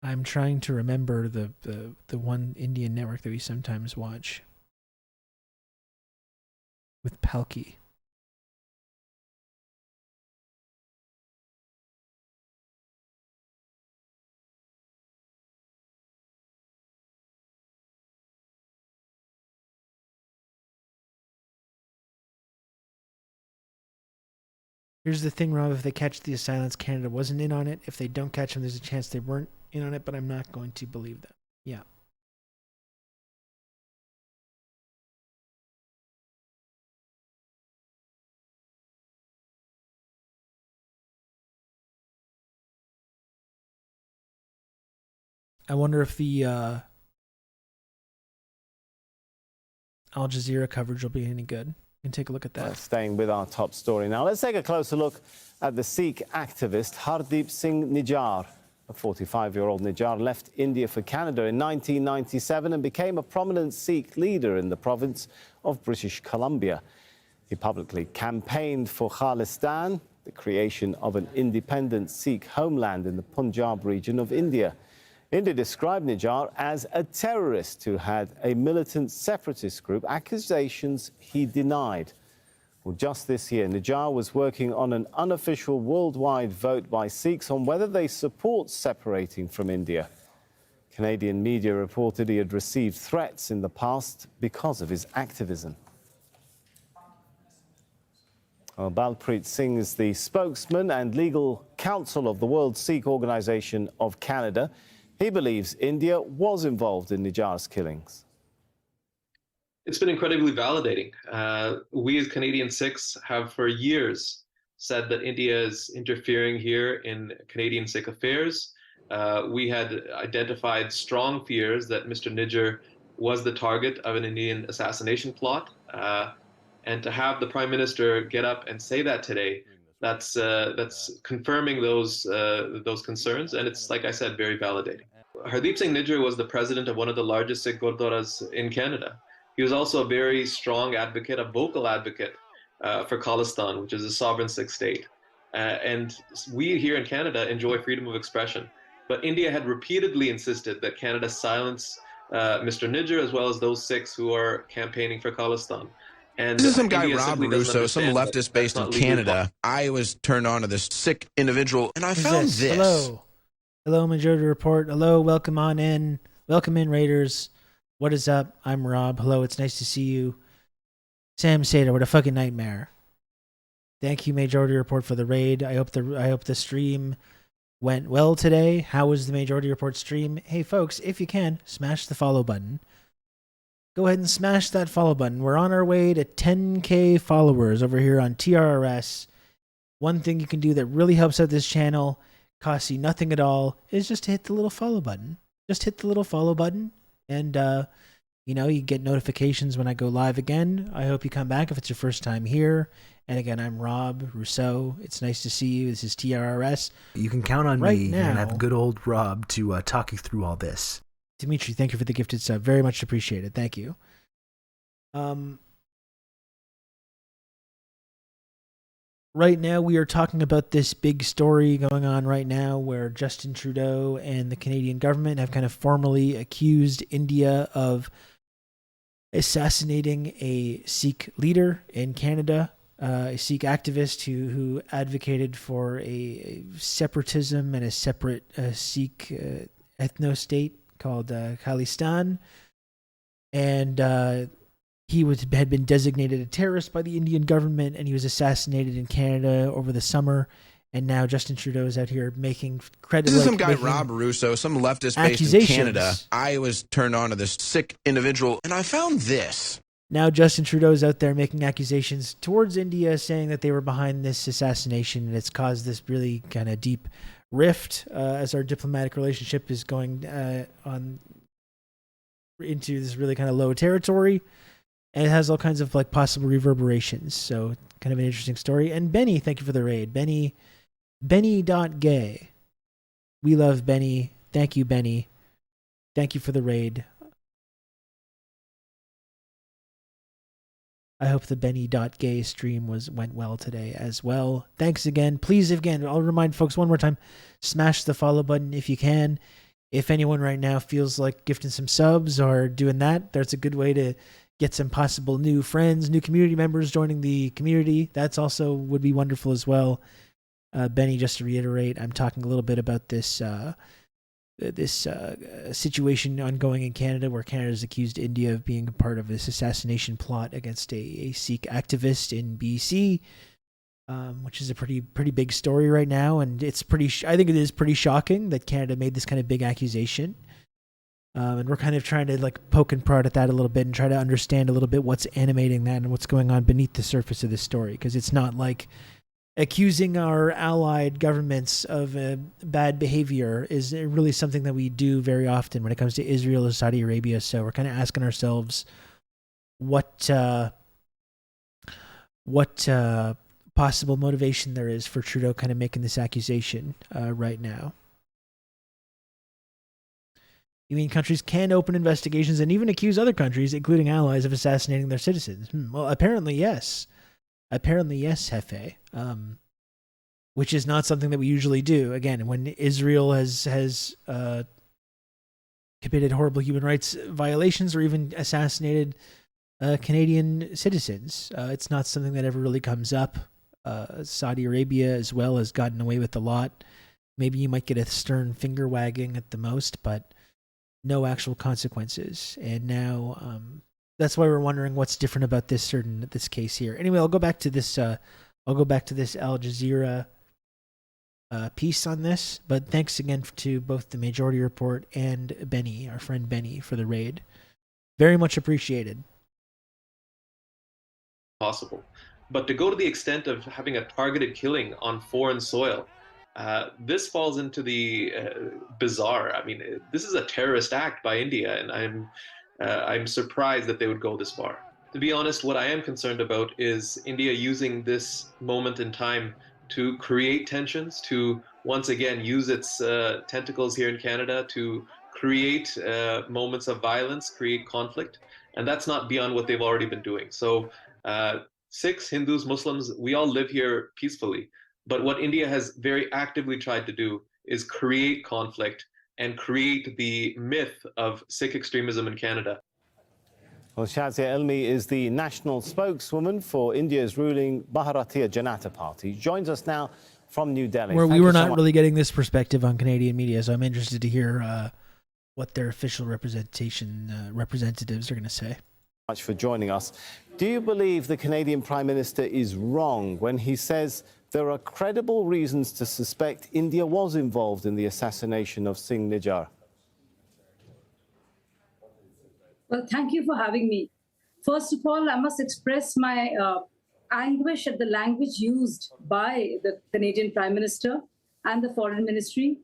I'm trying to remember the one Indian network that we sometimes watch with Palki. Here's the thing, Rob. If they catch the assailants, Canada wasn't in on it. If they don't catch them, there's a chance they weren't in on it, but I'm not going to believe them. Yeah. I wonder if the Al Jazeera coverage will be any good. You can take a look at that. Staying with our top story now, let's take a closer look at the Sikh activist Hardeep Singh Nijjar. A 45-year-old Nijjar left India for Canada in 1997 and became a prominent Sikh leader in the province of British Columbia. He publicly campaigned for Khalistan, the creation of an independent Sikh homeland in the Punjab region of India. India described Nijjar as a terrorist who had a militant separatist group, accusations he denied. Well, just this year, Nijjar was working on an unofficial worldwide vote by Sikhs on whether they support separating from India. Canadian media reported he had received threats in the past because of his activism. Well, Balpreet Singh is the spokesman and legal counsel of the World Sikh Organization of Canada. He believes India was involved in Nijjar's killings. It's been incredibly validating. We as Canadian Sikhs have for years said that India is interfering here in Canadian Sikh affairs. We had identified strong fears that Mr. Nijjar was the target of an Indian assassination plot. And to have the Prime Minister get up and say that today, that's confirming those concerns, and it's, like I said, very validating. Hardeep Singh Nijjar was the president of one of the largest Sikh gurdwaras in Canada. He was also a very strong advocate, a vocal advocate for Khalistan, which is a sovereign Sikh state. And we here in Canada enjoy freedom of expression. But India had repeatedly insisted that Canada silence Mr. Nijjar as well as those Sikhs who are campaigning for Khalistan. And this is some guy, India Rob simply doesn't Russo, some understand leftist that based that's in in not legally Canada. I was turned on to this Sikh individual, and I found this. Hello. Hello, Majority Report. Hello, welcome on in. Welcome in, Raiders. What is up? I'm Rob. Hello, it's nice to see you. Sam Sater, what a fucking nightmare. Thank you, Majority Report, for the raid. I hope the stream went well today. How was the Majority Report stream? Hey, folks, if you can, smash the follow button. Go ahead and smash that follow button. We're on our way to 10K followers over here on TRRS. One thing you can do that really helps out this channel, costs you nothing at all, is just to hit the little follow button. Just hit the little follow button, and you get notifications when I go live again. I hope you come back if it's your first time here. And again, I'm Rob Rousseau. It's nice to see you. This is TRRS. You can count on right me. now. You're going to have good old Rob to talk you through all this. Dimitri, thank you for the gifted sub. Very much appreciated. Thank you. Right now, we are talking about this big story going on right now where Justin Trudeau and the Canadian government have kind of formally accused India of assassinating a Sikh leader in Canada, a Sikh activist who advocated for a separatism and a separate Sikh ethno-state called Khalistan. And he had been designated a terrorist by the Indian government, and he was assassinated in Canada over the summer. And now Justin Trudeau is out here making credit. This is some guy, Rob Russo, some leftist based in Canada. I was turned on to this Sikh individual, and I found this. Now Justin Trudeau is out there making accusations towards India, saying that they were behind this assassination, and it's caused this really kind of deep rift as our diplomatic relationship is going on into this really kind of low territory. And it has all kinds of possible reverberations. So kind of an interesting story. And Benny, thank you for the raid. Benny.gay. We love Benny. Thank you, Benny. Thank you for the raid. I hope the Benny.gay stream went well today as well. Thanks again. Please, again, I'll remind folks one more time, smash the follow button if you can. If anyone right now feels like gifting some subs or doing that, that's a good way to get some possible new friends, new community members joining the community. That's also would be wonderful as well. Benny, just to reiterate, I'm talking a little bit about this situation ongoing in Canada where Canada has accused India of being a part of this assassination plot against a Sikh activist in BC. which is a pretty big story right now, and it's I think it is pretty shocking that Canada made this kind of big accusation. And we're kind of trying to like poke and prod at that a little bit and try to understand a little bit what's animating that and what's going on beneath the surface of this story, because it's not like accusing our allied governments of bad behavior is really something that we do very often when it comes to Israel or Saudi Arabia. So we're kind of asking ourselves what possible motivation there is for Trudeau kind of making this accusation right now. You mean countries can open investigations and even accuse other countries, including allies, of assassinating their citizens? Well, apparently yes. Apparently yes, Hefe. Which is not something that we usually do. Again, when Israel has committed horrible human rights violations or even assassinated Canadian citizens, it's not something that ever really comes up. Saudi Arabia as well has gotten away with a lot. Maybe you might get a stern finger wagging at the most, but no actual consequences. And now that's why we're wondering what's different about this case here. Anyway, I'll go back to this Al Jazeera piece on this, but thanks again to both the Majority Report and Benny, our friend Benny, for the raid. Very much appreciated. Possible. But to go to the extent of having a targeted killing on foreign soil, this falls into the bizarre. I mean, this is a terrorist act by India, and I'm surprised that they would go this far. To be honest, what I am concerned about is India using this moment in time to create tensions, to once again use its tentacles here in Canada to create moments of violence, create conflict, and that's not beyond what they've already been doing. So Sikhs, Hindus, Muslims, we all live here peacefully. But what India has very actively tried to do is create conflict and create the myth of Sikh extremism in Canada. Well, Shazia Elmi is the national spokeswoman for India's ruling Bharatiya Janata Party. Joins us now from New Delhi. Where we were not really getting this perspective on Canadian media, so I'm interested to hear what their official representatives are going to say. Much for joining us. Do you believe the Canadian Prime Minister is wrong when he says there are credible reasons to suspect India was involved in the assassination of Singh Nijjar? Well, thank you for having me. First of all, I must express my anguish at the language used by the Canadian Prime Minister and the Foreign Ministry.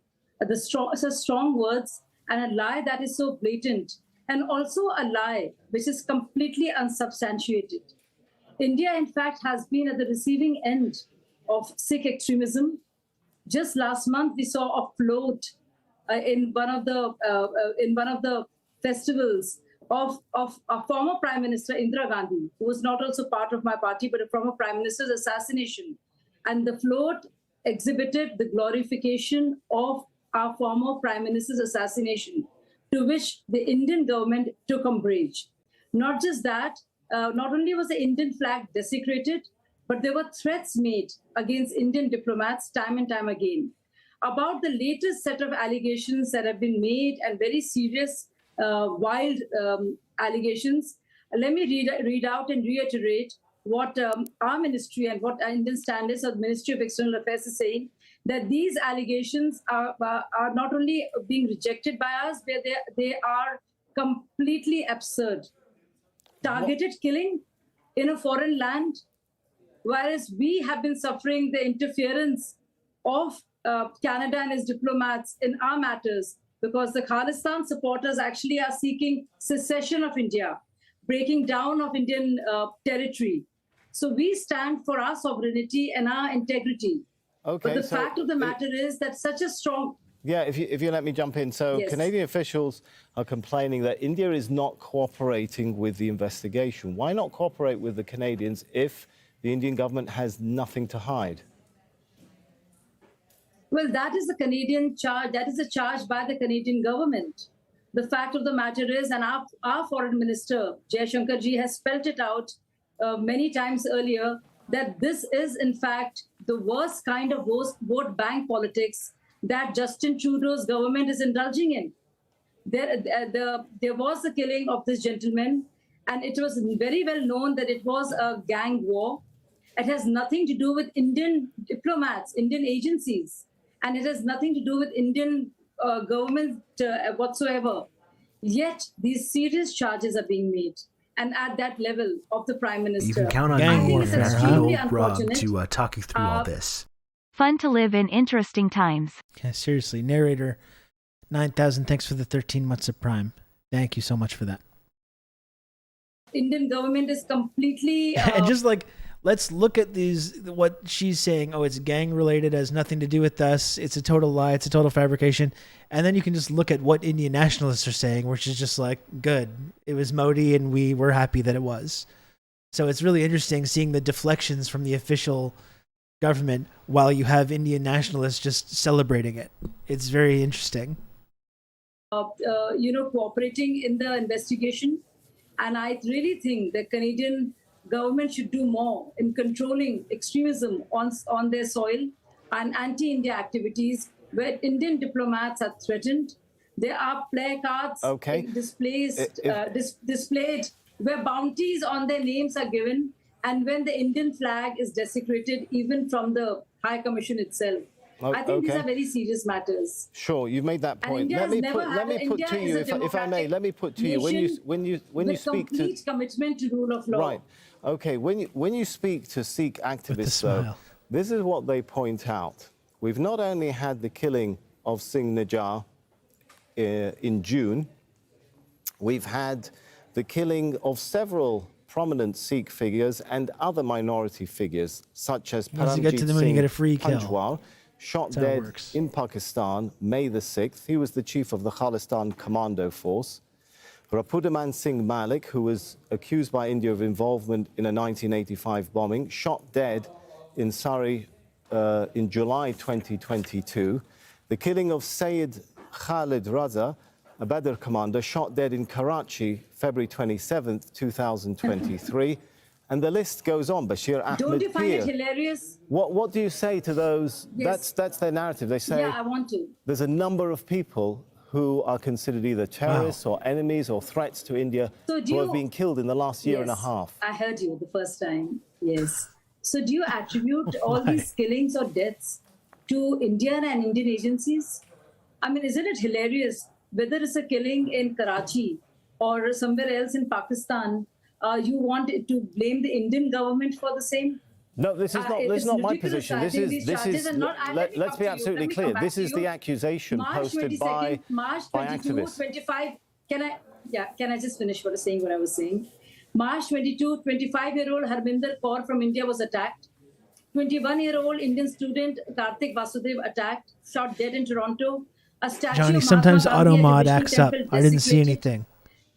Strong words and a lie that is so blatant, and also a lie which is completely unsubstantiated. India, in fact, has been at the receiving end of Sikh extremism. Just last month, we saw a float in one of the festivals of a former Prime Minister, Indira Gandhi, who was not also part of my party, but a former Prime Minister's assassination. And the float exhibited the glorification of our former Prime Minister's assassination, to which the Indian government took umbrage. Not just that, not only was the Indian flag desecrated, but there were threats made against Indian diplomats time and time again. About the latest set of allegations that have been made, and very serious, wild allegations, let me read out and reiterate what our ministry and what Indian standards of the Ministry of External Affairs is saying, that these allegations are not only being rejected by us, but they are completely absurd. Targeted killing in a foreign land, whereas we have been suffering the interference of Canada and its diplomats in our matters, because the Khalistan supporters actually are seeking secession of India, breaking down of Indian territory. So we stand for our sovereignty and our integrity. Okay, but the fact of the matter is that such a strong... Yeah, if you let me jump in. So yes. Canadian officials are complaining that India is not cooperating with the investigation. Why not cooperate with the Canadians if the Indian government has nothing to hide? Well, that is the Canadian charge. That is a charge by the Canadian government. The fact of the matter is, and our foreign minister, Jaishankar ji, has spelled it out many times earlier, that this is, in fact, the worst kind of vote bank politics that Justin Trudeau's government is indulging in. There was the killing of this gentleman, and it was very well known that it was a gang war. It has nothing to do with Indian diplomats, Indian agencies, and it has nothing to do with Indian government whatsoever. Yet these serious charges are being made, and at that level of the Prime Minister. You can count on I me, think it's good extremely old Rob, unfortunate. to talk you through all this. Fun to live in interesting times. Yeah, seriously, narrator 9,000. Thanks for the 13 months of Prime. Thank you so much for that. Indian government is completely And just like, let's look at these, what she's saying. Oh, it's gang related, has nothing to do with us. It's a total lie. It's a total fabrication. And then you can just look at what Indian nationalists are saying, which is just like, good. It was Modi and we were happy that it was. So it's really interesting seeing the deflections from the official government while you have Indian nationalists just celebrating it. It's very interesting. Cooperating in the investigation. And I really think the Canadian government should do more in controlling extremism on their soil and anti-India activities where Indian diplomats are threatened. There are placards displayed where bounties on their names are given, and when the Indian flag is desecrated, even from the High Commission itself. I think these are very serious matters. Sure, you've made that point. Let me put to you, if I may, let me put to you, when you speak to complete commitment to rule of law. Right. Okay. When you speak to Sikh activists, though, this is what they point out. We've not only had the killing of Singh Nijar in June, we've had the killing of several prominent Sikh figures and other minority figures, such as Paramjit Singh Panjwal, shot dead in Pakistan, May the 6th. He was the chief of the Khalistan Commando Force. Rapudaman Singh Malik, who was accused by India of involvement in a 1985 bombing, shot dead in Surrey in July 2022. The killing of Sayyid Khalid Raza, a Badr commander, shot dead in Karachi, February 27th, 2023. And the list goes on. Bashir Ahmed Don't you find it hilarious? What do you say to those? Yes. That's their narrative. They say, yeah, I want to. There's a number of people who are considered either terrorists or enemies or threats to India who have been killed in the last year and a half. I heard you the first time. Yes. So do you attribute all these killings or deaths to India and Indian agencies? I mean, isn't it hilarious? Whether it's a killing in Karachi or somewhere else in Pakistan, you want to blame the Indian government for the same? No, this is not my position. This is. Let's be absolutely clear. This is the accusation posted by activists. 25. Can I just finish what I was saying? March 22, 25-year-old Harminder Kaur from India was attacked. 21-year-old Indian student Karthik Vasudev attacked, shot dead in Toronto. A statue Johnny, of sometimes Mahatma Gandhi AutoMod at acts up. Temple I didn't see desecrated.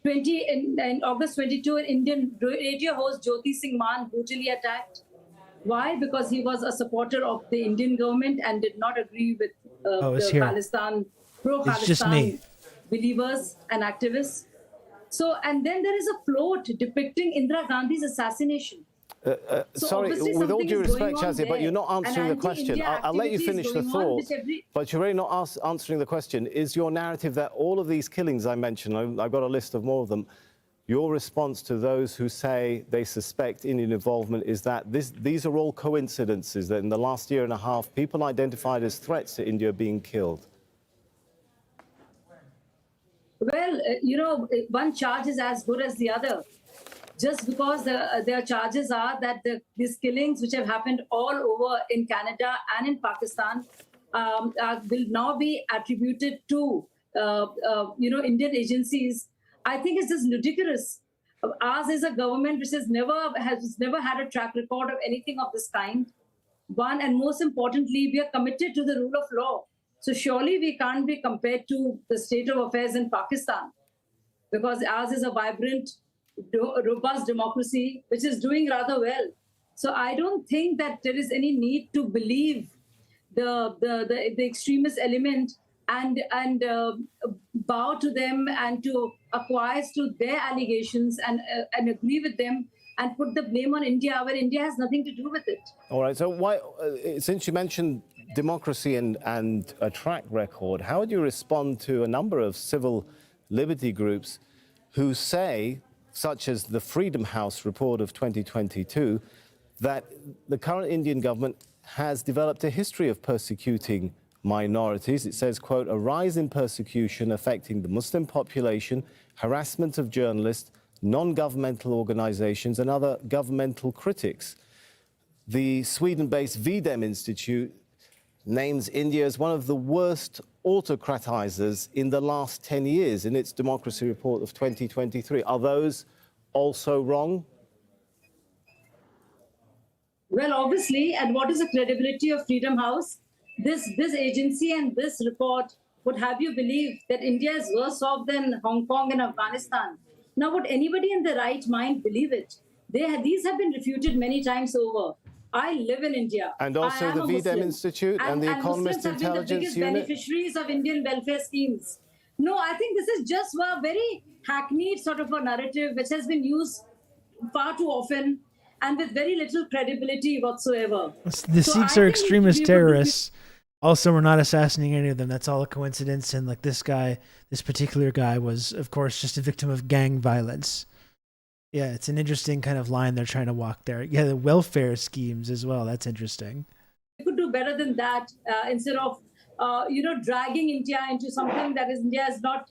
anything. In August 22, an Indian radio host Jyoti Singh Man brutally attacked. Why? Because he was a supporter of the Indian government and did not agree with the Khalistan, pro-Khalistan believers and activists. So, and then there is a float depicting Indira Gandhi's assassination. Sorry, with all due respect, Shazia, but you're not answering the question. I'll let you finish the thought, but you're really not answering the question. Is your narrative that all of these killings I mentioned, I've got a list of more of them, your response to those who say they suspect Indian involvement is that these are all coincidences, that in the last year and a half, people identified as threats to India are being killed? Well, one charge is as good as the other. Just because their charges are that these killings, which have happened all over in Canada and in Pakistan, will now be attributed to, Indian agencies. I think it's just ludicrous. Ours is a government which has never had a track record of anything of this kind. One, and most importantly, we are committed to the rule of law. So surely we can't be compared to the state of affairs in Pakistan, because ours is a vibrant, robust democracy, which is doing rather well. So I don't think that there is any need to believe the extremist element and bow to them and to acquiesce to their allegations and agree with them and put the blame on India, where India has nothing to do with it. All right. So why, since you mentioned democracy and a track record, how would you respond to a number of civil liberty groups who say, such as the Freedom House report of 2022, that the current Indian government has developed a history of persecuting minorities. It says, quote, a rise in persecution affecting the Muslim population, harassment of journalists, non-governmental organizations and other governmental critics. The Sweden-based VDEM Institute names India as one of the worst autocratizers in the last 10 years in its democracy report of 2023. Are those also wrong? Well, obviously, and what is the credibility of Freedom House? This agency and this report would have you believe that India is worse off than Hong Kong and Afghanistan. Now, would anybody in their right mind believe it? These have been refuted many times over. I live in India. And also the VDEM Institute and the Economist Intelligence Unit? Muslims have been the biggest beneficiaries of Indian welfare schemes. No, I think this is just a very hackneyed sort of a narrative which has been used far too often and with very little credibility whatsoever. The Sikhs are extremist terrorists. Also, we're not assassinating any of them. That's all a coincidence. And like this particular guy was, of course, just a victim of gang violence. Yeah, it's an interesting kind of line they're trying to walk there. Yeah, the welfare schemes as well. That's interesting. We could do better than that instead of, dragging India into something that India is not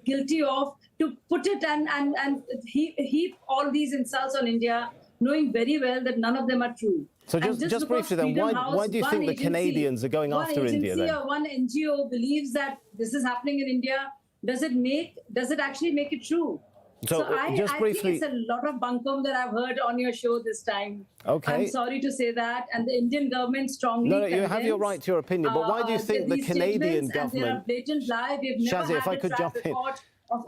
guilty of, to put it and heap all these insults on India, knowing very well that none of them are true. So just briefly then, why do you think the Canadians are going after India then? One NGO believes that this is happening in India. Does it actually make it true? So I think it's a lot of bunkum that I've heard on your show this time. Okay. I'm sorry to say that. And the Indian government strongly you have your right to your opinion, but why do you think the Canadian government... blatant lie. We've never Shazia, if I could jump in.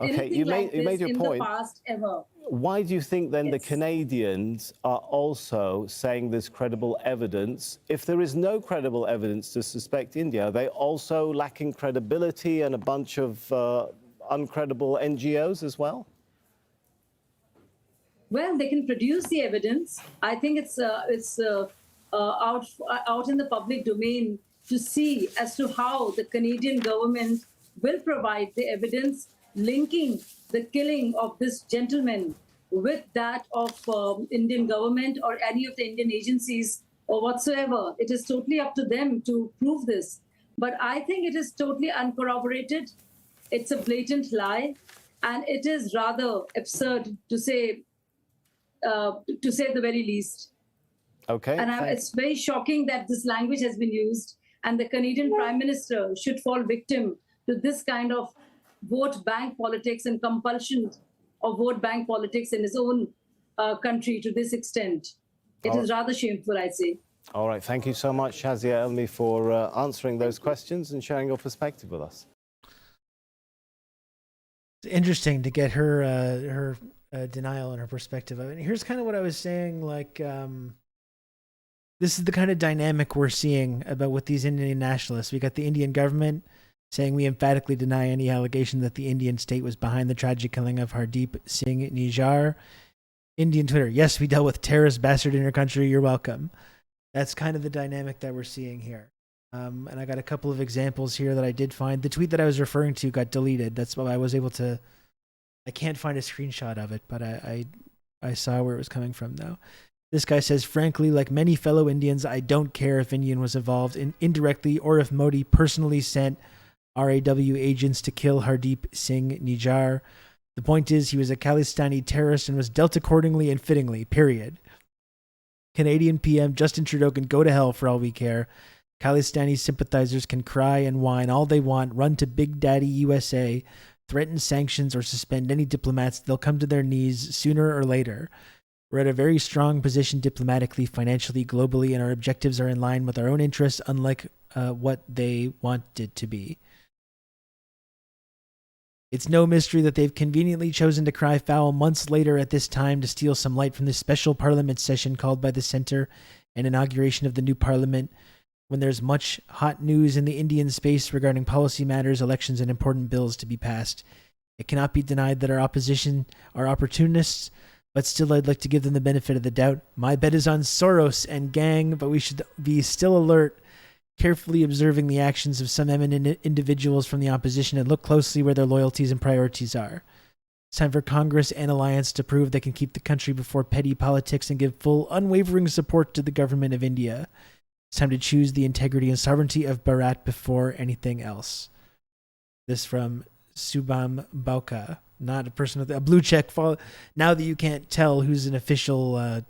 Okay, you made your point. The past ever. Why do you think then the Canadians are also saying there's credible evidence? If there is no credible evidence to suspect India, are they also lacking credibility and a bunch of uncredible NGOs as well? Well, they can produce the evidence. I think it's out in the public domain to see as to how the Canadian government will provide the evidence linking the killing of this gentleman with that of Indian government or any of the Indian agencies or whatsoever. It is totally up to them to prove this. But I think it is totally uncorroborated. It's a blatant lie, and it is rather absurd to say the very least. Okay. And it's very shocking that this language has been used, and the Canadian Prime Minister should fall victim to this kind of vote bank politics and compulsion of vote bank politics in his own country to this extent. It is rather shameful, I say. All right. Thank you so much, Shazia Elmi, for answering those questions and sharing your perspective with us. It's interesting to get her denial and her perspective. I mean, here's kind of what I was saying, like, this is the kind of dynamic we're seeing about with these Indian nationalists. We got the Indian government saying we emphatically deny any allegation that the Indian state was behind the tragic killing of Hardeep Singh Nijjar. Indian Twitter, yes, we dealt with terrorist bastard in your country, you're welcome. That's kind of the dynamic that we're seeing here. And I got a couple of examples here that I did find. The tweet that I was referring to got deleted. That's why I was able to... I can't find a screenshot of it, but I saw where it was coming from, though. This guy says, frankly, like many fellow Indians, I don't care if Indian was involved indirectly or if Modi personally sent RAW agents to kill Hardeep Singh Nijjar. The point is, he was a Khalistani terrorist and was dealt accordingly and fittingly, period. Canadian PM Justin Trudeau can go to hell for all we care. Khalistani sympathizers can cry and whine all they want, run to Big Daddy USA, threaten sanctions, or suspend any diplomats. They'll come to their knees sooner or later. We're at a very strong position diplomatically, financially, globally, and our objectives are in line with our own interests, unlike what they want it to be. It's no mystery that they've conveniently chosen to cry foul months later at this time to steal some light from this special parliament session called by the Centre and inauguration of the new parliament, when there's much hot news in the Indian space regarding policy matters, elections, and important bills to be passed. It cannot be denied that our opposition are opportunists, but still I'd like to give them the benefit of the doubt. My bet is on Soros and gang, but we should be still alert, carefully observing the actions of some eminent individuals from the opposition and look closely where their loyalties and priorities are. It's time for Congress and Alliance to prove they can keep the country before petty politics and give full, unwavering support to the government of India. It's time to choose the integrity and sovereignty of Bharat before anything else. This from Subham Bauka, not a person with a blue check. Now that you can't tell who's an official,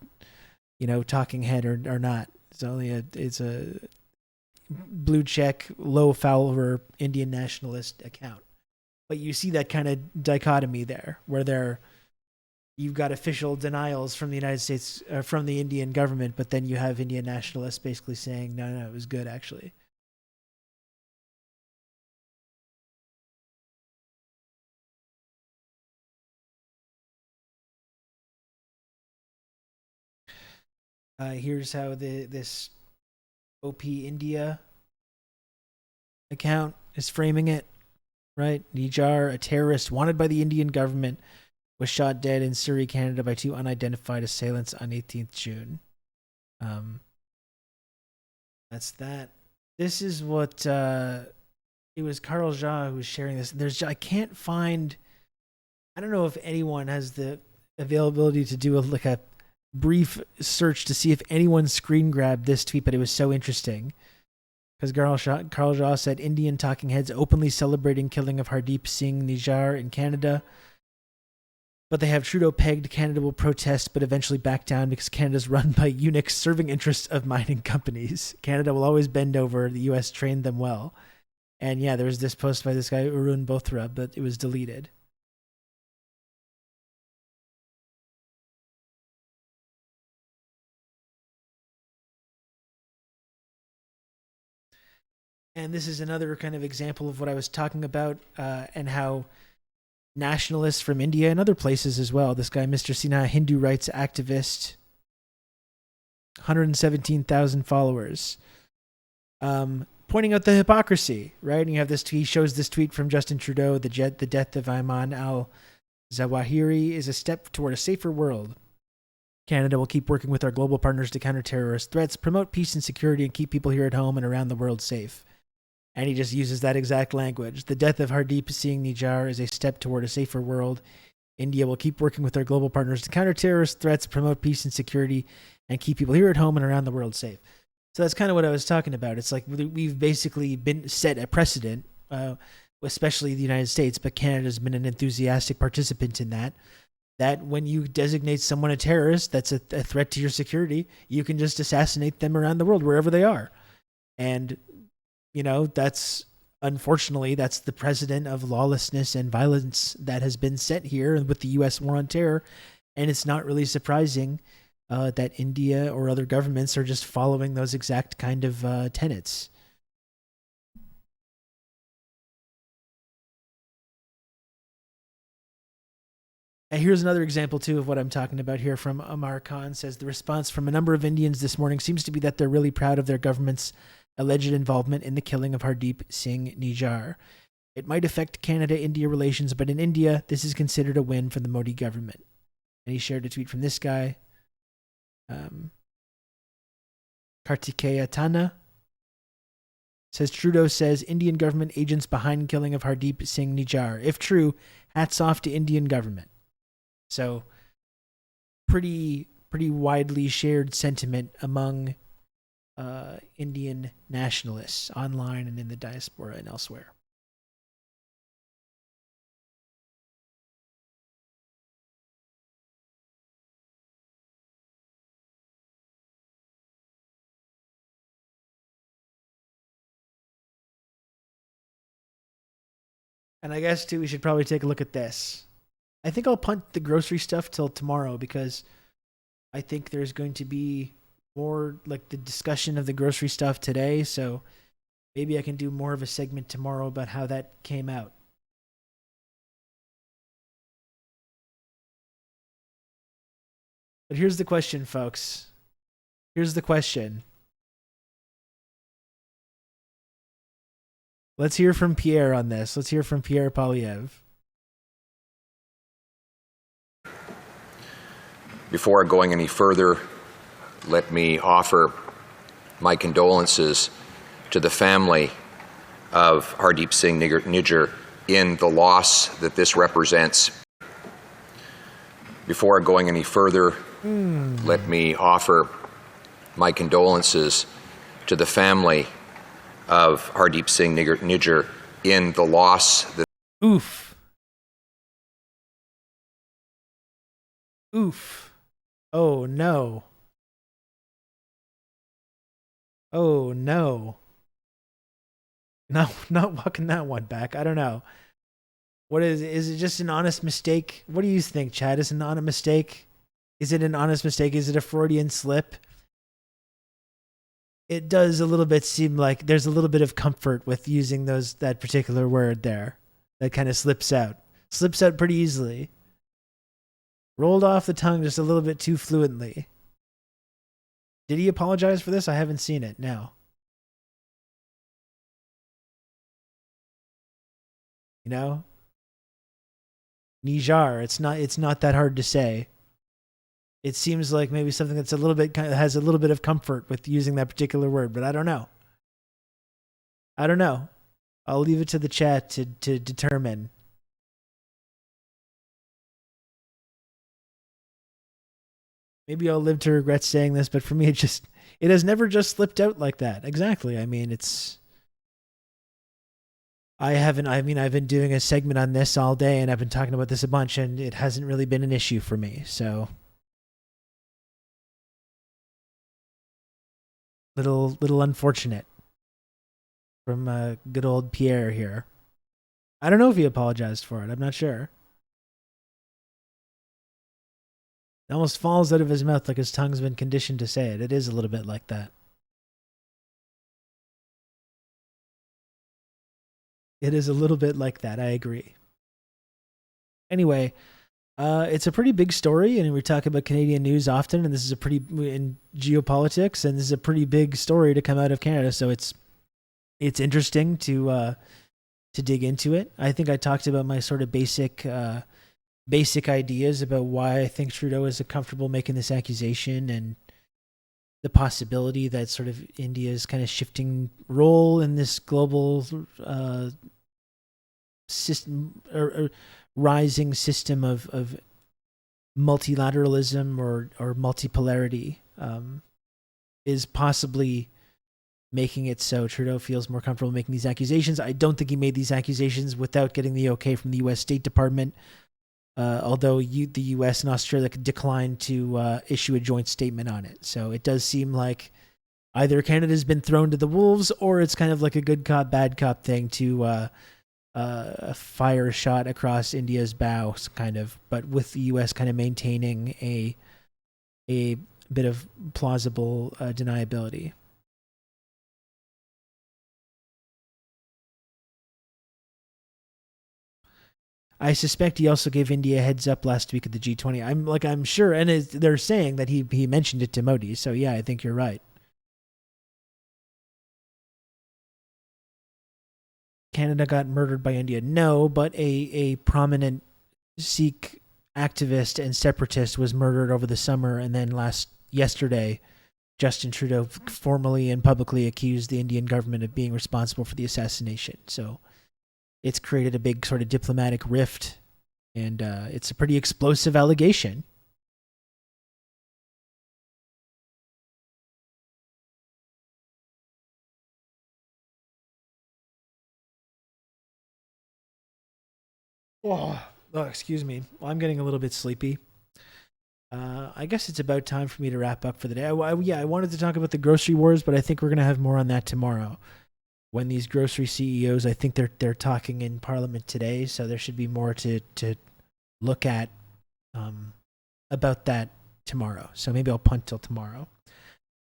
talking head or not, it's a blue check, low follower Indian nationalist account. But you see that kind of dichotomy there, where you've got official denials from the United States, from the Indian government, but then you have Indian nationalists basically saying, no, it was good, actually. Here's how this OP India account is framing it. Right, Nijjar, a terrorist wanted by the Indian government, was shot dead in Surrey, Canada by 2 unidentified assailants on 18th June. That's that. This is what it was Carl Jha who was sharing this. I can't find. I don't know if anyone has the availability to do a brief search to see if anyone screen grabbed this tweet, but it was so interesting. Because Carl Jha said Indian talking heads openly celebrating killing of Hardeep Singh Nijjar in Canada. But they have Trudeau pegged. Canada will protest but eventually back down because Canada's run by eunuchs serving interests of mining companies. Canada will always bend over. The U.S. trained them well. And yeah, there was this post by this guy, Arun Bothra, but it was deleted. And this is another kind of example of what I was talking about, and how nationalists from India and other places as well. This guy, Mr. Sinha, Hindu rights activist, 117,000 followers, pointing out the hypocrisy, right? And you have this. He shows this tweet from Justin Trudeau: the death of Ayman al-Zawahiri is a step toward a safer world. Canada will keep working with our global partners to counter terrorist threats, promote peace and security, and keep people here at home and around the world safe. And he just uses that exact language. The death of Hardeep Singh Nijjar is a step toward a safer world. India will keep working with our global partners to counter terrorist threats, promote peace and security, and keep people here at home and around the world safe. So that's kind of what I was talking about. It's like we've basically been set a precedent, especially the United States, but Canada's been an enthusiastic participant in that. That when you designate someone a terrorist that's a threat to your security, you can just assassinate them around the world, wherever they are. And unfortunately, that's the precedent of lawlessness and violence that has been set here with the U.S. war on terror. And it's not really surprising that India or other governments are just following those exact kind of tenets. And here's another example, too, of what I'm talking about here from Amar Khan. Says the response from a number of Indians this morning seems to be that they're really proud of their government's alleged involvement in the killing of Hardeep Singh Nijjar. It might affect Canada-India relations, but in India, this is considered a win for the Modi government. And he shared a tweet from this guy, Kartikeya Tana. Says Trudeau says Indian government agents behind killing of Hardeep Singh Nijjar. If true, hats off to Indian government. So, pretty widely shared sentiment among Indian nationalists online and in the diaspora and elsewhere. And I guess, too, we should probably take a look at this. I think I'll punt the grocery stuff till tomorrow because I think there's going to be more like the discussion of the grocery stuff today. So maybe I can do more of a segment tomorrow about how that came out. But here's the question, folks. Here's the question. Let's hear from Pierre on this. Let's hear from Pierre Polyev. Before going any further, let me offer my condolences to the family of Hardeep Singh Nijjar in the loss that this represents. Before going any further, let me offer my condolences to the family of Hardeep Singh Nijjar in the loss that... Oof. Oof. Oh, no. Oh, no. Not walking that one back. I don't know. What is it just an honest mistake? What do you think, Chad? Is it an honest mistake? Is it an honest mistake? Is it a Freudian slip? It does a little bit seem like there's a little bit of comfort with using that particular word there. That kind of slips out pretty easily. Rolled off the tongue just a little bit too fluently. Did he apologize for this? I haven't seen it. No. You know? Nijjar, it's not that hard to say. It seems like maybe something that's a little bit has a little bit of comfort with using that particular word, but I don't know. I'll leave it to the chat to determine. Maybe I'll live to regret saying this, but for me, it has never just slipped out like that. Exactly. I mean, I've been doing a segment on this all day, and I've been talking about this a bunch, and it hasn't really been an issue for me. So, little unfortunate from good old Pierre here. I don't know if he apologized for it. I'm not sure. It almost falls out of his mouth like his tongue's been conditioned to say it. It is a little bit like that. It is a little bit like that. I agree. Anyway, it's a pretty big story, and we talk about Canadian news often, and this is in geopolitics, and this is a pretty big story to come out of Canada. So it's interesting to dig into it. I think I talked about my sort of basic ideas about why I think Trudeau is comfortable making this accusation, and the possibility that sort of India's kind of shifting role in this global system or rising system of multilateralism or multipolarity is possibly making it so Trudeau feels more comfortable making these accusations. I don't think he made these accusations without getting the okay from the U.S. State Department. Although the U.S. and Australia declined to issue a joint statement on it. So it does seem like either Canada's been thrown to the wolves, or it's kind of like a good cop, bad cop thing to fire a shot across India's bow, kind of, but with the U.S. kind of maintaining a bit of plausible deniability. I suspect he also gave India a heads up last week at the G20. I'm sure, and they're saying that he mentioned it to Modi. So yeah, I think you're right. Canada got murdered by India. No, but a prominent Sikh activist and separatist was murdered over the summer, and then yesterday, Justin Trudeau formally and publicly accused the Indian government of being responsible for the assassination. So it's created a big sort of diplomatic rift, and it's a pretty explosive allegation. Oh, excuse me. Well, I'm getting a little bit sleepy. I guess it's about time for me to wrap up for the day. I wanted to talk about the grocery wars, but I think we're going to have more on that tomorrow. When these grocery CEOs, I think they're talking in Parliament today, so there should be more to look at about that tomorrow. So maybe I'll punt till tomorrow.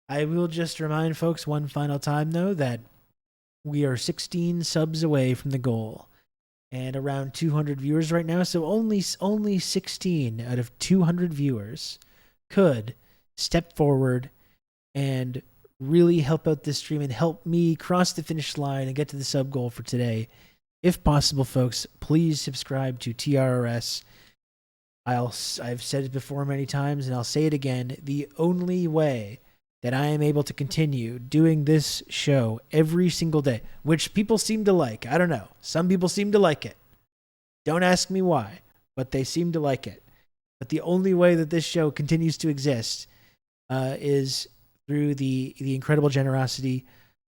I will just remind folks one final time, though, that we are 16 subs away from the goal and around 200 viewers right now. So only 16 out of 200 viewers could step forward and really help out this stream and help me cross the finish line and get to the sub goal for today. If possible, folks, please subscribe to TRRS. I've said it before many times, and I'll say it again. The only way that I am able to continue doing this show every single day, which people seem to like. I don't know. Some people seem to like it. Don't ask me why, but they seem to like it. But the only way that this show continues to exist is through the incredible generosity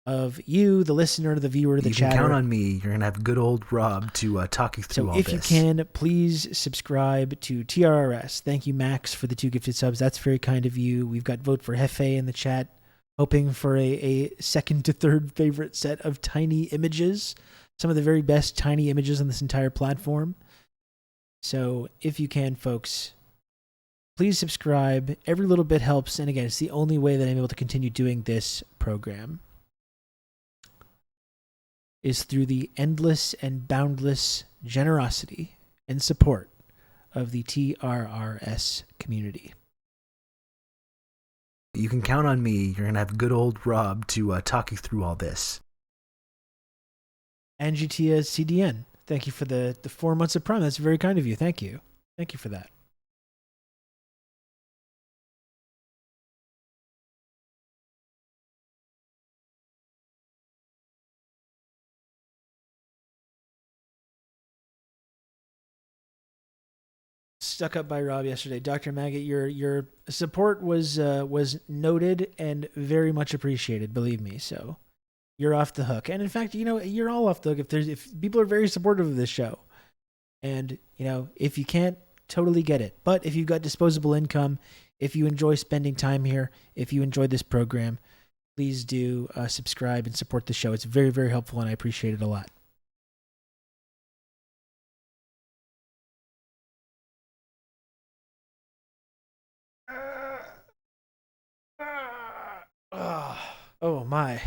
of you, the listener, the viewer, the chatter. You can count on me. You're going to have good old Rob to talk you through all this. So if you can, please subscribe to TRRS. Thank you, Max, for the 2 gifted subs. That's very kind of you. We've got Vote for Hefe in the chat, hoping for a second to third favorite set of tiny images. Some of the very best tiny images on this entire platform. So if you can, folks, please subscribe. Every little bit helps. And again, it's the only way that I'm able to continue doing this program is through the endless and boundless generosity and support of the TRRS community. You can count on me. You're going to have good old Rob to talk you through all this. Angie Tia CDN, thank you for the 4 months of Prime. That's very kind of you. Thank you. Thank you for that. Stuck up by Rob yesterday. Dr. Maggot, your support was noted and very much appreciated, believe me. So you're off the hook. And in fact, you're all off the hook if people are very supportive of this show. And, if you can't, totally get it. But if you've got disposable income, if you enjoy spending time here, if you enjoy this program, please do subscribe and support the show. It's very, very helpful and I appreciate it a lot. Oh my.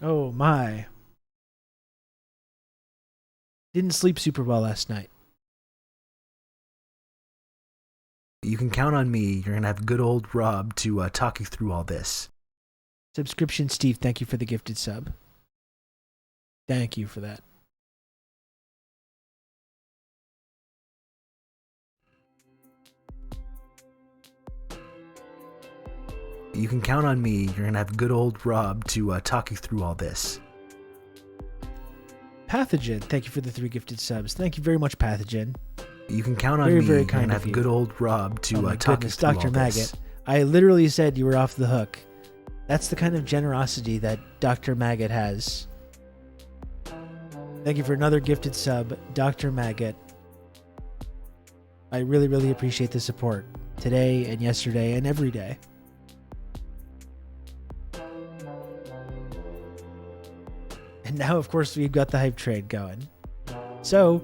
Oh my. Didn't sleep super well last night. You can count on me. You're going to have good old Rob to talk you through all this. Subscription Steve, thank you for the gifted sub. Thank you for that. You can count on me. You're going to have good old Rob to talk you through all this. Pathogen, thank you for the 3 gifted subs. Thank you very much, Pathogen. You can count on me. Very You're kind going to of have you. good old Rob to talk you through Dr. all Maggot. this. I literally said you were off the hook. That's the kind of generosity that Dr. Maggot has. Thank you for another gifted sub, Dr. Maggot. I really, really appreciate the support today and yesterday and every day. And now, of course, we've got the hype trade going. So,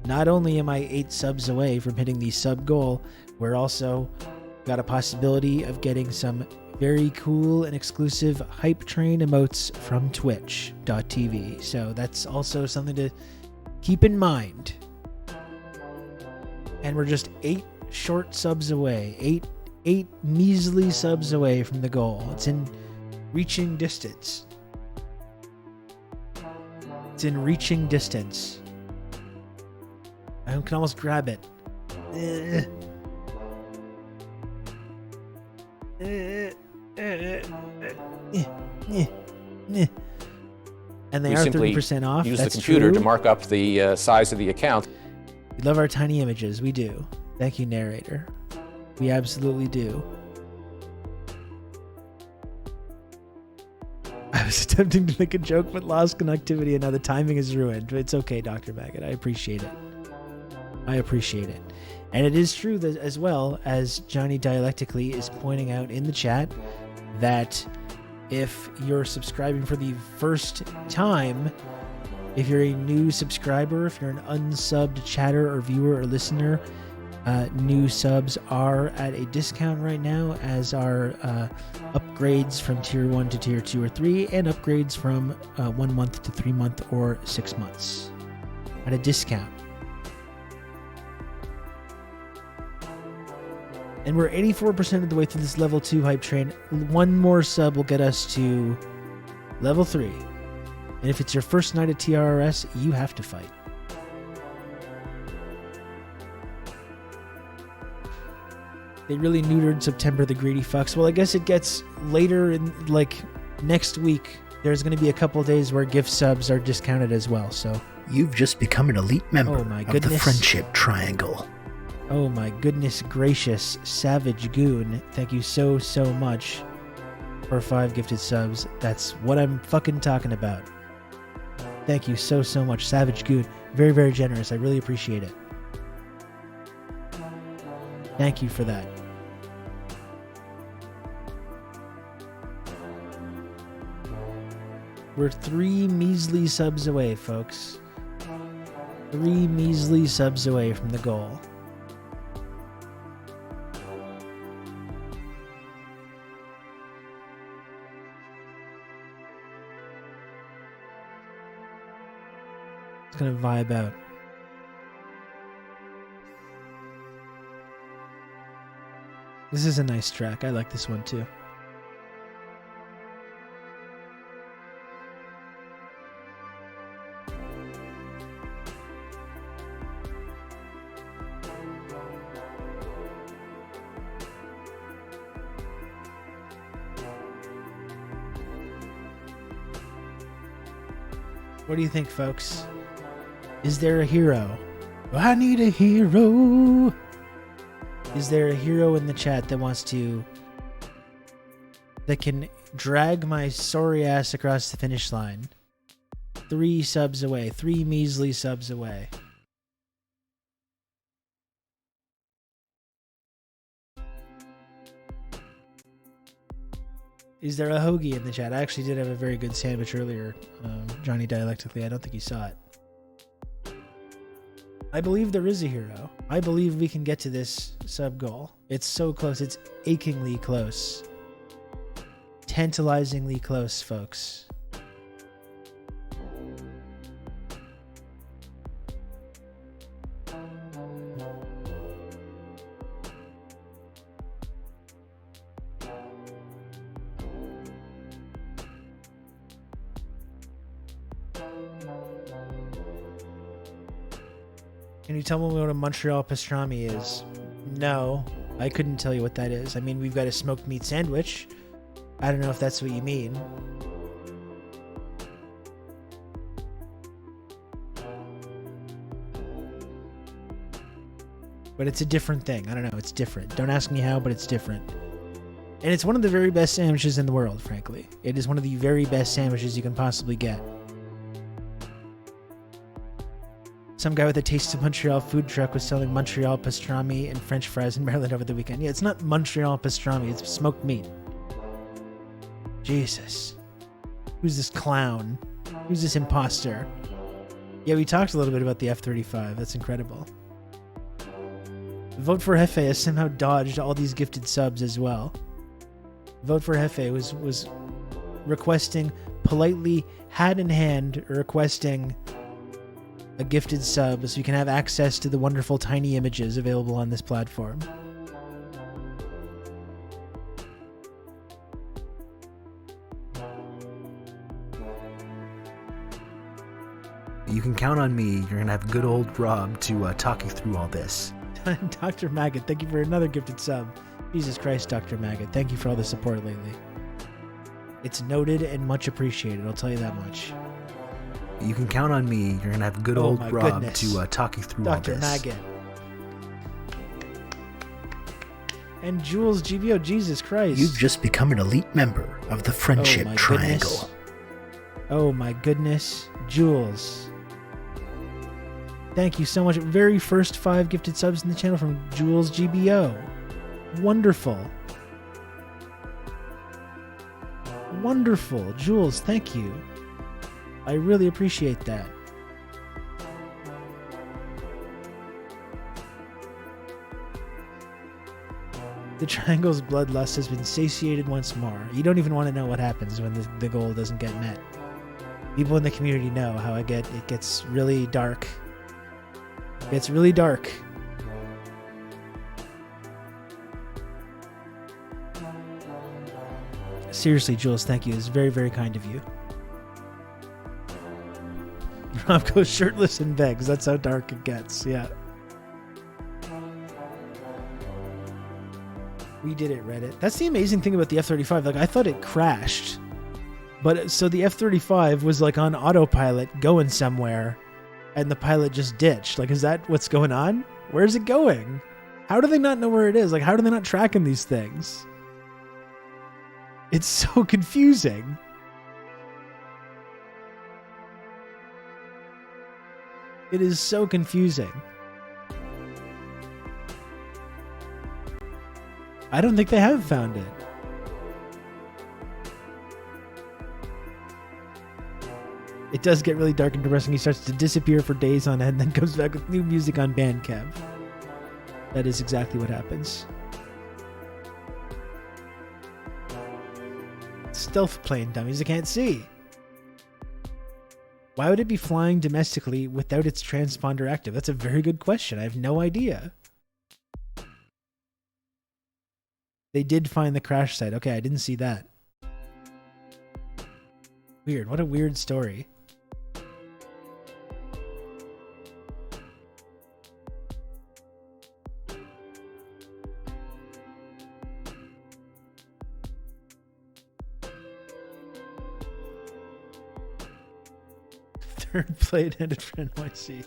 not only am I 8 subs away from hitting the sub goal, we're also got a possibility of getting some very cool and exclusive hype train emotes from twitch.tv. So that's also something to keep in mind. And we're just 8 short subs away, 8 measly subs away from the goal. It's in reaching distance. It's in reaching distance. I can almost grab it. And they are 30% off. Use That's the computer true. to mark up the size of the account. We love our tiny images. We do. Thank you, narrator. We absolutely do. I was attempting to make a joke but lost connectivity and now the timing is ruined. It's okay, Dr. Maggot. I appreciate it. I appreciate it. And it is true that, as well, as Johnny Dialectically is pointing out in the chat, that if you're subscribing for the first time, if you're a new subscriber, if you're an unsubbed chatter or viewer or listener, new subs are at a discount right now, as are upgrades from tier 1 to tier 2 or 3, and upgrades from 1 month to 3 month or 6 months at a discount. And we're 84% of the way through this level 2 hype train. One more sub will get us to level 3. And if it's your first night at TRRS, you have to fight. They really neutered September the Greedy Fucks. Well, I guess it gets later in, like, next week. There's going to be a couple days where gift subs are discounted as well. So You've just become an elite member of the Friendship Triangle. Oh my goodness gracious, Savage Goon. Thank you so much for 5 gifted subs. That's what I'm fucking talking about. Thank you so much, Savage Goon. Very, very generous. I really appreciate it. Thank you for that. We're 3 measly subs away, folks. 3 measly subs away from the goal. It's gonna vibe out. This is a nice track. I like this one too. What do you think, folks? Is there a hero? I need a hero. Is there a hero in the chat that can drag my sorry ass across the finish line? 3 subs away. 3 measly subs away. Is there a hoagie in the chat? I actually did have a very good sandwich earlier, Johnny Dialectically. I don't think he saw it. I believe there is a hero. I believe we can get to this sub goal. It's so close. It's achingly close. Tantalizingly close, folks. Can you tell me what a Montreal pastrami is? No, I couldn't tell you what that is. I mean, we've got a smoked meat sandwich. I don't know if that's what you mean. But it's a different thing. I don't know. It's different. Don't ask me how, but it's different. And it's one of the very best sandwiches in the world, frankly. It is one of the very best sandwiches you can possibly get. Some guy with a Taste of Montreal food truck was selling Montreal pastrami and French fries in Maryland over the weekend. Yeah, it's not Montreal pastrami, it's smoked meat. Jesus. Who's this clown? Who's this imposter? Yeah, we talked a little bit about the F-35. That's incredible. Vote for Hefe has somehow dodged all these gifted subs as well. Vote for Hefe was requesting, politely, hat in hand, requesting a gifted sub so you can have access to the wonderful tiny images available on this platform. You can count on me. You're going to have good old Rob to talk you through all this. Dr. Maggot, thank you for another gifted sub. Jesus Christ, Dr. Maggot, thank you for all the support lately. It's noted and much appreciated, I'll tell you that much. You can count on me. You're going to have good old Rob to talk you through all Dr. this. Maggot. And Jules GBO, Jesus Christ. You've just become an elite member of the Friendship Triangle. Oh my goodness. Jules. Thank you so much. Very first 5 gifted subs in the channel from Jules GBO. Wonderful. Wonderful. Jules, thank you. I really appreciate that. The triangle's bloodlust has been satiated once more. You don't even want to know what happens when the goal doesn't get met. People in the community know how it gets really dark. It gets really dark. Seriously, Jules, thank you. It's very, very kind of you. Rob goes shirtless and begs. That's how dark it gets. Yeah. We did it, Reddit. That's the amazing thing about the F-35. Like, I thought it crashed. But so the F-35 was like on autopilot going somewhere. and the pilot just ditched. Like, is that what's going on? Where's it going? How do they not know where it is? Like, how are they not tracking these things? It's so confusing. It is so confusing. I don't think they have found it. It does get really dark and depressing. He starts to disappear for days on end, then comes back with new music on Bandcamp. That is exactly what happens. Stealth plane, dummies. I can't see. Why would it be flying domestically without its transponder active? That's a very good question. I have no idea. They did find the crash site. Okay, I didn't see that. Weird. What a weird story. Third plate headed for NYC.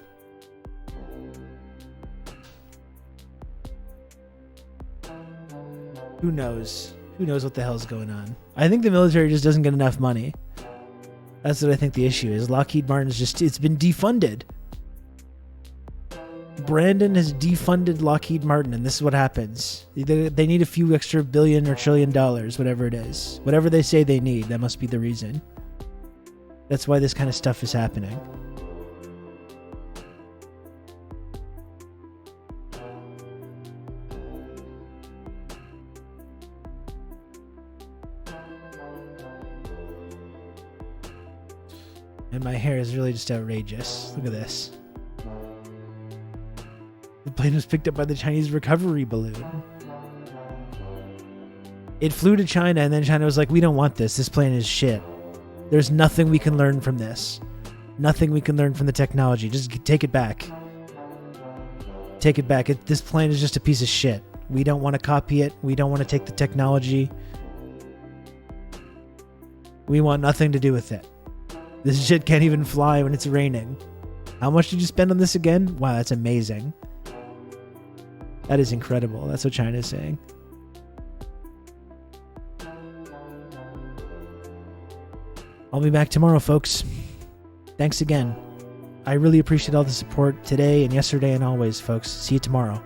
Who knows? Who knows what the hell's going on? I think the military just doesn't get enough money. That's what I think the issue is. Lockheed Martin's just, it's been defunded. Brandon has defunded Lockheed Martin, and this is what happens. They need a few extra billion or $1 trillion, whatever it is. Whatever they say they need, that must be the reason. That's why this kind of stuff is happening. And my hair is really just outrageous. Look at this. The plane was picked up by the Chinese recovery balloon. It flew to China, and then China was like, we don't want this. This plane is shit. There's nothing we can learn from this. Nothing we can learn from the technology. Just take it back. Take it back. This plane is just a piece of shit. We don't want to copy it. We don't want to take the technology. We want nothing to do with it. This shit can't even fly when it's raining. How much did you spend on this again? Wow, that's amazing. That is incredible. That's what China is saying. I'll be back tomorrow, folks. Thanks again. I really appreciate all the support today and yesterday and always, folks. See you tomorrow.